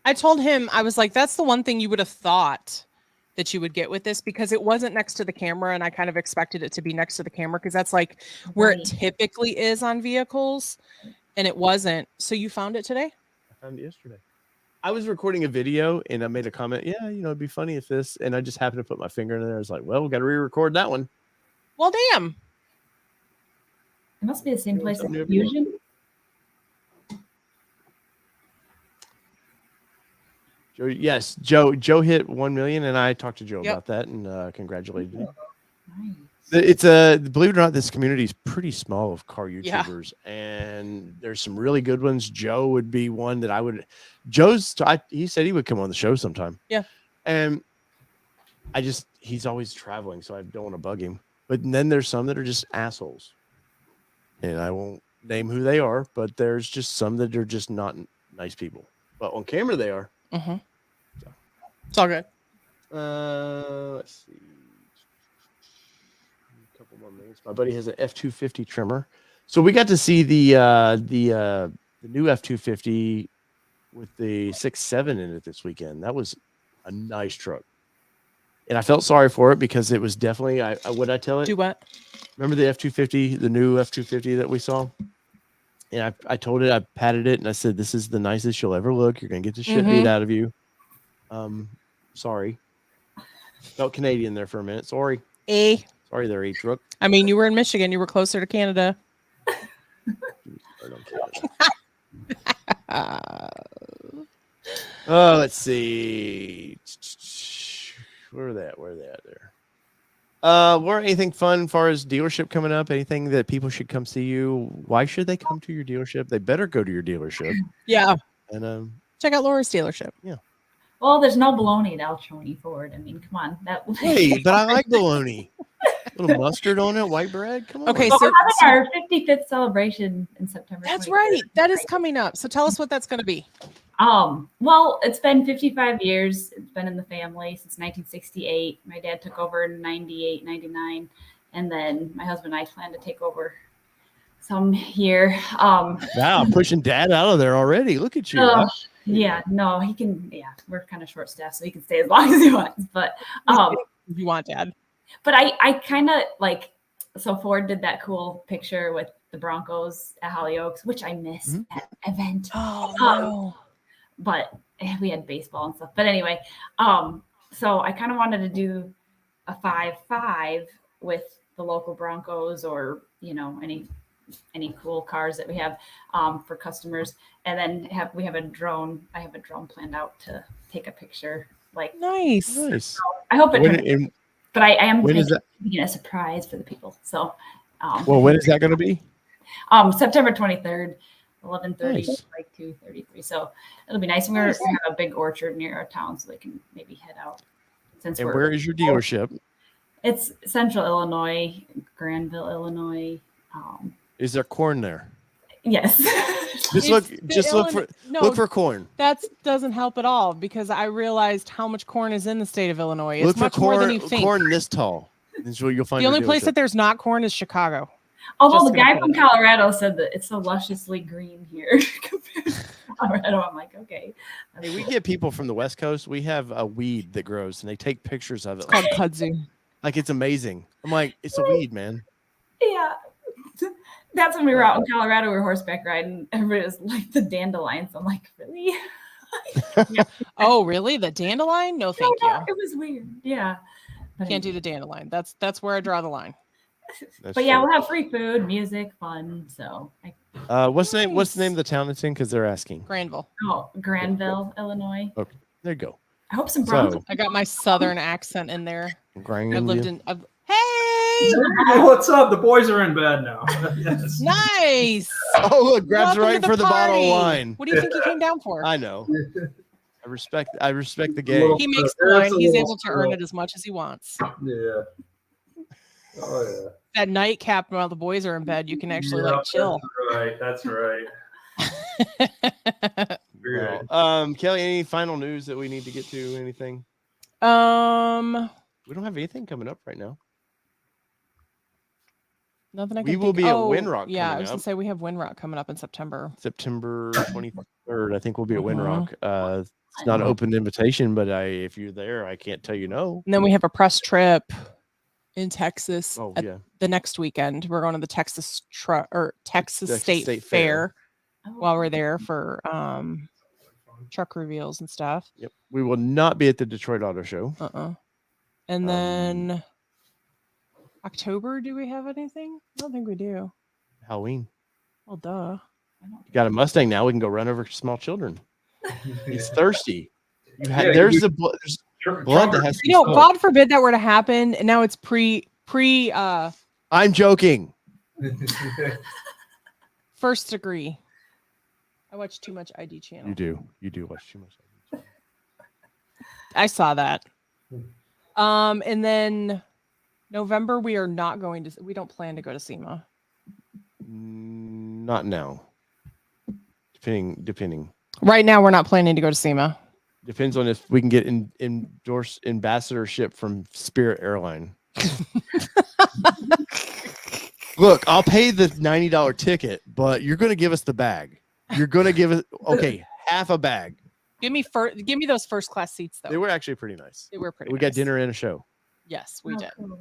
I told him, I was like, that's the one thing you would have thought that you would get with this, because it wasn't next to the camera, and I kind of expected it to be next to the camera because that's like where it typically is on vehicles, and it wasn't. So you found it today? I found it yesterday. I was recording a video and I made a comment. Yeah, it'd be funny if this, and I just happened to put my finger in there. I was like, well, we got to re-record that one. Well, damn. It must be the same place as Fusion. Joe, yes, Joe hit 1 million, and I talked to Joe about that and congratulated him. Nice. It's believe it or not, this community is pretty small of car YouTubers, and there's some really good ones. Joe would be one that I would. He said he would come on the show sometime. Yeah, and he's always traveling, so I don't want to bug him. But then there's some that are just assholes, and I won't name who they are, but there's just some that are just not nice people. But on camera, they are. Mm-hmm. So. It's all good. Let's see. A couple more minutes. My buddy has an F-250 trimmer, so we got to see the new F-250 with the 6.7 in it this weekend. That was a nice truck, and I felt sorry for it because it was definitely. Would I tell it? Do what? Remember the F-250, the new F-250 that we saw? And I told it, I patted it, and I said, "This is the nicest you'll ever look. You're gonna get the shit beat out of you." Sorry. Felt Canadian there for a minute. Sorry. Sorry there, truck. I mean, you were in Michigan. You were closer to Canada. Let's see. Where are they at there? Were anything fun as far as dealership coming up? Anything that people should come see you? Why should they come to your dealership? They better go to your dealership. Yeah. And check out Laura's dealership. Yeah. Well, there's no bologna at Altroni Ford. I mean, come on. Hey, but I like bologna. A little mustard on it, white bread. Come on. Okay, so we're having our 55th celebration in September. That's 23rd. Right. That is coming up. So tell us what that's going to be. Well, it's been 55 years. It's been in the family since 1968. My dad took over in 98, 99. And then my husband and I plan to take over some year. Wow, pushing dad out of there already. Look at you. Yeah, no, he can. Yeah, we're kind of short staffed, so he can stay as long as he wants. But you want dad. But I kind of like, so Ford did that cool picture with the Broncos at Hollyoaks, which I missed that event. Oh, no. But we had baseball and stuff. But anyway, so I kind of wanted to do a 5.5 with the local Broncos, or any cool cars that we have for customers, and then we have a drone. I have a drone planned out to take a picture. Like nice. So I hope it. But I am when is that? A surprise for the people. So, well, when is that going to be? September 23rd. 11:30, nice. like 2:33. So it'll be nice. We're going to have a big orchard near our town, so they can maybe head out. And where is your dealership? It's Central Illinois, Granville, Illinois. Is there corn there? Yes. Look for corn. That doesn't help at all, because I realized how much corn is in the state of Illinois. It's look much for corn, more than you think. Corn this tall. This is where you'll find the only place that there's not corn is Chicago. Although the guy from Colorado said that it's so lusciously green here compared to Colorado. I'm like, okay. Hey, we get people from the West Coast. We have a weed that grows, and they take pictures of it. It's called kudzu. Like, it's amazing. I'm like, it's a weed, man. Yeah. That's when we were out in Colorado. We were horseback riding. Everybody was like the dandelions. I'm like, really? Oh, really? The dandelion? No, thank you. It was weird. Yeah. Can't do the dandelion. That's where I draw the line. But yeah, we'll have free food, music, fun. So, what's the name of the town it's in? Because they're asking. Granville. Oh, Granville, Illinois. Okay, there you go. I hope some Broncos. I got my southern accent in there. Granville. Hey, what's up? The boys are in bed now. Yes. Nice. Oh, look, grabs right for the bottle of wine. What do you think he came down for? I know. I respect the game. He makes the wine. He's able to earn it as much as he wants. Yeah. Oh yeah. That nightcap while the boys are in bed, you can actually chill. That's right. Well, Kelly, any final news that we need to get to? Anything? We don't have anything coming up right now. Nothing I can We will think- be at oh, Windrock Yeah, I coming was gonna up. say we have Windrock coming up in September. September 23rd, I think we'll be at Mhm. Windrock. It's not an open invitation, but if you're there, I can't tell you no. And then we have a press trip in Texas Oh, at yeah. the next weekend. We're going to the Texas Texas State, State Fair, Oh, while we're there for truck reveals and stuff. Yep. We will not be at the Detroit Auto Show. And Um, then October, do we have anything? I don't think we do. Halloween. Well, duh. You got a Mustang now. We can go run over small children. He's thirsty. Yeah, There's you- the blood that has to be You know, spilled. God forbid that were to happen, and now it's pre I'm joking. first degree. I watch too much ID channel. You do watch too much. I saw that. And then November we are not going to. We don't plan to go to SEMA. Not now. Depending. Right now, we're not planning to go to SEMA. Depends on if we can get endorsed ambassadorship from Spirit Airline. Look, I'll pay the $90 ticket, but you're going to give us the bag. You're going to give us half a bag. Give me those first class seats though. They were actually pretty nice. They were pretty. We got nice. dinner and a show. Yes, we did. cool.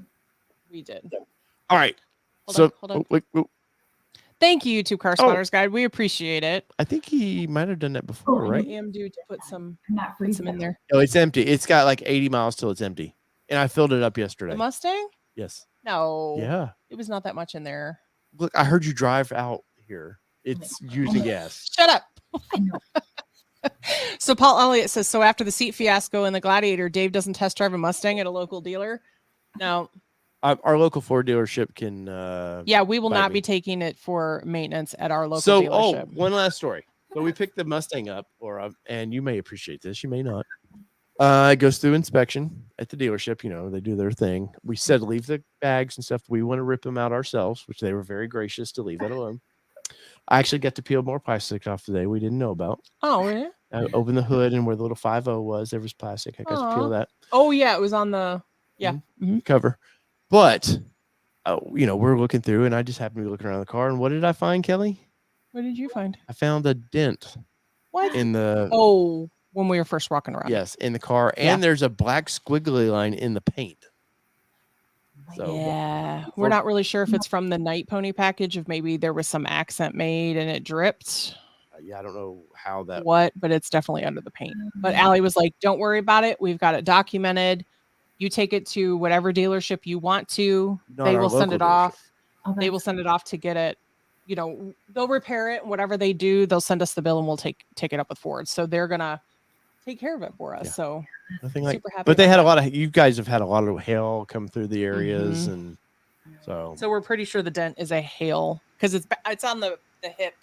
We did. All right. Hold on. Wait. Thank you, YouTube Car Spotters Guide. We appreciate it. I think he might have done that before, Oh, right? I am due to put some I'm not freezing in there. Oh, it's empty. It's got like 80 miles till it's empty. And I filled it up yesterday. The Mustang? Yes. No. Yeah. It was not that much in there. Look, I heard you drive out here. It's using gas. Shut up. I know. So Paul Elliott says, so after the seat fiasco and the Gladiator, Dave doesn't test drive a Mustang at a local dealer? No. Our local Ford dealership can. Yeah, we will Bite not me. be taking it for maintenance at our local So, dealership. one last story. So we picked the Mustang up, and you may appreciate this, you may not. It goes through inspection at the dealership. You know, they do their thing. We said leave the bags and stuff. We want to rip them out ourselves, which they were very gracious to leave that alone. I actually got to peel more plastic off today we didn't know about. Oh, really? I opened the hood, and where the little 5.0 was, there was plastic. I got to peel Aw. that Oh, yeah, it was on the cover. But, we're looking through, and I just happened to be looking around the car. And what did I find, Kelly? What did you find? I found a dent What? in the When we were first walking around. yes in the car, and Yeah. there's a black squiggly line in the paint. So Yeah. We're not really sure if it's from the Night Pony package, if maybe there was some accent made and it dripped. yeah, I don't know how that. But it's definitely under the paint. But Allie was like, don't worry about it. We've got it documented. You take it to whatever dealership you want to. Not They our will send local it off. Oh, They will send it off to get it. They'll repair it. Whatever they do, they'll send us the bill and we'll take it up with Ford. So they're going to take care of it for us. Yeah. So Nothing like. super happy. But they about had a that. lot of. You guys have had a lot of hail come through the areas, and so So we're pretty sure the dent is a hail because it's on the hip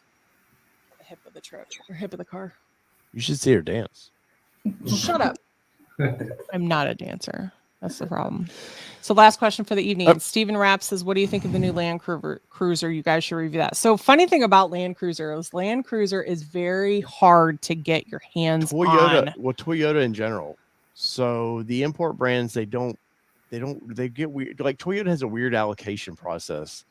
of the truck or hip of the car. you should see her dance. Shut up. I'm not a dancer. That's the problem. So last question for the evening. Stephen Rapp says, what do you think of the new Land Cruiser? You guys should review that. So funny thing about Land Cruiser is very hard to get your hands on. Toyota in general. So the import brands, they get weird. Like Toyota has a weird allocation process.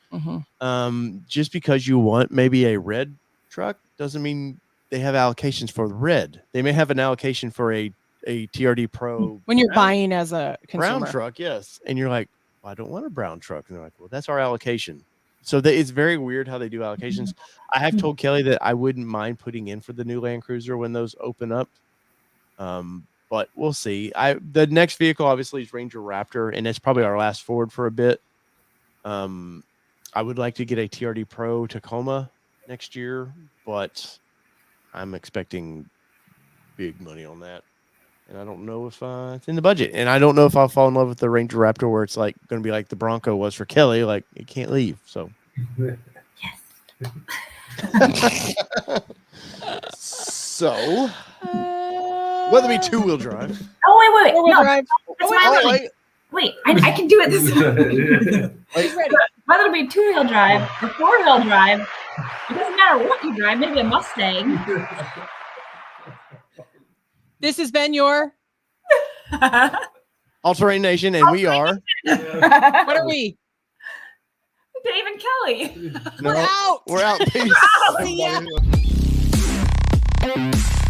Just because you want maybe a red truck doesn't mean they have allocations for the red. They may have an allocation for a TRD Pro When you're buying as a consumer. brown truck, yes, and you're like, well, I don't want a brown truck, and they're like, well, that's our allocation. So it's very weird how they do allocations. I have told Kelly that I wouldn't mind putting in for the new Land Cruiser when those open up, but we'll see. The next vehicle obviously is Ranger Raptor, and it's probably our last Ford for a bit. I would like to get a TRD Pro Tacoma next year, but I'm expecting big money on that. And I don't know if it's in the budget. And I don't know if I'll fall in love with the Ranger Raptor where it's like going to be like the Bronco was for Kelly. Like, it can't leave. So. Yes. So. Whether it be two-wheel drive. Oh, wait. Four-wheel No, drive. that's my limit. Wait, I can do it this time. He's ready. Whether it be two-wheel drive or four-wheel drive, it doesn't matter what you drive. Maybe a Mustang. This has been your. All Terrain Nation, and we are. What are we? Dave and Kelly. No, We're out. We're out. Peace. See ya. everybody.